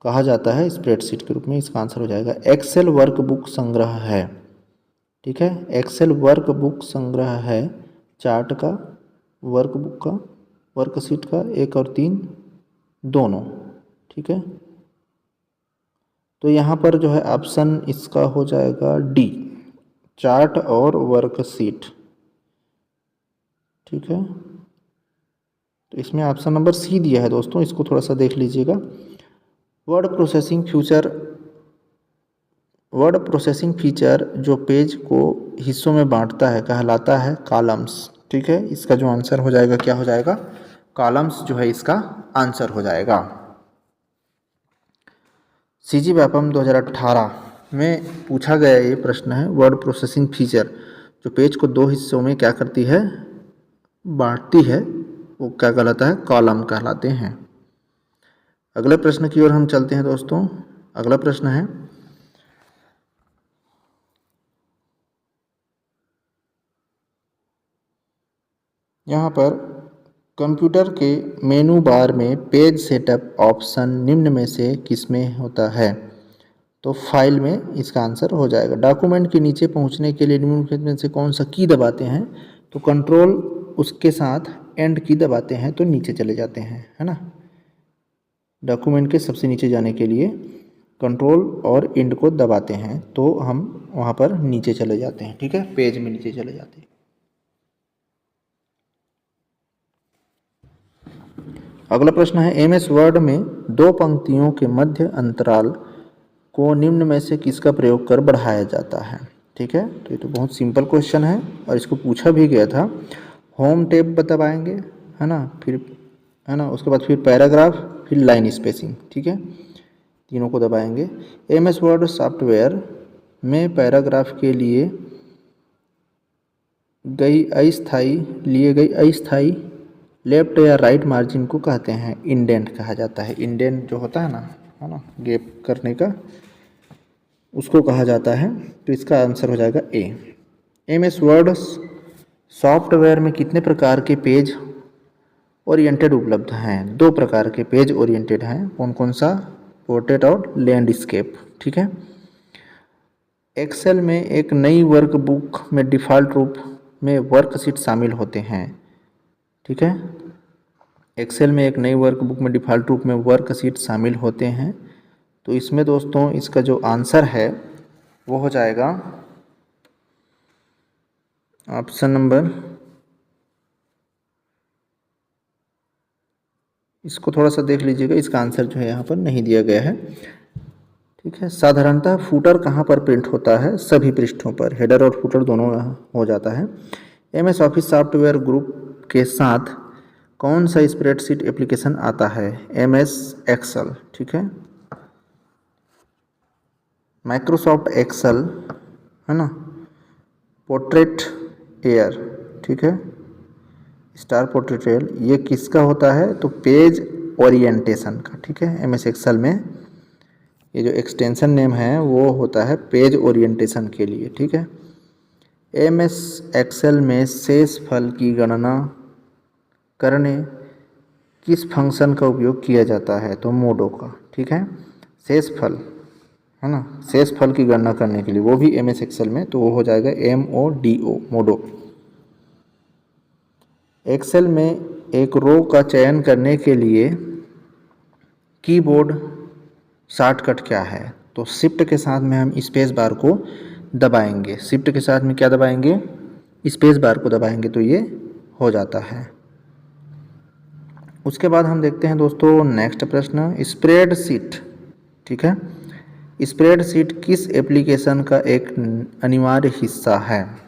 कहा जाता है, स्प्रेडशीट के रूप में। इसका आंसर हो जाएगा एक्सेल वर्कबुक संग्रह है। ठीक है, एक्सेल वर्कबुक संग्रह है चार्ट का, वर्कबुक का, वर्कशीट का, 1 और 3 दोनों। ठीक है, तो यहाँ पर जो है ऑप्शन इसका हो जाएगा D, चार्ट और वर्कशीट। ठीक है, तो इसमें ऑप्शन नंबर C दिया है दोस्तों, इसको थोड़ा सा देख लीजिएगा। वर्ड प्रोसेसिंग फीचर जो पेज को हिस्सों में बांटता है कहलाता है कॉलम्स। ठीक है, इसका जो आंसर हो जाएगा क्या हो जाएगा, कॉलम्स जो है इसका आंसर हो जाएगा। CG WAPM 2018 में पूछा गया ये प्रश्न है, वर्ड प्रोसेसिंग फीचर जो पेज को 2 हिस्सों में क्या करती है, बांटती है, वो क्या कहलाता है, कॉलम कहलाते हैं। अगले प्रश्न की ओर हम चलते हैं दोस्तों। अगला प्रश्न है, यहाँ पर कंप्यूटर के मेनू बार में पेज सेटअप ऑप्शन निम्न में से किसमें होता है, तो फाइल में इसका आंसर हो जाएगा। डॉक्यूमेंट के नीचे पहुँचने के लिए निम्नलिखित में से कौन सा की दबाते हैं, तो कंट्रोल उसके साथ एंड की दबाते हैं तो नीचे चले जाते हैं, है ना। डॉक्यूमेंट के सबसे नीचे जाने के लिए कंट्रोल और एंड को दबाते हैं तो हम वहाँ पर नीचे चले जाते हैं। ठीक है, पेज में नीचे चले जाते हैं। अगला प्रश्न है, MS वर्ड में 2 पंक्तियों के मध्य अंतराल को निम्न में से किसका प्रयोग कर बढ़ाया जाता है। ठीक है, तो ये तो बहुत सिंपल क्वेश्चन है और इसको पूछा भी गया था। होम टैब दबाएंगे, है ना, फिर है ना, उसके बाद फिर पैराग्राफ, फिर लाइन स्पेसिंग। ठीक है, तीनों को दबाएंगे। MS वर्ड सॉफ्टवेयर में पैराग्राफ के लिए लिए गई अस्थायी लेफ्ट या राइट मार्जिन को कहते हैं इंडेंट कहा जाता है। इंडेंट जो होता है ना, गैप करने का, उसको कहा जाता है। तो इसका आंसर हो जाएगा A। MS वर्ड सॉफ्टवेयर में कितने प्रकार के पेज ओरिएंटेड उपलब्ध हैं, 2 प्रकार के पेज ओरिएंटेड हैं। कौन कौन सा, पोर्ट्रेट और लैंडस्केप। ठीक है, एक्सेल में एक नई वर्कबुक में डिफ़ॉल्ट रूप में वर्कशीट शामिल होते हैं। ठीक है, एक्सेल में एक नई वर्कबुक में डिफ़ॉल्ट रूप में वर्कशीट शामिल होते हैं। तो इसमें दोस्तों इसका जो आंसर है वो हो जाएगा ऑप्शन नंबर, इसको थोड़ा सा देख लीजिएगा, इसका आंसर जो है यहाँ पर नहीं दिया गया है। ठीक है, साधारणतः फूटर कहाँ पर प्रिंट होता है, सभी पृष्ठों पर, हेडर और फूटर दोनों हो जाता है। MS ऑफिस सॉफ्टवेयर ग्रुप के साथ कौन सा स्प्रेडशीट एप्लीकेशन आता है, MS एक्सेल। ठीक है, माइक्रोसॉफ्ट एक्सेल, है ना, पोर्ट्रेट एयर। ठीक है, स्टार पोर्ट्रेट एयर, ये किसका होता है, तो पेज ओरिएंटेशन का। ठीक है, MS एक्सेल में ये जो एक्सटेंशन नेम है वो होता है पेज ओरिएंटेशन के लिए, ठीक है। MS एक्सेल में शेष फल की गणना करने किस फंक्शन का उपयोग किया जाता है, तो मोडो का, ठीक है। शेष फल है ना, शेष फल की गणना करने के लिए, वो भी MS एक्सेल में, तो वो हो जाएगा MODO, मोडो। एक्सेल में एक रो का चयन करने के लिए कीबोर्ड शॉर्टकट क्या है, तो शिफ्ट के साथ में हम स्पेस बार को दबाएंगे। शिफ्ट के साथ में क्या दबाएंगे, स्पेस बार को दबाएंगे, तो ये हो जाता है। उसके बाद हम देखते हैं दोस्तों नेक्स्ट प्रश्न, स्प्रेडशीट, ठीक है। स्प्रेडशीट किस एप्लीकेशन का एक अनिवार्य हिस्सा है।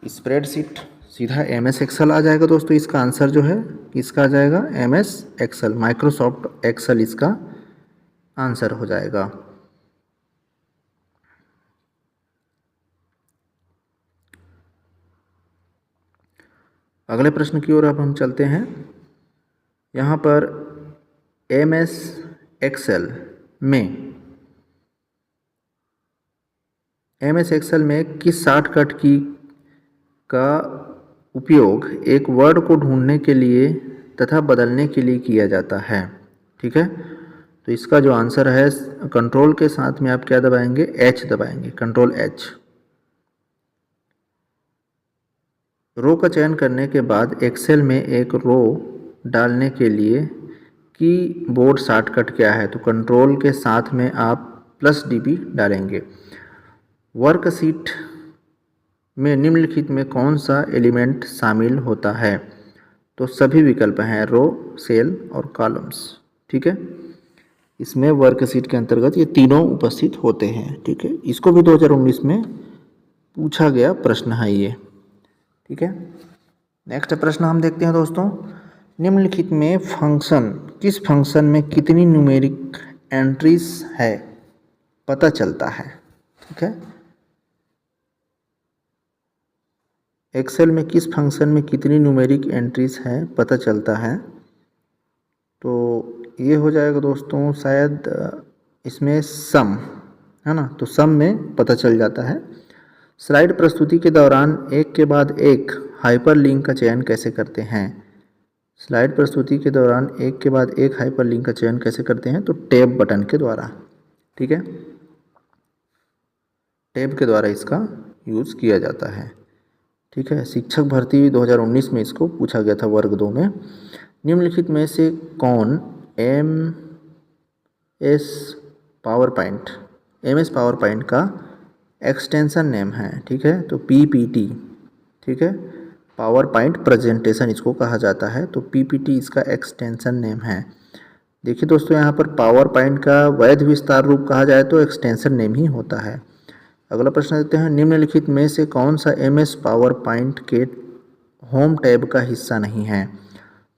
स्प्रेडशीट सीधा MS एक्सेल आ जाएगा दोस्तों। इसका आंसर जो है इसका आ जाएगा MS एक्सेल, माइक्रोसॉफ्ट एक्सेल इसका आंसर हो जाएगा। अगले प्रश्न की ओर अब हम चलते हैं। यहाँ पर MS एक्सेल में किस शॉर्टकट की का उपयोग एक वर्ड को ढूंढने के लिए तथा बदलने के लिए किया जाता है, ठीक है। तो इसका जो आंसर है, कंट्रोल के साथ में आप क्या दबाएंगे, H दबाएंगे, कंट्रोल H। रो का चयन करने के बाद एक्सेल में एक रो डालने के लिए कीबोर्ड शॉर्टकट क्या है, तो कंट्रोल के साथ में आप +DB डालेंगे। वर्कशीट में निम्नलिखित में कौन सा एलिमेंट शामिल होता है, तो सभी विकल्प हैं, रो, सेल और कॉलम्स, ठीक है। इसमें वर्कशीट के अंतर्गत ये तीनों उपस्थित होते हैं, ठीक है। इसको भी 2019 में पूछा गया प्रश्न है ये, ठीक है। नेक्स्ट प्रश्न हम देखते हैं दोस्तों, निम्नलिखित में किस फंक्शन में कितनी न्यूमेरिक एंट्रीज है पता चलता है, ठीक है। एक्सेल में किस फंक्शन में कितनी न्यूमेरिक एंट्रीज है पता चलता है, तो ये हो जाएगा दोस्तों शायद इसमें सम है ना, तो सम में पता चल जाता है। स्लाइड प्रस्तुति के दौरान एक के बाद एक हाइपरलिंक का चयन कैसे करते हैं। स्लाइड प्रस्तुति के दौरान एक के बाद एक हाइपरलिंक का चयन कैसे करते हैं, तो टैब बटन के द्वारा, ठीक है। टैब के द्वारा इसका यूज़ किया जाता है, ठीक है। शिक्षक भर्ती 2019 में इसको पूछा गया था वर्ग 2 में। निम्नलिखित में से कौन MS पावर पॉइंट का एक्सटेंशन नेम है, ठीक है, तो PPT, ठीक है। पावर पॉइंट प्रेजेंटेशन इसको कहा जाता है, तो PPT इसका एक्सटेंशन नेम है। देखिए दोस्तों, यहाँ पर पावर पॉइंट का वैध विस्तार रूप कहा जाए तो एक्सटेंशन नेम ही होता है। अगला प्रश्न देते हैं, निम्नलिखित में से कौन सा MS पावर पॉइंट के होम टैब का हिस्सा नहीं है,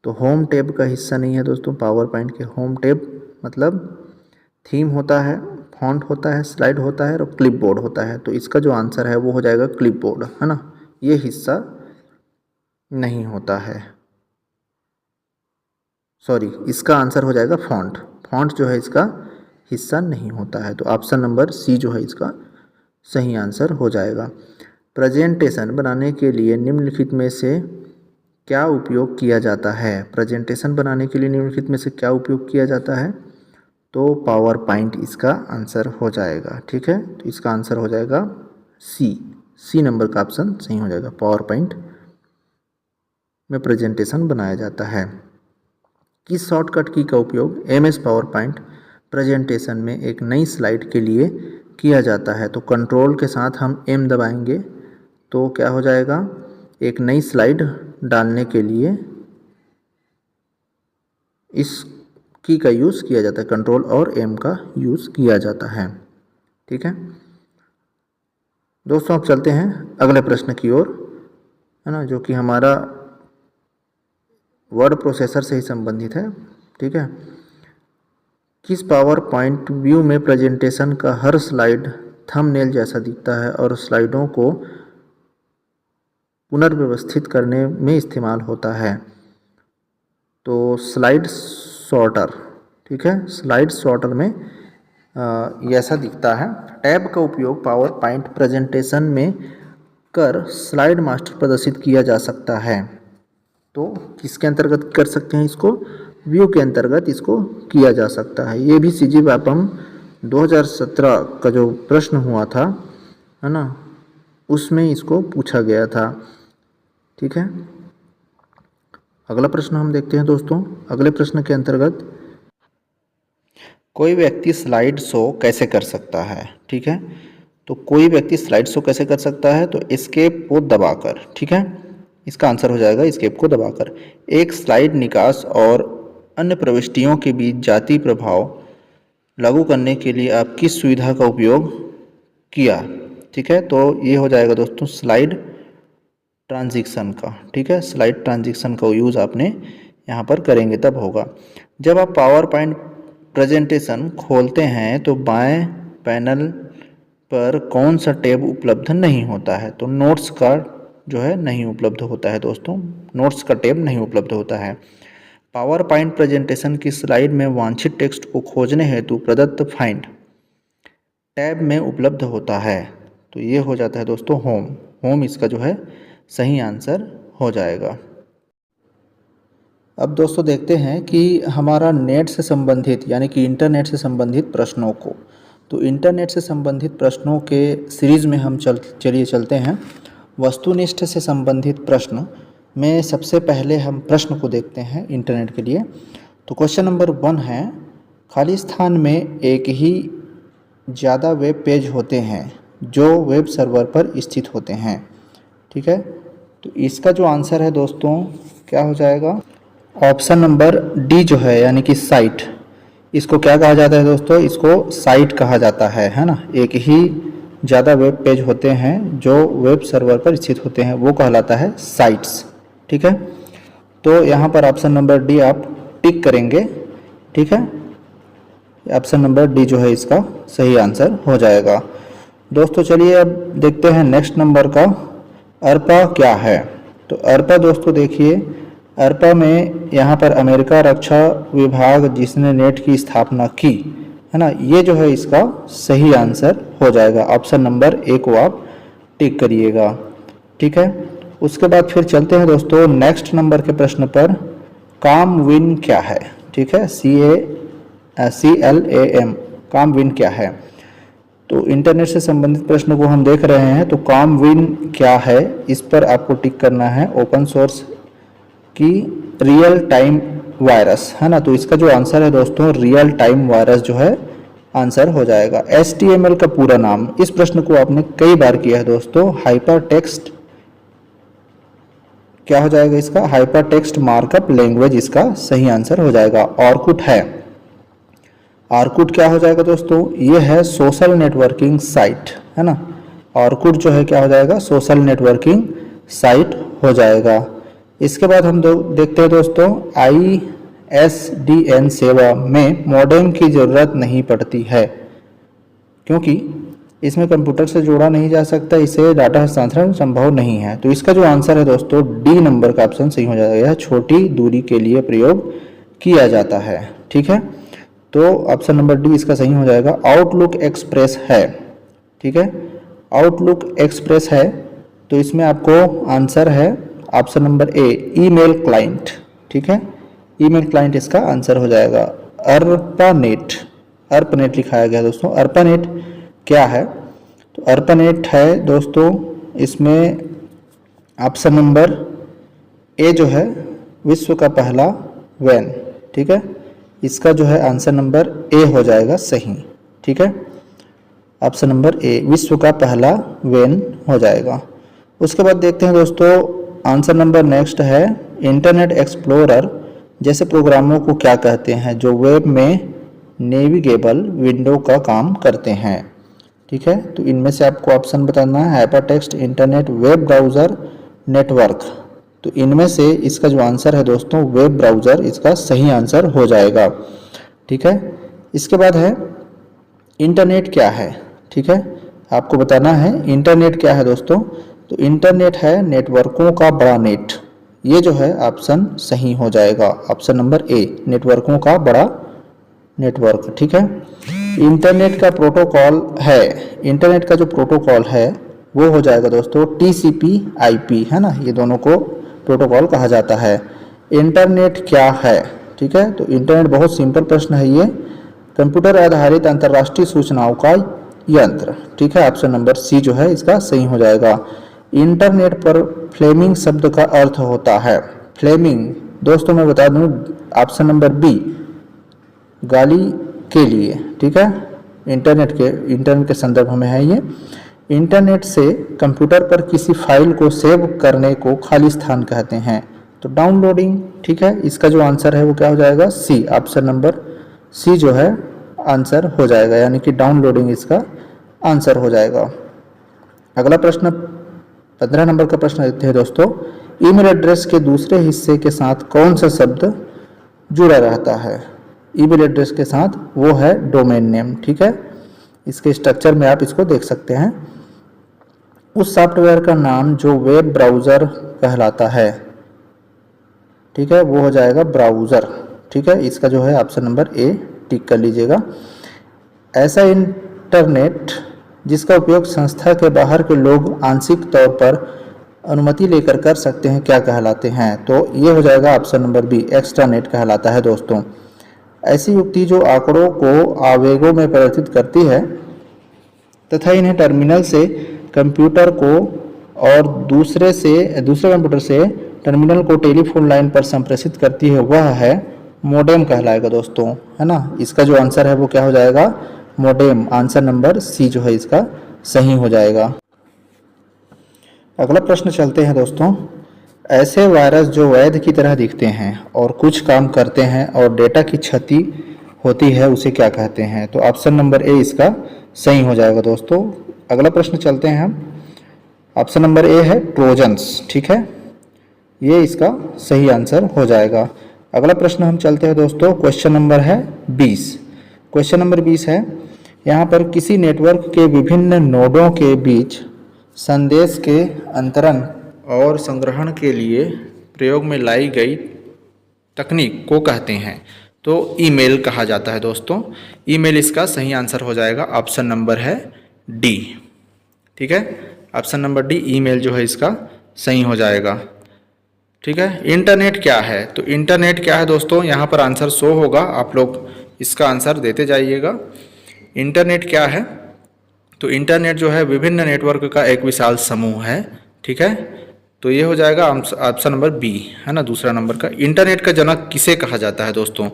तो होम टैब का हिस्सा नहीं है दोस्तों पावर पॉइंट के। होम टैब मतलब थीम होता है, फॉन्ट होता है, स्लाइड होता है और क्लिपबोर्ड होता है, तो इसका जो आंसर है वो हो जाएगा क्लिपबोर्ड, है ना। ये हिस्सा नहीं होता है, सॉरी, इसका आंसर हो जाएगा फॉन्ट। फॉन्ट जो है इसका हिस्सा नहीं होता है, तो ऑप्शन नंबर C जो है इसका सही आंसर हो जाएगा। प्रेजेंटेशन बनाने के लिए निम्नलिखित में से क्या उपयोग किया जाता है। प्रेजेंटेशन बनाने के लिए निम्नलिखित में से क्या उपयोग किया जाता है, तो पावर पॉइंट इसका आंसर हो जाएगा, ठीक है। तो इसका आंसर हो जाएगा C नंबर का ऑप्शन सही हो जाएगा। पावर पॉइंट में प्रेजेंटेशन बनाया जाता है। किस शॉर्टकट की का उपयोग MS पावर पॉइंट प्रेजेंटेशन में एक नई स्लाइड के लिए किया जाता है, तो कंट्रोल के साथ हम M दबाएंगे, तो क्या हो जाएगा, एक नई स्लाइड डालने के लिए इस की का यूज़ किया जाता है, कंट्रोल और M का यूज़ किया जाता है, ठीक है दोस्तों। अब चलते हैं अगले प्रश्न की ओर, है ना, जो कि हमारा वर्ड प्रोसेसर से ही संबंधित है, ठीक है। किस पावर पॉइंट व्यू में प्रेजेंटेशन का हर स्लाइड थंबनेल जैसा दिखता है और स्लाइडों को पुनर्व्यवस्थित करने में इस्तेमाल होता है, तो स्लाइड सॉर्टर, ठीक है। स्लाइड सॉर्टर में ये ऐसा दिखता है। टैब का उपयोग पावर पॉइंट प्रेजेंटेशन में कर स्लाइड मास्टर प्रदर्शित किया जा सकता है। तो किसके अंतर्गत कर सकते हैं इसको? व्यू के अंतर्गत इसको किया जा सकता है। ये भी सीजी व्यापम 2017 का जो प्रश्न हुआ था, है ना, उसमें इसको पूछा गया था। ठीक है, अगला प्रश्न हम देखते हैं दोस्तों। अगले प्रश्न के अंतर्गत कोई व्यक्ति स्लाइड शो कैसे कर सकता है? ठीक है, तो कोई व्यक्ति स्लाइड शो कैसे कर सकता है? तो एस्केप को दबाकर। ठीक है, इसका आंसर हो जाएगा एस्केप को दबाकर। एक स्लाइड निकास और अन्य प्रविष्टियों के बीच जाति प्रभाव लागू करने के लिए आप किस सुविधा का उपयोग किया? ठीक है, तो ये हो जाएगा दोस्तों स्लाइड ट्रांजिशन का। ठीक है, स्लाइड ट्रांजिशन का यूज़ आपने यहाँ पर करेंगे तब होगा। जब आप पावर पॉइंट प्रेजेंटेशन खोलते हैं तो बाएं पैनल पर कौन सा टैब उपलब्ध नहीं होता है? तो नोट्स का जो है नहीं उपलब्ध होता है दोस्तों, नोट्स का टैब नहीं उपलब्ध होता है। पावर पॉइंट प्रेजेंटेशन की स्लाइड में वांछित टेक्स्ट को खोजने हेतु प्रदत्त फाइंड टैब में उपलब्ध होता है। तो ये हो जाता है दोस्तों होम। होम इसका जो है सही आंसर हो जाएगा। अब दोस्तों देखते हैं कि हमारा नेट से संबंधित यानी कि इंटरनेट से संबंधित प्रश्नों को, तो इंटरनेट से संबंधित प्रश्नों के सीरीज़ में हम चलिए चलते हैं। वस्तुनिष्ठ से संबंधित प्रश्न में सबसे पहले हम प्रश्न को देखते हैं इंटरनेट के लिए। तो क्वेश्चन नंबर 1 है, खाली स्थान में एक ही ज़्यादा वेब पेज होते हैं जो वेब सर्वर पर स्थित होते हैं। ठीक है, तो इसका जो आंसर है दोस्तों क्या हो जाएगा? ऑप्शन नंबर डी जो है यानी कि साइट। इसको क्या कहा जाता है दोस्तों? इसको साइट कहा जाता है ना। एक ही ज़्यादा वेब पेज होते हैं जो वेब सर्वर पर स्थित होते हैं, वो कहलाता है साइट्स। ठीक है, तो यहाँ पर ऑप्शन नंबर डी आप टिक करेंगे। ठीक है, ऑप्शन नंबर डी जो है इसका सही आंसर हो जाएगा। दोस्तों चलिए अब देखते हैं नेक्स्ट नंबर का, अर्पा क्या है? तो अर्पा दोस्तों देखिए, अर्पा में यहाँ पर अमेरिका रक्षा विभाग जिसने नेट की स्थापना की, है ना, ये जो है इसका सही आंसर हो जाएगा। ऑप्शन नंबर ए को आप टिक करिएगा। ठीक है, उसके बाद फिर चलते हैं दोस्तों नेक्स्ट नंबर के प्रश्न पर। कामविन क्या है? ठीक है, CALAM, कामविन क्या है? तो इंटरनेट से संबंधित प्रश्न को हम देख रहे हैं। तो कामविन क्या है, इस पर आपको टिक करना है। ओपन सोर्स की रियल टाइम वायरस, है ना, तो इसका जो आंसर है दोस्तों रियल टाइम वायरस जो है आंसर हो जाएगा। HTML का पूरा नाम, इस प्रश्न को आपने कई बार किया है दोस्तों। हाइपर टेक्स्ट क्या हो जाएगा इसका? हाइपर टेक्स्ट मार्कअप लैंग्वेज इसका सही आंसर हो जाएगा। ऑर्कुट है, ऑर्कुट क्या हो जाएगा दोस्तों? ये है सोशल नेटवर्किंग साइट, है ना। ऑर्कुट जो है क्या हो जाएगा? सोशल नेटवर्किंग साइट हो जाएगा। इसके बाद हम देखते हैं दोस्तों ISDN सेवा में मॉडेम की ज़रूरत नहीं पड़ती है क्योंकि इसमें कंप्यूटर से जोड़ा नहीं जा सकता, इसे डाटा हस्तांतरण संभव नहीं है। तो इसका जो आंसर है दोस्तों डी नंबर का ऑप्शन सही हो जाएगा। यह छोटी दूरी के लिए प्रयोग किया जाता है। ठीक है, तो ऑप्शन नंबर डी इसका सही हो जाएगा। आउटलुक एक्सप्रेस है। ठीक है, आउटलुक एक्सप्रेस है, तो इसमें आपको आंसर है option number A, email client. ठीक है, ईमेल क्लाइंट इसका आंसर हो जाएगा। अर्पानेट, अर्पनेट लिखाया गया दोस्तों। अर्पानेट क्या है? तो अर्पानेट है दोस्तों, इसमें ऑप्शन नंबर ए जो है विश्व का पहला वैन। ठीक है, इसका जो है आंसर नंबर ए हो जाएगा सही। ठीक है, ऑप्शन नंबर ए विश्व का पहला वैन हो जाएगा। उसके बाद देखते हैं दोस्तों आंसर नंबर नेक्स्ट है इंटरनेट एक्सप्लोरर जैसे प्रोग्रामों को क्या कहते हैं जो वेब में नेविगेबल विंडो का काम करते हैं। ठीक है, तो इनमें से आपको ऑप्शन बताना है hypertext, internet, web browser, network. तो इनमें से इसका जो आंसर है दोस्तों वेब ब्राउज़र इसका सही आंसर हो जाएगा। ठीक है, इसके बाद है इंटरनेट क्या है। ठीक है, आपको बताना है इंटरनेट क्या है दोस्तों। तो इंटरनेट है नेटवर्कों का बड़ा नेट। ये जो है ऑप्शन सही हो जाएगा, ऑप्शन नंबर ए, नेटवर्कों का बड़ा नेटवर्क। ठीक है, इंटरनेट का प्रोटोकॉल है, इंटरनेट का जो प्रोटोकॉल है वो हो जाएगा दोस्तों TCP/IP, है ना, ये दोनों को प्रोटोकॉल कहा जाता है। इंटरनेट क्या है, ठीक है, तो इंटरनेट बहुत सिंपल प्रश्न है ये, कंप्यूटर आधारित अंतर्राष्ट्रीय सूचनाओं का यंत्र, ठीक है, ऑप्शन नंबर सी जो है इसका सही हो जाएगा। इंटरनेट पर फ्लेमिंग शब्द का अर्थ होता है, फ्लेमिंग दोस्तों मैं बता दूं ऑप्शन नंबर बी, गाली के लिए, ठीक है, इंटरनेट के संदर्भ में है ये। इंटरनेट से कंप्यूटर पर किसी फाइल को सेव करने को खाली स्थान कहते हैं, तो डाउनलोडिंग, ठीक है, इसका जो आंसर है वो क्या हो जाएगा सी, ऑप्शन नंबर सी जो है आंसर हो जाएगा, यानी कि डाउनलोडिंग इसका आंसर हो जाएगा। अगला प्रश्न 15 नंबर का प्रश्न देखते हैं दोस्तों, ईमेल एड्रेस के दूसरे हिस्से के साथ कौन सा शब्द जुड़ा रहता है? ईमेल एड्रेस के साथ वो है डोमेन नेम, ठीक है, इसके स्ट्रक्चर में आप इसको देख सकते हैं। उस सॉफ्टवेयर का नाम जो वेब ब्राउज़र कहलाता है, ठीक है, वो हो जाएगा ब्राउज़र, ठीक है, इसका जो है ऑप्शन नंबर ए टिक कर लीजिएगा। ऐसा इंटरनेट जिसका उपयोग संस्था के बाहर के लोग आंशिक तौर पर अनुमति लेकर कर सकते हैं क्या कहलाते हैं? तो ये हो जाएगा ऑप्शन नंबर बी, एक्स्ट्रानेट कहलाता है दोस्तों। ऐसी युक्ति जो आंकड़ों को आवेगों में परिवर्तित करती है तथा इन्हें टर्मिनल से कंप्यूटर को और दूसरे कंप्यूटर से टर्मिनल को टेलीफोन लाइन पर संप्रेषित करती है, वह है मोडेम कहलाएगा दोस्तों, है ना। इसका जो आंसर है वो क्या हो जाएगा मोडेम, आंसर नंबर सी जो है इसका सही हो जाएगा। अगला प्रश्न चलते हैं दोस्तों, ऐसे वायरस जो वैध की तरह दिखते हैं और कुछ काम करते हैं और डेटा की क्षति होती है उसे क्या कहते हैं? तो ऑप्शन नंबर ए इसका सही हो जाएगा दोस्तों। अगला प्रश्न चलते हैं हम, ऑप्शन नंबर ए है ट्रोजन्स, ठीक है, ये इसका सही आंसर हो जाएगा। अगला प्रश्न हम चलते हैं दोस्तों, क्वेश्चन नंबर है 20। क्वेश्चन नंबर 20 है, यहाँ पर किसी नेटवर्क के विभिन्न नोडों के बीच संदेश के अंतरण और संग्रहण के लिए प्रयोग में लाई गई तकनीक को कहते हैं? तो ईमेल कहा जाता है दोस्तों। ईमेल इसका सही आंसर हो जाएगा, ऑप्शन नंबर है डी, ठीक है, ऑप्शन नंबर डी ईमेल जो है इसका सही हो जाएगा, ठीक है। इंटरनेट क्या है? तो इंटरनेट क्या है दोस्तों, यहाँ पर आंसर शो होगा, आप लोग इसका आंसर देते जाइएगा। इंटरनेट क्या है? तो इंटरनेट जो है विभिन्न नेटवर्क का एक विशाल समूह है, ठीक है, तो ये हो जाएगा ऑप्शन नंबर बी, है ना, दूसरा नंबर का। इंटरनेट का जनक किसे कहा जाता है दोस्तों?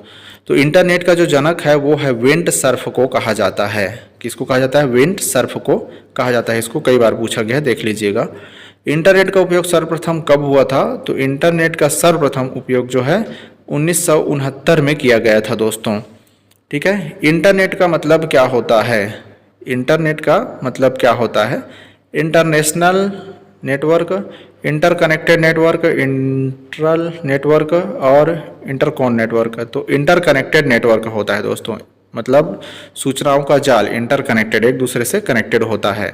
तो इंटरनेट का जो जनक है वो है विंड सर्फ को कहा जाता है। किसको कहा जाता है? विंड सर्फ को कहा जाता है। इसको कई बार पूछा गया है, देख लीजिएगा। इंटरनेट का उपयोग सर्वप्रथम कब हुआ था? तो इंटरनेट का सर्वप्रथम उपयोग जो है 1969 में किया गया था दोस्तों, ठीक है। इंटरनेट का मतलब क्या होता है? इंटरनेट का मतलब क्या होता है? International network, interconnected network, इंटरल network और इंटरकॉन नेटवर्क। तो इंटरकनेक्टेड नेटवर्क होता है दोस्तों, मतलब सूचनाओं का जाल इंटरकनेक्टेड, एक दूसरे से कनेक्टेड होता है।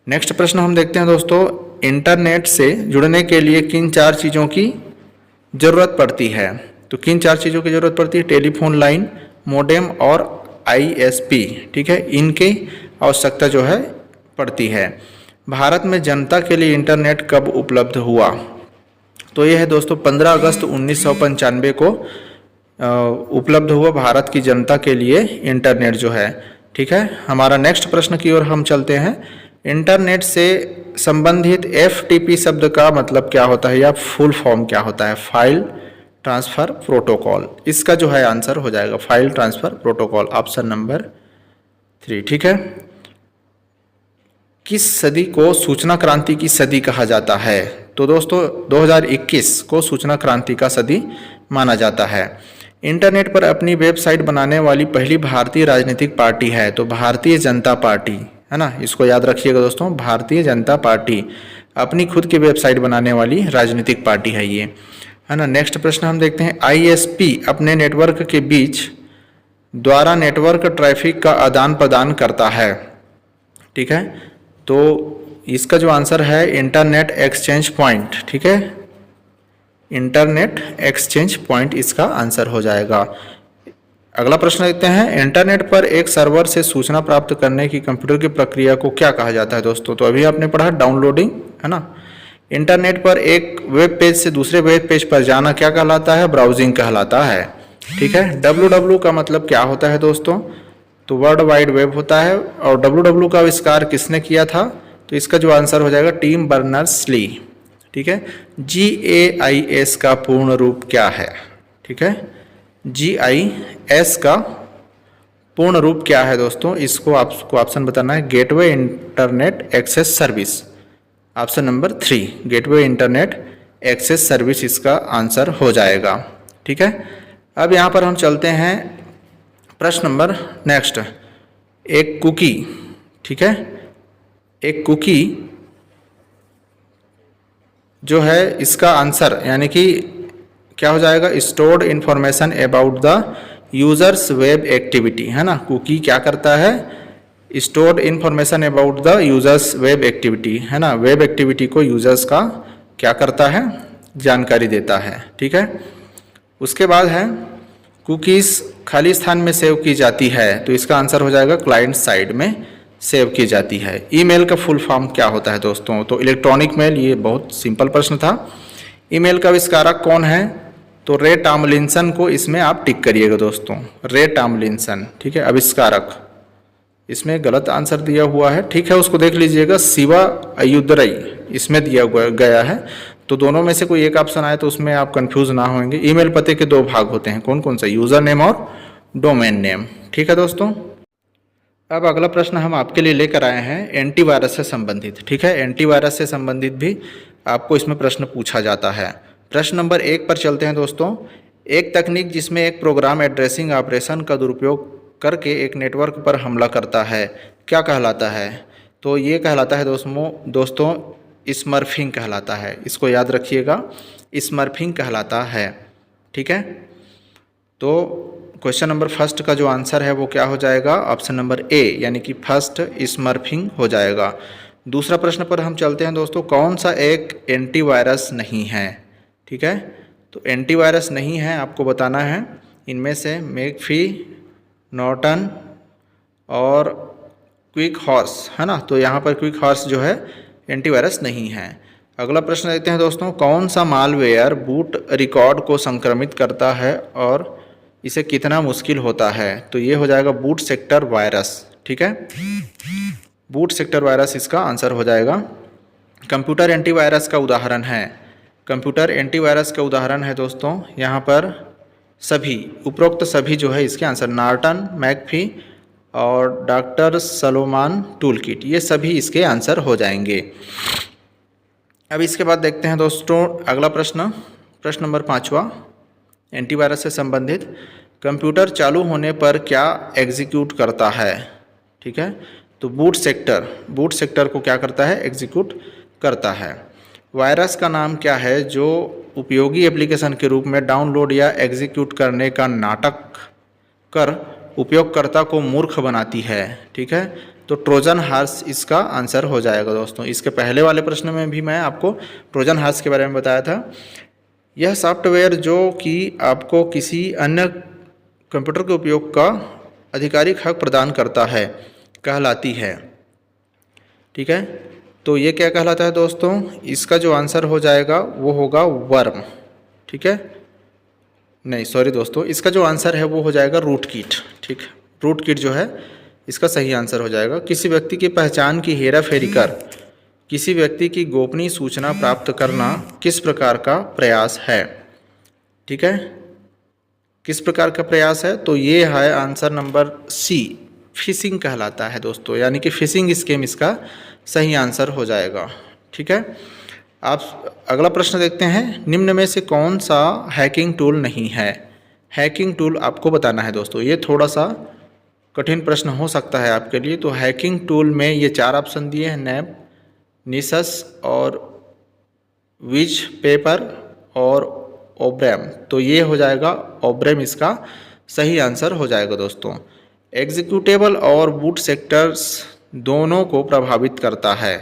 नेक्स्ट प्रश्न हम देखते हैं दोस्तों, इंटरनेट से जुड़ने के लिए किन 4 चीज़ों की ज़रूरत पड़ती है? तो किन 4 चीज़ों की ज़रूरत पड़ती है? टेलीफोन लाइन, मोडेम और ISP, ठीक है, इनकी आवश्यकता जो है पड़ती है। भारत में जनता के लिए इंटरनेट कब उपलब्ध हुआ? तो ये है दोस्तों 15 अगस्त 1995 को उपलब्ध हुआ भारत की जनता के लिए इंटरनेट जो है, ठीक है। हमारा नेक्स्ट प्रश्न की ओर हम चलते हैं। इंटरनेट से संबंधित FTP शब्द का मतलब क्या होता है या फुल फॉर्म क्या होता है? File transfer protocol. इसका जो है आंसर हो जाएगा file transfer protocol, option number 3, ठीक है। किस सदी को सूचना क्रांति की सदी कहा जाता है? तो दोस्तों 2021 को सूचना क्रांति का सदी माना जाता है। इंटरनेट पर अपनी वेबसाइट बनाने वाली पहली भारतीय राजनीतिक पार्टी है? तो भारतीय जनता पार्टी, है ना, इसको याद रखिएगा दोस्तों, भारतीय जनता पार्टी अपनी खुद की वेबसाइट बनाने वाली राजनीतिक पार्टी है ये, है ना। नेक्स्ट प्रश्न हम देखते हैं, ISP अपने नेटवर्क के बीच द्वारा नेटवर्क ट्रैफिक का आदान प्रदान करता है, ठीक है। तो इसका जो आंसर है इंटरनेट एक्सचेंज पॉइंट, ठीक है, इंटरनेट एक्सचेंज पॉइंट इसका आंसर हो जाएगा। अगला प्रश्न देखते हैं, इंटरनेट पर एक सर्वर से सूचना प्राप्त करने की कंप्यूटर की प्रक्रिया को क्या कहा जाता है दोस्तों? तो अभी आपने पढ़ा डाउनलोडिंग, है ना। इंटरनेट पर एक वेब पेज से दूसरे वेब पेज पर जाना क्या कहलाता है? ब्राउजिंग कहलाता है। ठीक है। www का मतलब क्या होता है दोस्तों? तो वर्ल्ड वाइड वेब होता है। और www का आविष्कार किसने किया था? तो इसका जो आंसर हो जाएगा टिम बर्नर्स-ली। ठीक है। GAIS का पूर्ण रूप क्या है? ठीक है। GIS का पूर्ण रूप क्या है दोस्तों? इसको आपको ऑप्शन बताना है, gateway internet access service. Option number 3 gateway internet access service इसका आंसर हो जाएगा। ठीक है। अब यहाँ पर हम चलते हैं प्रश्न नंबर नेक्स्ट, एक कुकी। ठीक है। एक कुकी जो है इसका आंसर यानी कि क्या हो जाएगा? Stored information about the users web activity, है ना। कुकी क्या करता है? Stored information about the users web activity, है ना। वेब एक्टिविटी को यूजर्स का क्या करता है? जानकारी देता है। ठीक है। उसके बाद है कुकीज़ खाली स्थान में सेव की जाती है, तो इसका आंसर हो जाएगा क्लाइंट साइड में सेव की जाती है। ईमेल का फुल फॉर्म क्या होता है दोस्तों? तो इलेक्ट्रॉनिक मेल। ये बहुत सिंपल प्रश्न था। ईमेल का आविष्कारक कौन है? तो रे टॉमलिंसन को इसमें आप टिक करिएगा दोस्तों, रे टॉमलिंसन। ठीक है। आविष्कारक, इसमें गलत आंसर दिया हुआ है। ठीक है, उसको देख लीजिएगा। शिवा अय्युदरई इसमें दिया गया है। तो दोनों में से कोई एक ऑप्शन आए तो उसमें आप कंफ्यूज ना होंगे। ईमेल पते के 2 भाग होते हैं, कौन कौन सा? यूजर नेम और डोमेन नेम। ठीक है दोस्तों। अब अगला प्रश्न हम आपके लिए लेकर आए हैं एंटीवायरस से संबंधित। ठीक है। एंटीवायरस से संबंधित भी आपको इसमें प्रश्न पूछा जाता है। प्रश्न नंबर 1 पर चलते हैं दोस्तों। एक तकनीक जिसमें एक प्रोग्राम एड्रेसिंग ऑपरेशन का दुरुपयोग करके एक नेटवर्क पर हमला करता है क्या कहलाता है? तो ये कहलाता है दोस्तों स्मर्फिंग कहलाता है। इसको याद रखिएगा, स्मर्फिंग कहलाता है। ठीक है। तो क्वेश्चन नंबर फर्स्ट का जो आंसर है वो क्या हो जाएगा? ऑप्शन नंबर ए यानी कि फर्स्ट स्मर्फिंग हो जाएगा। दूसरा प्रश्न पर हम चलते हैं दोस्तों। कौन सा एक एंटीवायरस नहीं है? ठीक है। तो एंटीवायरस नहीं है आपको बताना है। इनमें से मैकफी, नॉर्टन और क्विक हॉर्स, है ना। तो यहाँ पर क्विक हॉर्स जो है एंटीवायरस नहीं है। अगला प्रश्न देखते हैं दोस्तों। कौन सा मालवेयर बूट रिकॉर्ड को संक्रमित करता है और इसे कितना मुश्किल होता है? तो ये हो जाएगा बूट सेक्टर वायरस। ठीक है। बूट सेक्टर वायरस इसका आंसर हो जाएगा। कंप्यूटर एंटीवायरस का उदाहरण है। कंप्यूटर एंटीवायरस का उदाहरण है दोस्तों यहाँ पर सभी उपरोक्त सभी जो है इसके आंसर, नॉर्टन, मैकफी और डॉक्टर सलोमान टूल किट, ये सभी इसके आंसर हो जाएंगे। अब इसके बाद देखते हैं दोस्तों अगला प्रश्न, प्रश्न नंबर 5वां एंटीवायरस से संबंधित। कंप्यूटर चालू होने पर क्या एग्जीक्यूट करता है? ठीक है। तो बूट सेक्टर को क्या करता है? एग्जीक्यूट करता है। वायरस का नाम क्या है जो उपयोगी एप्लीकेशन के रूप में डाउनलोड या एग्जीक्यूट करने का नाटक कर उपयोगकर्ता को मूर्ख बनाती है? ठीक है। तो ट्रोजन हॉर्स इसका आंसर हो जाएगा दोस्तों। इसके पहले वाले प्रश्न में भी मैं आपको ट्रोजन हॉर्स के बारे में बताया था। यह सॉफ्टवेयर जो कि आपको किसी अन्य कंप्यूटर के उपयोग का आधिकारिक हक प्रदान करता है कहलाती है। ठीक है। तो ये क्या कहलाता है दोस्तों? इसका जो आंसर हो जाएगा वो होगा वर्म। ठीक है। नहीं सॉरी दोस्तों, इसका जो आंसर है वो हो जाएगा रूट किट। ठीक, रूट किट जो है इसका सही आंसर हो जाएगा। किसी व्यक्ति की पहचान की हेराफेरी कर किसी व्यक्ति की गोपनीय सूचना प्राप्त करना किस प्रकार का प्रयास है? ठीक है। किस प्रकार का प्रयास है? तो ये है आंसर नंबर सी, फिशिंग कहलाता है दोस्तों, यानी कि फिशिंग स्कीम इसका सही आंसर हो जाएगा। ठीक है। आप अगला प्रश्न देखते हैं। निम्न में से कौन सा हैकिंग टूल नहीं है? हैकिंग टूल आपको बताना है दोस्तों। ये थोड़ा सा कठिन प्रश्न हो सकता है आपके लिए। तो हैकिंग टूल में ये 4 ऑप्शन दिए हैं, नैप, निसस और विज पेपर और ओब्रेम। तो ये हो जाएगा ओब्रेम, इसका सही आंसर हो जाएगा दोस्तों। एग्जीक्यूटेबल और बूट सेक्टर्स दोनों को प्रभावित करता है।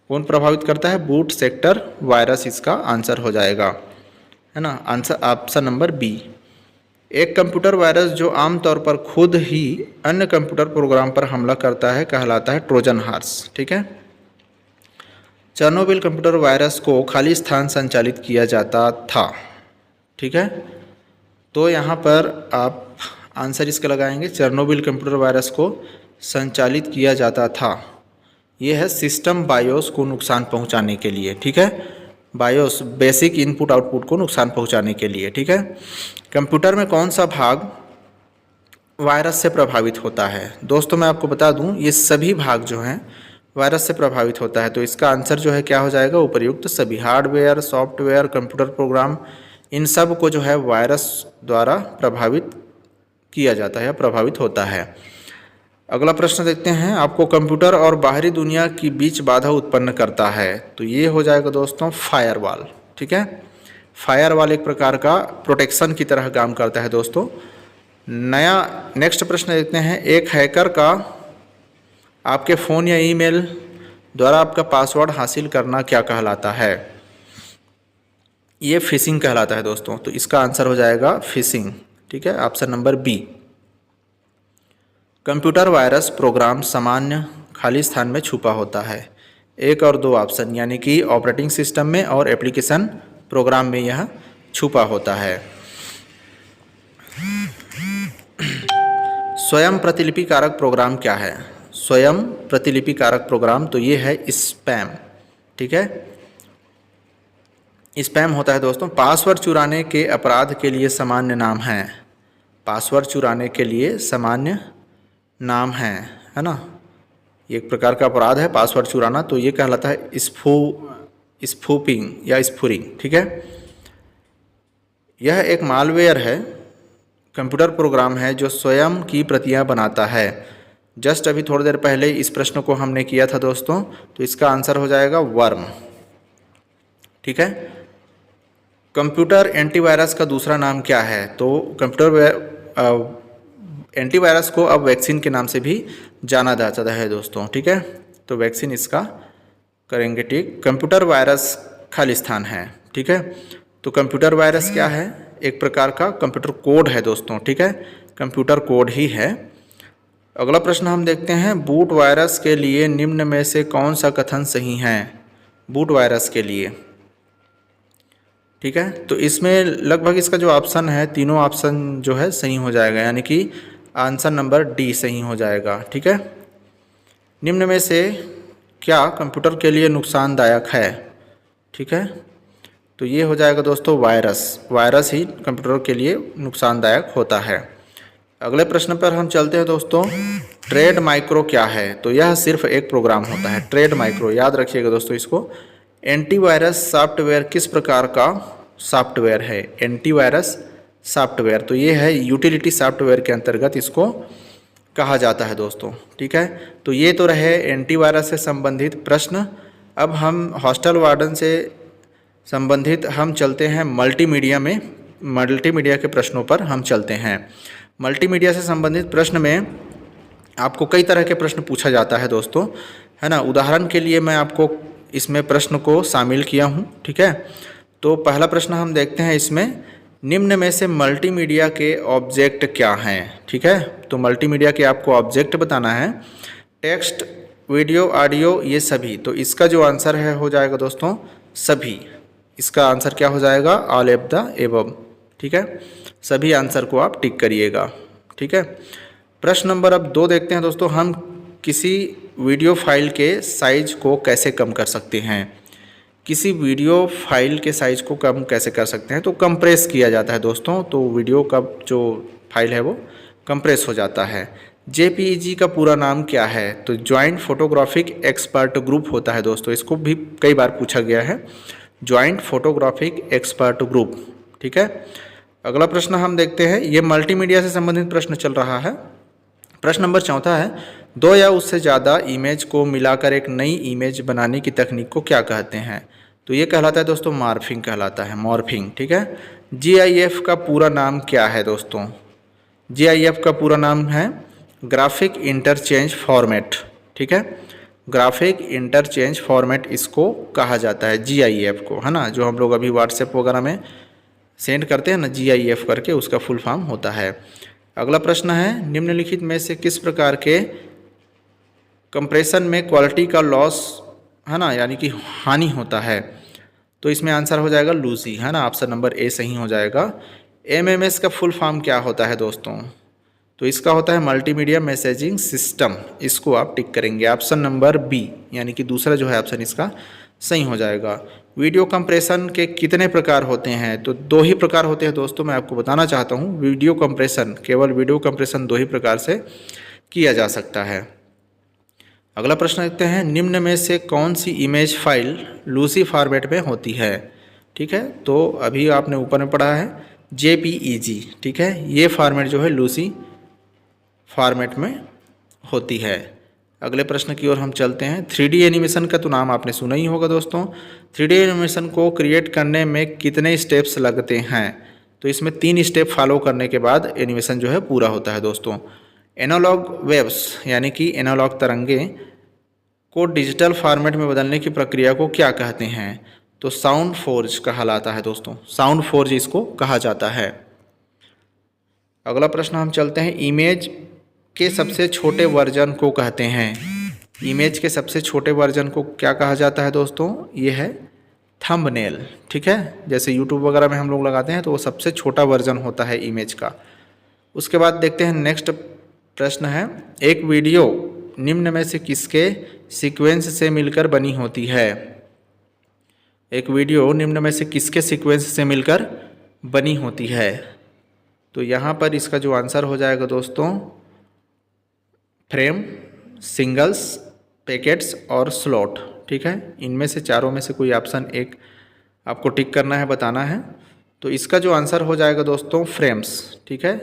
कौन प्रभावित करता है? बूट सेक्टर वायरस इसका आंसर हो जाएगा, है ना। Answer option number B. एक कंप्यूटर वायरस जो आमतौर पर खुद ही अन्य कंप्यूटर प्रोग्राम पर हमला करता है कहलाता है ट्रोजन हॉर्स। ठीक है। चेरनोबिल कंप्यूटर वायरस को खाली स्थान संचालित किया जाता था। ठीक है। तो यहाँ पर आप आंसर इसका लगाएंगे, चेरनोबिल कंप्यूटर वायरस को संचालित किया जाता था। ये है सिस्टम बायोस को नुकसान पहुँचाने के लिए। ठीक है। बायोस बेसिक इनपुट आउटपुट को नुकसान पहुँचाने के लिए। ठीक है। कंप्यूटर में कौन सा भाग वायरस से प्रभावित होता है? दोस्तों मैं आपको बता दूं ये सभी भाग जो हैं वायरस से प्रभावित होता है। तो इसका आंसर जो है क्या हो जाएगा? उपर्युक्त सभी। हार्डवेयर, सॉफ्टवेयर, कंप्यूटर प्रोग्राम, इन सब को जो है वायरस द्वारा प्रभावित किया जाता है या प्रभावित होता है। अगला प्रश्न देखते हैं, आपको कंप्यूटर और बाहरी दुनिया के बीच बाधा उत्पन्न करता है। तो ये हो जाएगा दोस्तों फायरवॉल। ठीक है। फायरवॉल एक प्रकार का प्रोटेक्शन की तरह काम करता है दोस्तों। नेक्स्ट प्रश्न देखते हैं, एक हैकर का आपके फ़ोन या ईमेल द्वारा आपका पासवर्ड हासिल करना क्या कहलाता है? ये फिशिंग कहलाता है दोस्तों। तो इसका आंसर हो जाएगा फिशिंग। ठीक है। Option number B. Computer virus program सामान्य खाली स्थान में छुपा होता है। 1 और 2 ऑप्शन, यानी कि ऑपरेटिंग सिस्टम में और एप्लीकेशन प्रोग्राम में यह छुपा होता है। स्वयं प्रतिलिपि कारक प्रोग्राम क्या है? स्वयं प्रतिलिपि कारक प्रोग्राम तो ये है स्पैम। ठीक है। स्पैम होता है दोस्तों पासवर्ड चुराने के अपराध के लिए सामान्य नाम है। पासवर्ड चुराने के लिए सामान्य नाम है ना। ये एक प्रकार का अपराध है पासवर्ड चुराना। तो ये कहलाता है स्पूफिंग या स्पूरिंग। ठीक है। यह एक मालवेयर है, कंप्यूटर प्रोग्राम है जो स्वयं की प्रतियां बनाता है। जस्ट अभी थोड़ी देर पहले इस प्रश्न को हमने किया था दोस्तों। तो इसका आंसर हो जाएगा वर्म। ठीक है। कंप्यूटर एंटीवायरस का दूसरा नाम क्या है? तो कंप्यूटर एंटीवायरस को अब वैक्सीन के नाम से भी जाना जाता है दोस्तों। ठीक है। तो वैक्सीन इसका करेंगे ठीक। कंप्यूटर वायरस खाली स्थान है। ठीक है। तो कंप्यूटर वायरस क्या है? एक प्रकार का कंप्यूटर कोड है दोस्तों। ठीक है। कंप्यूटर कोड ही है। अगला प्रश्न हम देखते हैं, बूट वायरस के लिए निम्न में से कौन सा कथन सही है? बूट वायरस के लिए। ठीक है। तो इसमें लगभग इसका जो ऑप्शन है, तीनों ऑप्शन जो है सही हो जाएगा, यानी कि आंसर नंबर डी सही हो जाएगा। ठीक है। निम्न में से क्या कंप्यूटर के लिए नुकसानदायक है? ठीक है। तो ये हो जाएगा दोस्तों वायरस। वायरस ही कंप्यूटर के लिए नुकसानदायक होता है। अगले प्रश्न पर हम चलते हैं दोस्तों, ट्रेड माइक्रो क्या है? तो यह सिर्फ एक प्रोग्राम होता है ट्रेड माइक्रो, याद रखिएगा दोस्तों इसको। एंटीवायरस सॉफ्टवेयर किस प्रकार का सॉफ्टवेयर है? एंटीवायरस सॉफ्टवेयर तो ये है यूटिलिटी सॉफ्टवेयर के अंतर्गत इसको कहा जाता है दोस्तों। ठीक है। तो ये तो रहे एंटीवायरस से संबंधित प्रश्न। अब हम हॉस्टल वार्डन से संबंधित हम चलते हैं मल्टीमीडिया में। मल्टीमीडिया के प्रश्नों पर हम चलते हैं। मल्टीमीडिया से संबंधित प्रश्न में आपको कई तरह के प्रश्न पूछा जाता है दोस्तों, है ना। उदाहरण के लिए मैं आपको इसमें प्रश्न को शामिल किया हूँ। ठीक है। तो पहला प्रश्न हम देखते हैं इसमें, निम्न में से मल्टीमीडिया के ऑब्जेक्ट क्या हैं? ठीक है। तो मल्टीमीडिया के आपको ऑब्जेक्ट बताना है, टेक्स्ट, वीडियो, ऑडियो, ये सभी। तो इसका जो आंसर है हो जाएगा दोस्तों सभी। इसका आंसर क्या हो जाएगा? All of the above. ठीक है। सभी आंसर को आप टिक करिएगा। ठीक है। प्रश्न नंबर अब 2 देखते हैं दोस्तों, हम किसी वीडियो फाइल के साइज को कैसे कम कर सकते हैं? किसी वीडियो फाइल के साइज को कम कैसे कर सकते हैं? तो कंप्रेस किया जाता है दोस्तों। तो वीडियो का जो फाइल है वो कंप्रेस हो जाता है। जेपीईजी का पूरा नाम क्या है? तो ज्वाइंट फोटोग्राफिक एक्सपर्ट ग्रुप होता है दोस्तों। इसको भी कई बार पूछा गया है, ज्वाइंट फोटोग्राफिक एक्सपर्ट ग्रुप। ठीक है। अगला प्रश्न हम देखते हैं, ये मल्टीमीडिया से संबंधित प्रश्न चल रहा है। प्रश्न नंबर 4 है, 2 या उससे ज़्यादा इमेज को मिलाकर एक नई इमेज बनाने की तकनीक को क्या कहते हैं? तो ये कहलाता है दोस्तों मॉर्फिंग कहलाता है, मॉर्फिंग। ठीक है। जीआईएफ का पूरा नाम क्या है दोस्तों? जीआईएफ का पूरा नाम है ग्राफिक इंटरचेंज फॉर्मेट। ठीक है। ग्राफिक इंटरचेंज फॉर्मेट इसको कहा जाता है, जीआईएफ को, है ना। जो हम लोग अभी व्हाट्सएप वगैरह में सेंड करते हैं ना GIF करके, उसका फुल फॉर्म होता है। अगला प्रश्न है, निम्नलिखित में से किस प्रकार के कंप्रेशन में क्वालिटी का लॉस है ना, यानी कि हानि होता है? तो इसमें आंसर हो जाएगा लूजी, है ना, ऑप्शन नंबर ए सही हो जाएगा। MMS का फुल फॉर्म क्या होता है दोस्तों? तो इसका होता है मल्टीमीडिया मैसेजिंग सिस्टम, इसको आप टिक करेंगे, ऑप्शन नंबर बी, यानी कि दूसरा जो है ऑप्शन इसका सही हो जाएगा। वीडियो कंप्रेशन के कितने प्रकार होते हैं? तो 2 ही प्रकार होते हैं दोस्तों, मैं आपको बताना चाहता हूँ। वीडियो कंप्रेशन, केवल वीडियो कंप्रेशन 2 ही प्रकार से किया जा सकता है। अगला प्रश्न देखते हैं, निम्न में से कौन सी इमेज फाइल लूसी फॉर्मेट में होती है? ठीक है, तो अभी आपने ऊपर में पढ़ा है JPEG, ठीक है, ये फॉर्मेट जो है लूसी फॉर्मेट में होती है। अगले प्रश्न की ओर हम चलते हैं। 3D एनिमेशन का तो नाम आपने सुना ही होगा दोस्तों। 3D एनिमेशन को क्रिएट करने में कितने स्टेप्स लगते हैं? तो इसमें 3 स्टेप फॉलो करने के बाद एनिमेशन जो है पूरा होता है दोस्तों। एनालॉग वेव्स यानी कि एनालॉग तरंगे को डिजिटल फॉर्मेट में बदलने की प्रक्रिया को क्या कहते हैं? तो साउंड फोर्ज कहलाता है दोस्तों, साउंड फोर्ज इसको कहा जाता है। अगला प्रश्न हम चलते हैं, इमेज के सबसे छोटे वर्जन को कहते हैं। इमेज के सबसे छोटे वर्जन को क्या कहा जाता है दोस्तों? ये है थंबनेल, ठीक है, जैसे यूट्यूब वगैरह में हम लोग लगाते हैं तो वो सबसे छोटा वर्जन होता है इमेज का। उसके बाद देखते हैं नेक्स्ट प्रश्न है, एक वीडियो निम्न में से किसके सीक्वेंस से मिलकर बनी होती है? एक वीडियो निम्न में से किसके सीक्वेंस से मिलकर बनी होती है? तो यहाँ पर इसका जो आंसर हो जाएगा दोस्तों, फ्रेम, सिंगल्स, पैकेट्स और स्लॉट, ठीक है, इनमें से चारों में से कोई ऑप्शन एक आपको टिक करना है, बताना है। तो इसका जो आंसर हो जाएगा दोस्तों फ्रेम्स, ठीक है,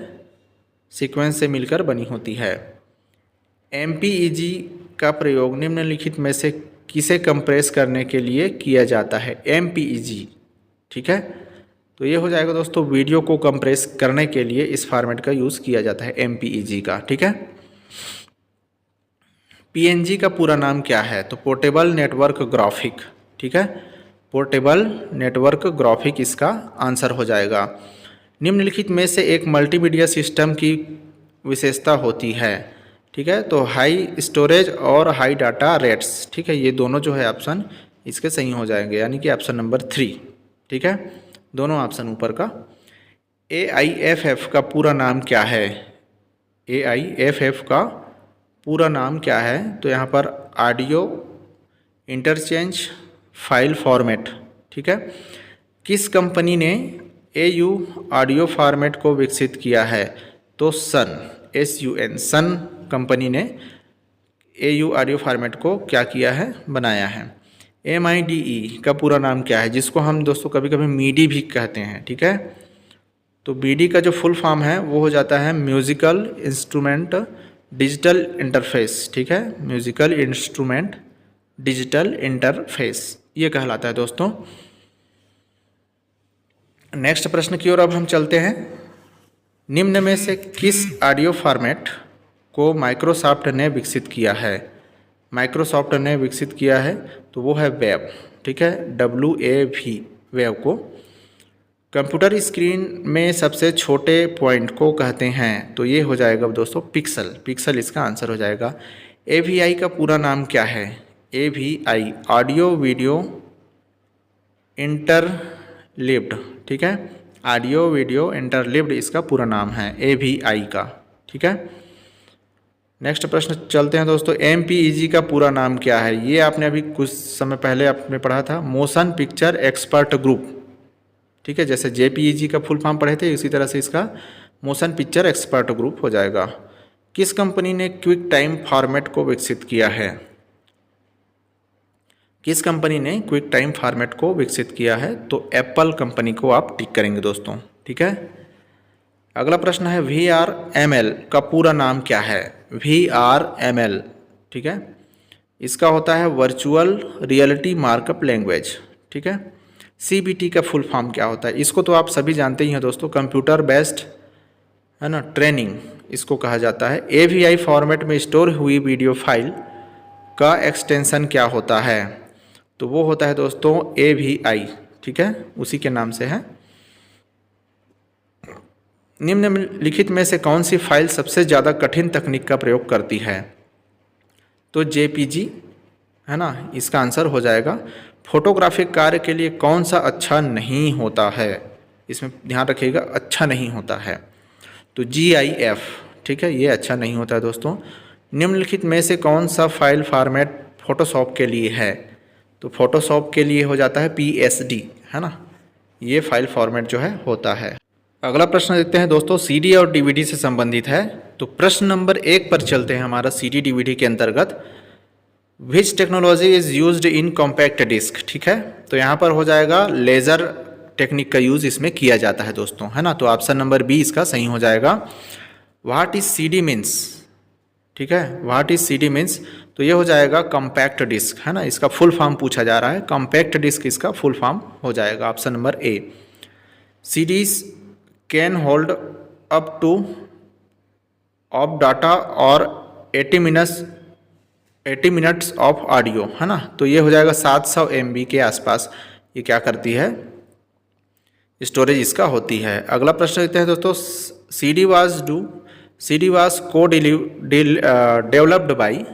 सीक्वेंस से मिलकर बनी होती है। MPEG का प्रयोग निम्नलिखित में से किसे कंप्रेस करने के लिए किया जाता है? MPEG, ठीक है, तो ये हो जाएगा दोस्तों वीडियो को कंप्रेस करने के लिए इस फॉर्मेट का यूज़ किया जाता है MPEG का, ठीक है। PNG का पूरा नाम क्या है? तो पोर्टेबल नेटवर्क ग्राफिक, ठीक है, पोर्टेबल नेटवर्क ग्राफिक इसका आंसर हो जाएगा। निम्नलिखित में से एक मल्टीमीडिया सिस्टम की विशेषता होती है, ठीक है, तो हाई स्टोरेज और हाई डाटा रेट्स, ठीक है, ये दोनों जो है ऑप्शन इसके सही हो जाएंगे, यानी कि ऑप्शन नंबर 3, ठीक है, दोनों ऑप्शन ऊपर का। AIFF का पूरा नाम क्या है? AIFF का पूरा नाम क्या है? तो यहाँ पर ऑडियो इंटरचेंज फाइल फॉर्मेट, ठीक है, किस कंपनी ने AU ऑडियो फॉर्मेट को विकसित किया है? तो सन, SUN, सन कंपनी ने AU ऑडियो फॉर्मेट को क्या किया है? बनाया है। MIDI का पूरा नाम क्या है, जिसको हम दोस्तों कभी कभी MIDI भी कहते हैं, ठीक है, तो MIDI का जो फुल फॉर्म है वो हो जाता है म्यूजिकल इंस्ट्रूमेंट डिजिटल इंटरफेस, ठीक है, म्यूजिकल इंस्ट्रूमेंट डिजिटल इंटरफेस ये कहलाता है दोस्तों। नेक्स्ट प्रश्न की ओर अब हम चलते हैं। निम्न में से किस ऑडियो फॉर्मेट को माइक्रोसॉफ्ट ने विकसित किया है? माइक्रोसॉफ्ट ने विकसित किया है तो वो है वेब, ठीक है, WAV, वेब को। कंप्यूटर स्क्रीन में सबसे छोटे पॉइंट को कहते हैं? तो ये हो जाएगा दोस्तों पिक्सल, पिक्सल इसका आंसर हो जाएगा। AVI का पूरा नाम क्या है? AVI ऑडियो वीडियो इंटरलिव्ड, ठीक है, ऑडियो वीडियो इंटरलिव्ड इसका पूरा नाम है AVI का, ठीक है। नेक्स्ट प्रश्न चलते हैं दोस्तों, MPEG का पूरा नाम क्या है? ये आपने अभी कुछ समय पहले आपने पढ़ा था, मोशन पिक्चर एक्सपर्ट ग्रुप, ठीक है, जैसे JPEG का फुल फॉर्म पढ़े थे, इसी तरह से इसका मोशन पिक्चर एक्सपर्ट ग्रुप हो जाएगा। किस कंपनी ने क्विक टाइम फॉर्मेट को विकसित किया है? किस कंपनी ने क्विक टाइम फॉर्मेट को विकसित किया है? तो एप्पल कंपनी को आप टिक करेंगे दोस्तों, ठीक है। अगला प्रश्न है, VRML का पूरा नाम क्या है? VRML, ठीक है, इसका होता है वर्चुअल रियलिटी मार्कअप लैंग्वेज, ठीक है। CBT का फुल फॉर्म क्या होता है? इसको तो आप सभी जानते ही हैं दोस्तों, कंप्यूटर बेस्ड है ना ट्रेनिंग इसको कहा जाता है। AVI फॉर्मेट में स्टोर हुई वीडियो फाइल का एक्सटेंशन क्या होता है? तो वो होता है दोस्तों AVI, ठीक है, उसी के नाम से है। निम्नलिखित में से कौन सी फाइल सबसे ज़्यादा कठिन तकनीक का प्रयोग करती है? तो JPG है ना, इसका आंसर हो जाएगा। फोटोग्राफिक कार्य के लिए कौन सा अच्छा नहीं होता है? इसमें ध्यान रखिएगा, अच्छा नहीं होता है। तो GIF, ठीक है, ये अच्छा नहीं होता है दोस्तों। निम्नलिखित में से कौन सा फाइल फॉर्मेट फोटोशॉप के लिए है? तो फोटोशॉप के लिए हो जाता है PSD, है ना, ये फाइल फॉर्मेट जो है होता है। अगला प्रश्न देखते हैं दोस्तों, CD और DVD से संबंधित है। तो प्रश्न नंबर 1 पर चलते हैं हमारा CD DVD के अंतर्गत। Which technology is used in compact disc, ठीक है, तो यहाँ पर हो जाएगा लेज़र टेक्निक का यूज़ इसमें किया जाता है दोस्तों, है ना। तो ऑप्शन नंबर B इसका सही हो जाएगा। व्हाट इज CD मीन्स, ठीक है, व्हाट इज CD मीन्स, तो ये हो जाएगा कॉम्पैक्ट डिस्क, है ना, इसका फुल फॉर्म पूछा जा रहा है, कॉम्पैक्ट डिस्क इसका फुल फॉर्म हो जाएगा option number A। CDs can hold up two of data और 80 मिनट्स ऑफ ऑडियो, है ना, तो ये हो जाएगा 700 MB के आसपास ये क्या करती है, स्टोरेज इसका होती है। अगला प्रश्न देखते हैं दोस्तों, CD was co-developed by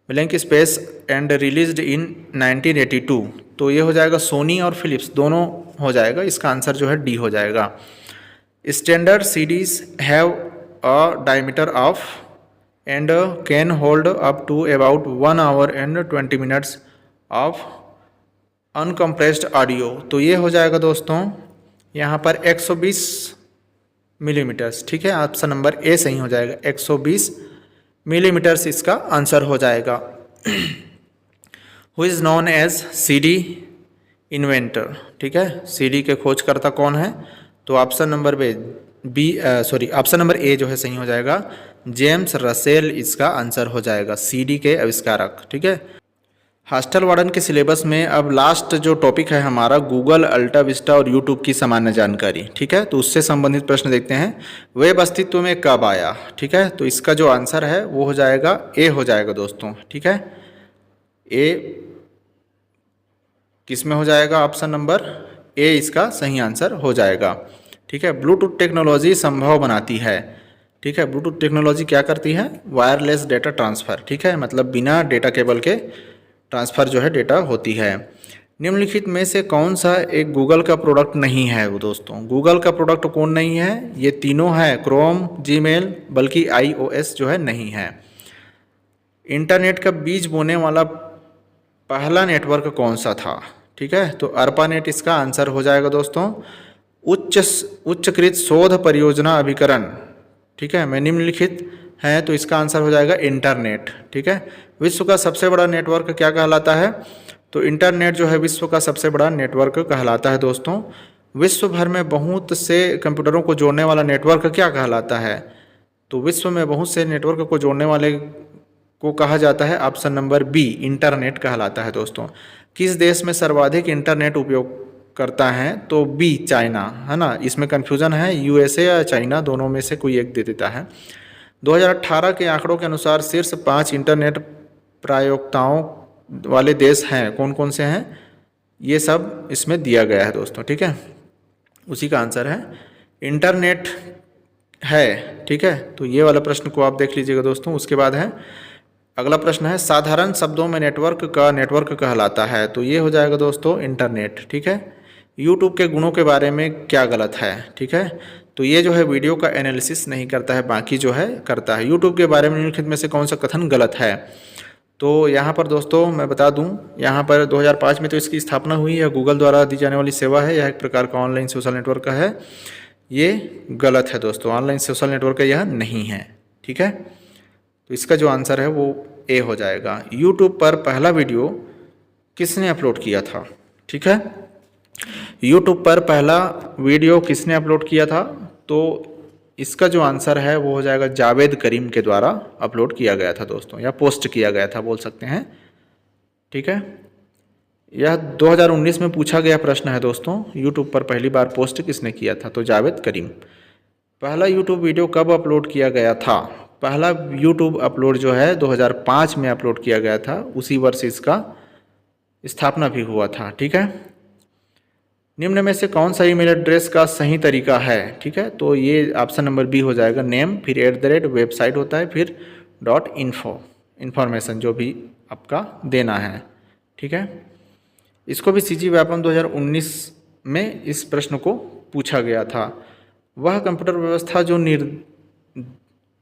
blank space and released in 1982, तो ये हो जाएगा सोनी और फिलिप्स दोनों हो जाएगा, इसका आंसर जो है D हो जाएगा। Standard CDs have a diameter of and can hold up to about 1 hour and 20 minutes of uncompressed audio, तो ये हो जाएगा दोस्तों यहाँ पर 120 मिलीमीटर्स, ठीक है, ऑप्शन नंबर A सही हो जाएगा, 120 मिलीमीटर्स इसका आंसर हो जाएगा। Who is known as CD inventor, ठीक है, CD के खोजकर्ता कौन है? तो option number option number A जो है सही हो जाएगा, जेम्स रसेल इसका आंसर हो जाएगा, CD के आविष्कारक, ठीक है। हॉस्टल वार्डन के सिलेबस में अब लास्ट जो टॉपिक है हमारा गूगल, अल्टा विस्टा और यूट्यूब की सामान्य जानकारी, ठीक है, तो उससे संबंधित प्रश्न देखते हैं। वेब अस्तित्व में कब आया, ठीक है, तो इसका जो आंसर है वो हो जाएगा A हो जाएगा दोस्तों, ठीक है, A किस में हो जाएगा, ऑप्शन नंबर A इसका सही आंसर हो जाएगा, ठीक है। ब्लूटूथ टेक्नोलॉजी संभव बनाती है, ठीक है, ब्लूटूथ टेक्नोलॉजी क्या करती है, वायरलेस डेटा ट्रांसफ़र, ठीक है, मतलब बिना डेटा केबल के ट्रांसफ़र जो है डेटा होती है। निम्नलिखित में से कौन सा एक गूगल का प्रोडक्ट नहीं है वो दोस्तों? गूगल का प्रोडक्ट कौन नहीं है? ये तीनों है, क्रोम, जीमेल, बल्कि iOS जो है नहीं है। इंटरनेट का बीज बोने वाला पहला नेटवर्क कौन सा था, ठीक है, तो ARPANET इसका आंसर हो जाएगा दोस्तों। उच्चकृत शोध परियोजना अभिकरण, ठीक है, में निम्नलिखित है, तो इसका आंसर हो जाएगा इंटरनेट, ठीक है। विश्व का सबसे बड़ा नेटवर्क क्या कहलाता है? तो इंटरनेट जो है विश्व का सबसे बड़ा नेटवर्क कहलाता है दोस्तों। विश्व भर में बहुत से कंप्यूटरों को जोड़ने वाला नेटवर्क क्या कहलाता है? तो विश्व में बहुत से नेटवर्क को जोड़ने वाले को कहा जाता है, ऑप्शन नंबर B इंटरनेट कहलाता है दोस्तों। किस देश में सर्वाधिक इंटरनेट उपयोग करता है? तो B चाइना, है ना, इसमें कन्फ्यूज़न है, USA या चाइना दोनों में से कोई एक दे देता है। 2018 के आंकड़ों के अनुसार शीर्ष 5 इंटरनेट प्रायोक्ताओं वाले देश हैं, कौन कौन से हैं? ये सब इसमें दिया गया है दोस्तों, ठीक है, उसी का आंसर है इंटरनेट है, ठीक है। तो ये वाला प्रश्न को आप देख लीजिएगा दोस्तों। उसके बाद है अगला प्रश्न है, साधारण शब्दों में नेटवर्क कहलाता है, तो ये हो जाएगा दोस्तों इंटरनेट, ठीक है। यूट्यूब के गुणों के बारे में क्या गलत है, ठीक है, तो ये जो है वीडियो का एनालिसिस नहीं करता है, बाकी जो है करता है। यूट्यूब के बारे में निम्नलिखित में से कौन सा कथन गलत है? तो यहाँ पर दोस्तों मैं बता दूँ, यहाँ पर 2005 में तो इसकी स्थापना हुई है, गूगल द्वारा दी जाने वाली सेवा है, यह एक प्रकार का ऑनलाइन सोशल नेटवर्क है। ये गलत है दोस्तों, ऑनलाइन सोशल नेटवर्क यह नहीं है, ठीक है। तो इसका जो आंसर है वो A हो जाएगा। यूट्यूब पर पहला वीडियो किसने अपलोड किया था, ठीक है, यूट्यूब पर पहला वीडियो किसने अपलोड किया था? तो इसका जो आंसर है वो हो जाएगा जावेद करीम के द्वारा अपलोड किया गया था दोस्तों, या पोस्ट किया गया था बोल सकते हैं, ठीक है। यह 2019 में पूछा गया प्रश्न है दोस्तों, यूट्यूब पर पहली बार पोस्ट किसने किया था? तो जावेद करीम। पहला यूट्यूब वीडियो कब अपलोड किया गया था? पहला यूट्यूब अपलोड जो है 2005 में अपलोड किया गया था, उसी वर्ष इसका स्थापना भी हुआ था, ठीक है। निम्न में से कौन सा ईमेल एड्रेस का सही तरीका है? ठीक है, तो ये ऑप्शन नंबर बी हो जाएगा, नेम, फिर @ वेबसाइट होता है, फिर .info, इन्फॉर्मेशन जो भी आपका देना है। ठीक है, इसको भी सीजी व्यापम 2019 में इस प्रश्न को पूछा गया था। वह कंप्यूटर व्यवस्था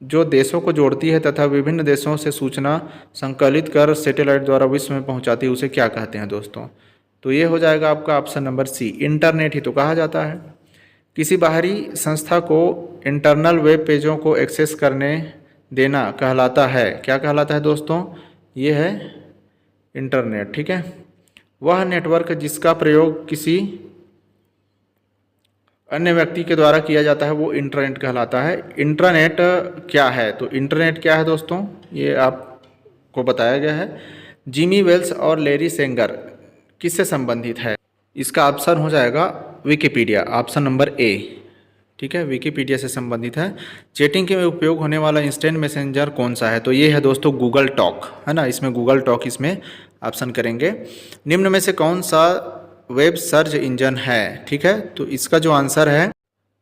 जो देशों को जोड़ती है तथा विभिन्न देशों से सूचना संकलित कर सैटेलाइट द्वारा विश्व में पहुंचाती है, उसे क्या कहते हैं दोस्तों? तो ये हो जाएगा आपका ऑप्शन नंबर सी, इंटरनेट ही तो कहा जाता है। किसी बाहरी संस्था को इंटरनल वेब पेजों को एक्सेस करने देना कहलाता है, क्या कहलाता है दोस्तों? ये है इंटरनेट। ठीक है, वह नेटवर्क जिसका प्रयोग किसी अन्य व्यक्ति के द्वारा किया जाता है वो इंटरनेट कहलाता है। इंटरनेट क्या है? तो इंटरनेट क्या है दोस्तों, ये आपको बताया गया है। जिमी वेल्स और लैरी सेंगर किससे संबंधित है? इसका ऑप्शन हो जाएगा विकिपीडिया, ऑप्शन नंबर ए। ठीक है, विकिपीडिया से संबंधित है। चैटिंग के उपयोग होने वाला इंस्टेंट मैसेंजर कौन सा है? तो ये है दोस्तों गूगल टॉक, है ना, इसमें गूगल टॉक इसमें ऑप्शन करेंगे। निम्न में से कौन सा वेब सर्च इंजन है? ठीक है, तो इसका जो आंसर है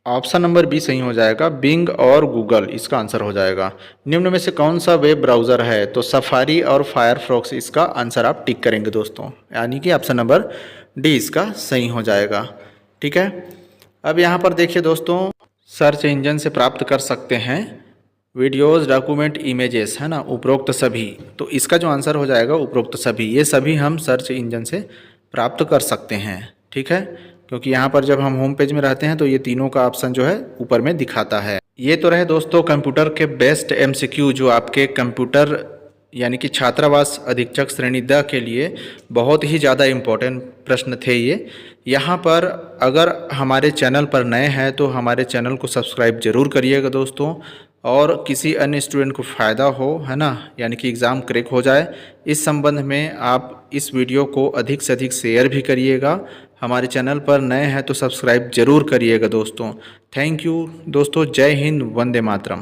ऑप्शन नंबर बी सही हो जाएगा, बिंग और गूगल इसका आंसर हो जाएगा। निम्न में से कौन सा वेब ब्राउज़र है? तो सफारी और फायरफॉक्स इसका आंसर आप टिक करेंगे दोस्तों, यानी कि ऑप्शन नंबर डी इसका सही हो जाएगा। ठीक है, अब यहाँ पर देखिए दोस्तों, सर्च इंजन से प्राप्त कर सकते हैं वीडियोज़, डॉक्यूमेंट, इमेजेस, है ना, उपरोक्त सभी। तो इसका जो आंसर हो जाएगा उपरोक्त सभी, ये सभी हम सर्च इंजन से प्राप्त कर सकते हैं। ठीक है, क्योंकि यहाँ पर जब हम होम पेज में रहते हैं तो ये तीनों का ऑप्शन जो है ऊपर में दिखाता है। ये तो रहे दोस्तों कंप्यूटर के बेस्ट MCQ, जो आपके कंप्यूटर यानी कि छात्रावास अधीक्षक श्रेणी द के लिए बहुत ही ज़्यादा इम्पोर्टेंट प्रश्न थे ये। यहाँ पर अगर हमारे चैनल पर नए हैं तो हमारे चैनल को सब्सक्राइब जरूर करिएगा दोस्तों, और किसी अन्य स्टूडेंट को फ़ायदा हो, है ना, यानी कि एग्ज़ाम क्रैक हो जाए, इस संबंध में आप इस वीडियो को अधिक से अधिक शेयर भी करिएगा। हमारे चैनल पर नए हैं तो सब्सक्राइब जरूर करिएगा दोस्तों। थैंक यू दोस्तों, जय हिंद, वंदे मातरम।